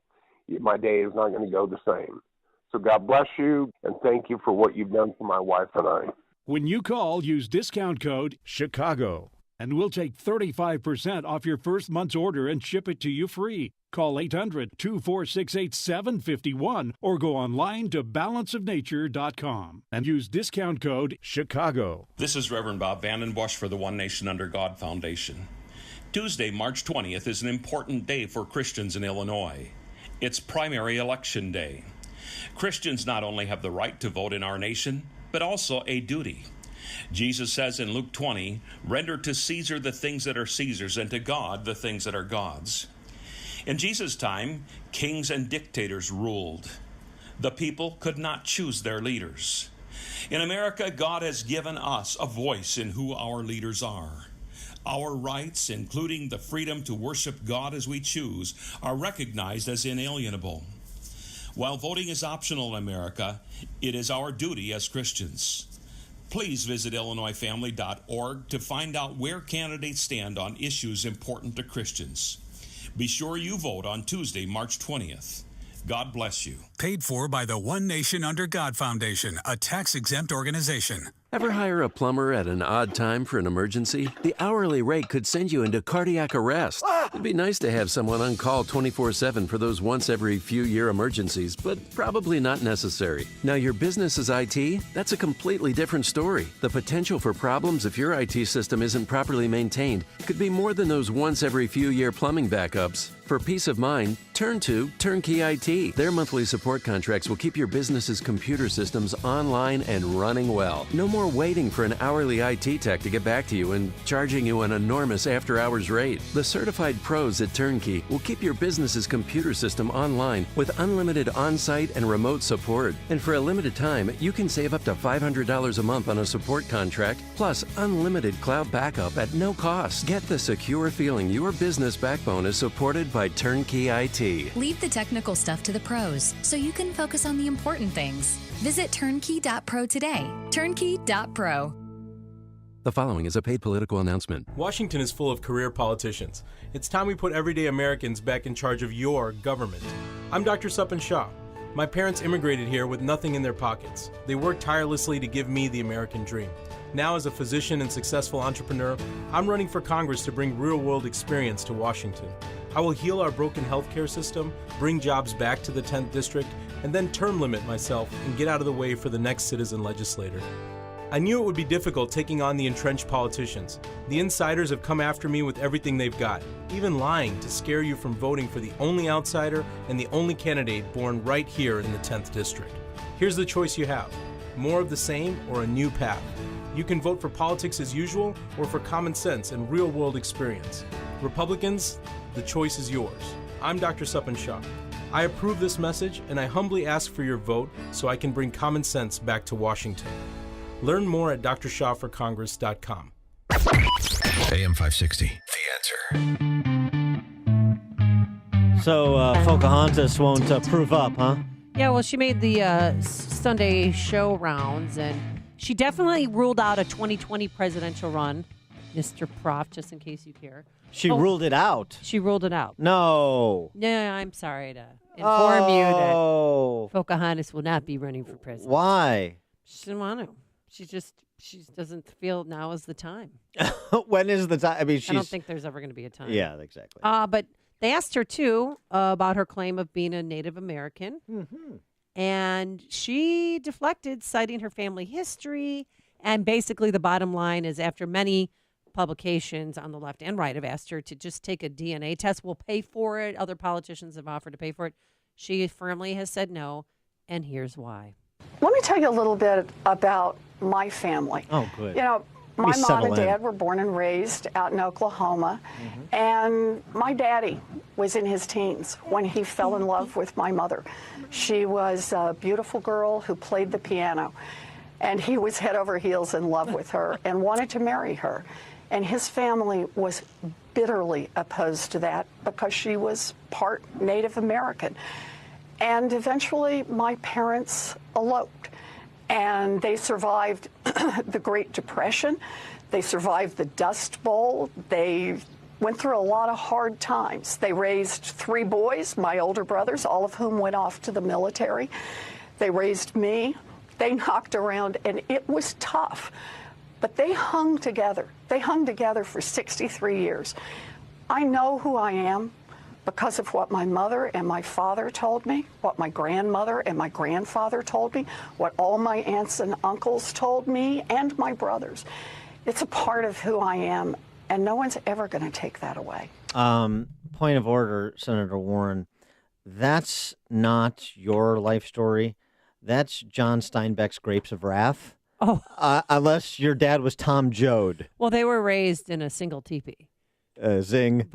my day is not going to go the same. So God bless you, and thank you for what you've done for my wife and I. When you call, use discount code CHICAGO, and we'll take 35% off your first month's order and ship it to you free. Call 800-246-8751 or go online to balanceofnature.com and use discount code CHICAGO. This is Reverend Bob Vandenbosch for the One Nation Under God Foundation. Tuesday, March 20th is an important day for Christians in Illinois. It's primary election day. Christians not only have the right to vote in our nation, but also a duty. Jesus says in Luke 20, "Render to Caesar the things that are Caesar's, and to God the things that are God's." In Jesus' time, kings and dictators ruled. The people could not choose their leaders. In America, God has given us a voice in who our leaders are. Our rights, including the freedom to worship God as we choose, are recognized as inalienable. While voting is optional in America, it is our duty as Christians. Please visit IllinoisFamily.org to find out where candidates stand on issues important to Christians. Be sure you vote on Tuesday, March 20th. God bless you. Paid for by the One Nation Under God Foundation, a tax-exempt organization. Ever hire a plumber at an odd time for an emergency? The hourly rate could send you into cardiac arrest. It'd be nice to have someone on call 24/7 for those once every few year emergencies, but probably not necessary. Now, your business is IT? That's a completely different story. The potential for problems if your IT system isn't properly maintained could be more than those once every few year plumbing backups. For peace of mind, turn to Turnkey IT. Their monthly support contracts will keep your business's computer systems online and running well. No more waiting for an hourly IT tech to get back to you and charging you an enormous after-hours rate. The certified pros at Turnkey will keep your business's computer system online with unlimited on-site and remote support. And for a limited time, you can save up to $500 a month on a support contract, plus unlimited cloud backup at no cost. Get the secure feeling your business backbone is supported by Turnkey IT. Leave the technical stuff to the pros so you can focus on the important things. Visit turnkey.pro today. Turnkey.pro. The following is a paid political announcement. Washington is full of career politicians. It's time we put everyday Americans back in charge of your government. I'm Dr. Supan Shah. My parents immigrated here with nothing in their pockets. They worked tirelessly to give me the American dream. Now, as a physician and successful entrepreneur, I'm running for Congress to bring real-world experience to Washington. I will heal our broken healthcare system, bring jobs back to the 10th District, and then term limit myself and get out of the way for the next citizen legislator. I knew it would be difficult taking on the entrenched politicians. The insiders have come after me with everything they've got, even lying to scare you from voting for the only outsider and the only candidate born right here in the 10th District. Here's the choice you have: more of the same or a new path. You can vote for politics as usual or for common sense and real-world experience. Republicans, the choice is yours. I'm Dr. Supan Shah. I approve this message, and I humbly ask for your vote so I can bring common sense back to Washington. Learn more at drshahforcongress.com. AM 560, The Answer. So Pocahontas won't prove up, huh? Yeah, well, she made the Sunday show rounds, and she definitely ruled out a 2020 presidential run, Mr. Prof, just in case you care. She ruled it out. She ruled it out. No. Yeah, I'm sorry to inform you that Pocahontas will not be running for president. Why? She didn't want to. She doesn't feel now is the time. When is the time? I mean, I don't think there's ever going to be a time. Yeah, exactly. But they asked her, too, about her claim of being a Native American. Mm-hmm. And she deflected, citing her family history. And basically the bottom line is, after many publications on the left and right have asked her to just take a DNA test, we'll pay for it. Other politicians have offered to pay for it. She firmly has said no, and here's why. Let me tell you a little bit about my family. Oh, good. You know, my mom and dad were born and raised out in Oklahoma, and my daddy was in his teens when he fell in love with my mother. She was a beautiful girl who played the piano, and he was head over heels in love with her and wanted to marry her. And his family was bitterly opposed to that because she was part Native American. And eventually my parents eloped, and they survived the Great Depression. They survived the Dust Bowl. They went through a lot of hard times. They raised 3 boys, my older brothers, all of whom went off to the military. They raised me. They knocked around, and it was tough. But they hung together. They hung together for 63 years. I know who I am because of what my mother and my father told me, what my grandmother and my grandfather told me, what all my aunts and uncles told me, and my brothers. It's a part of who I am, and no one's ever going to take that away. Point of order, Senator Warren. That's not your life story. That's John Steinbeck's Grapes of Wrath. Oh. Unless your dad was Tom Joad. Well, they were raised in a single teepee. Zing.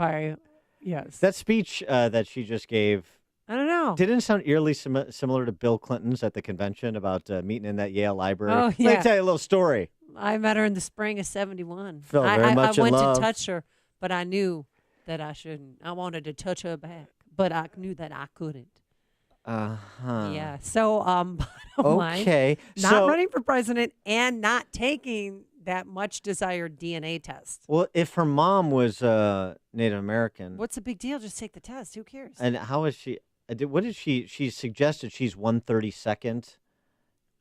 Yes. That speech that she just gave, I don't know. Didn't it sound eerily similar to Bill Clinton's at the convention about meeting in that Yale library? Oh, yeah. Let me tell you a little story. I met her in the spring of 71. Felt very much I in went love. to touch her, but I knew that I shouldn't. I wanted to touch her back, but I knew that I couldn't. Yeah. So, bottom line, Okay. not running for president and not taking that much desired DNA test. Well, if her mom was Native American, What's the big deal? Just take the test. Who cares? and how is she? What did she? She suggested she's 132nd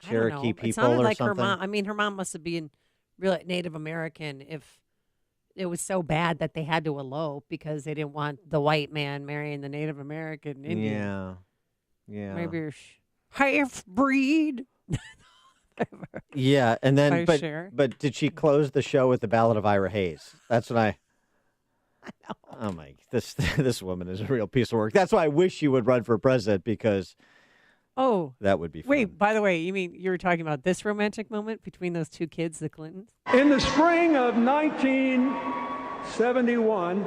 Cherokee I don't know. people It sounded or like something. her mom. I mean, her mom must have been really Native American if it was so bad that they had to elope because they didn't want the white man marrying the Native American Indian. Yeah. Yeah. Maybe you're half breed. Yeah, and then Are you sure? but did she close the show with the Ballad of Ira Hayes? That's what I know. Oh my, this woman is a real piece of work. That's why I wish she would run for president because that would be fun. Wait, by the way, you mean you were talking about this romantic moment between those two kids, the Clintons? In the spring of 1971,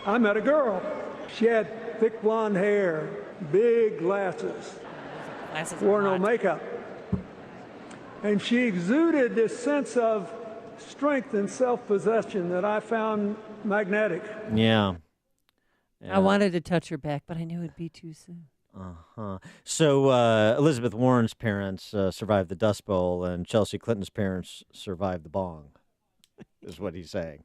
I met a girl. She had thick blonde hair, big glasses, wore no makeup. And she exuded this sense of strength and self-possession that I found magnetic. Yeah. I wanted to touch her back, but I knew it'd be too soon. Uh-huh. So Elizabeth Warren's parents survived the Dust Bowl, and Chelsea Clinton's parents survived the bong, is what he's saying.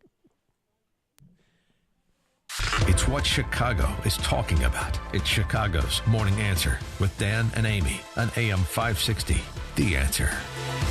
It's what Chicago is talking about. It's Chicago's Morning Answer with Dan and Amy on AM 560. The Answer.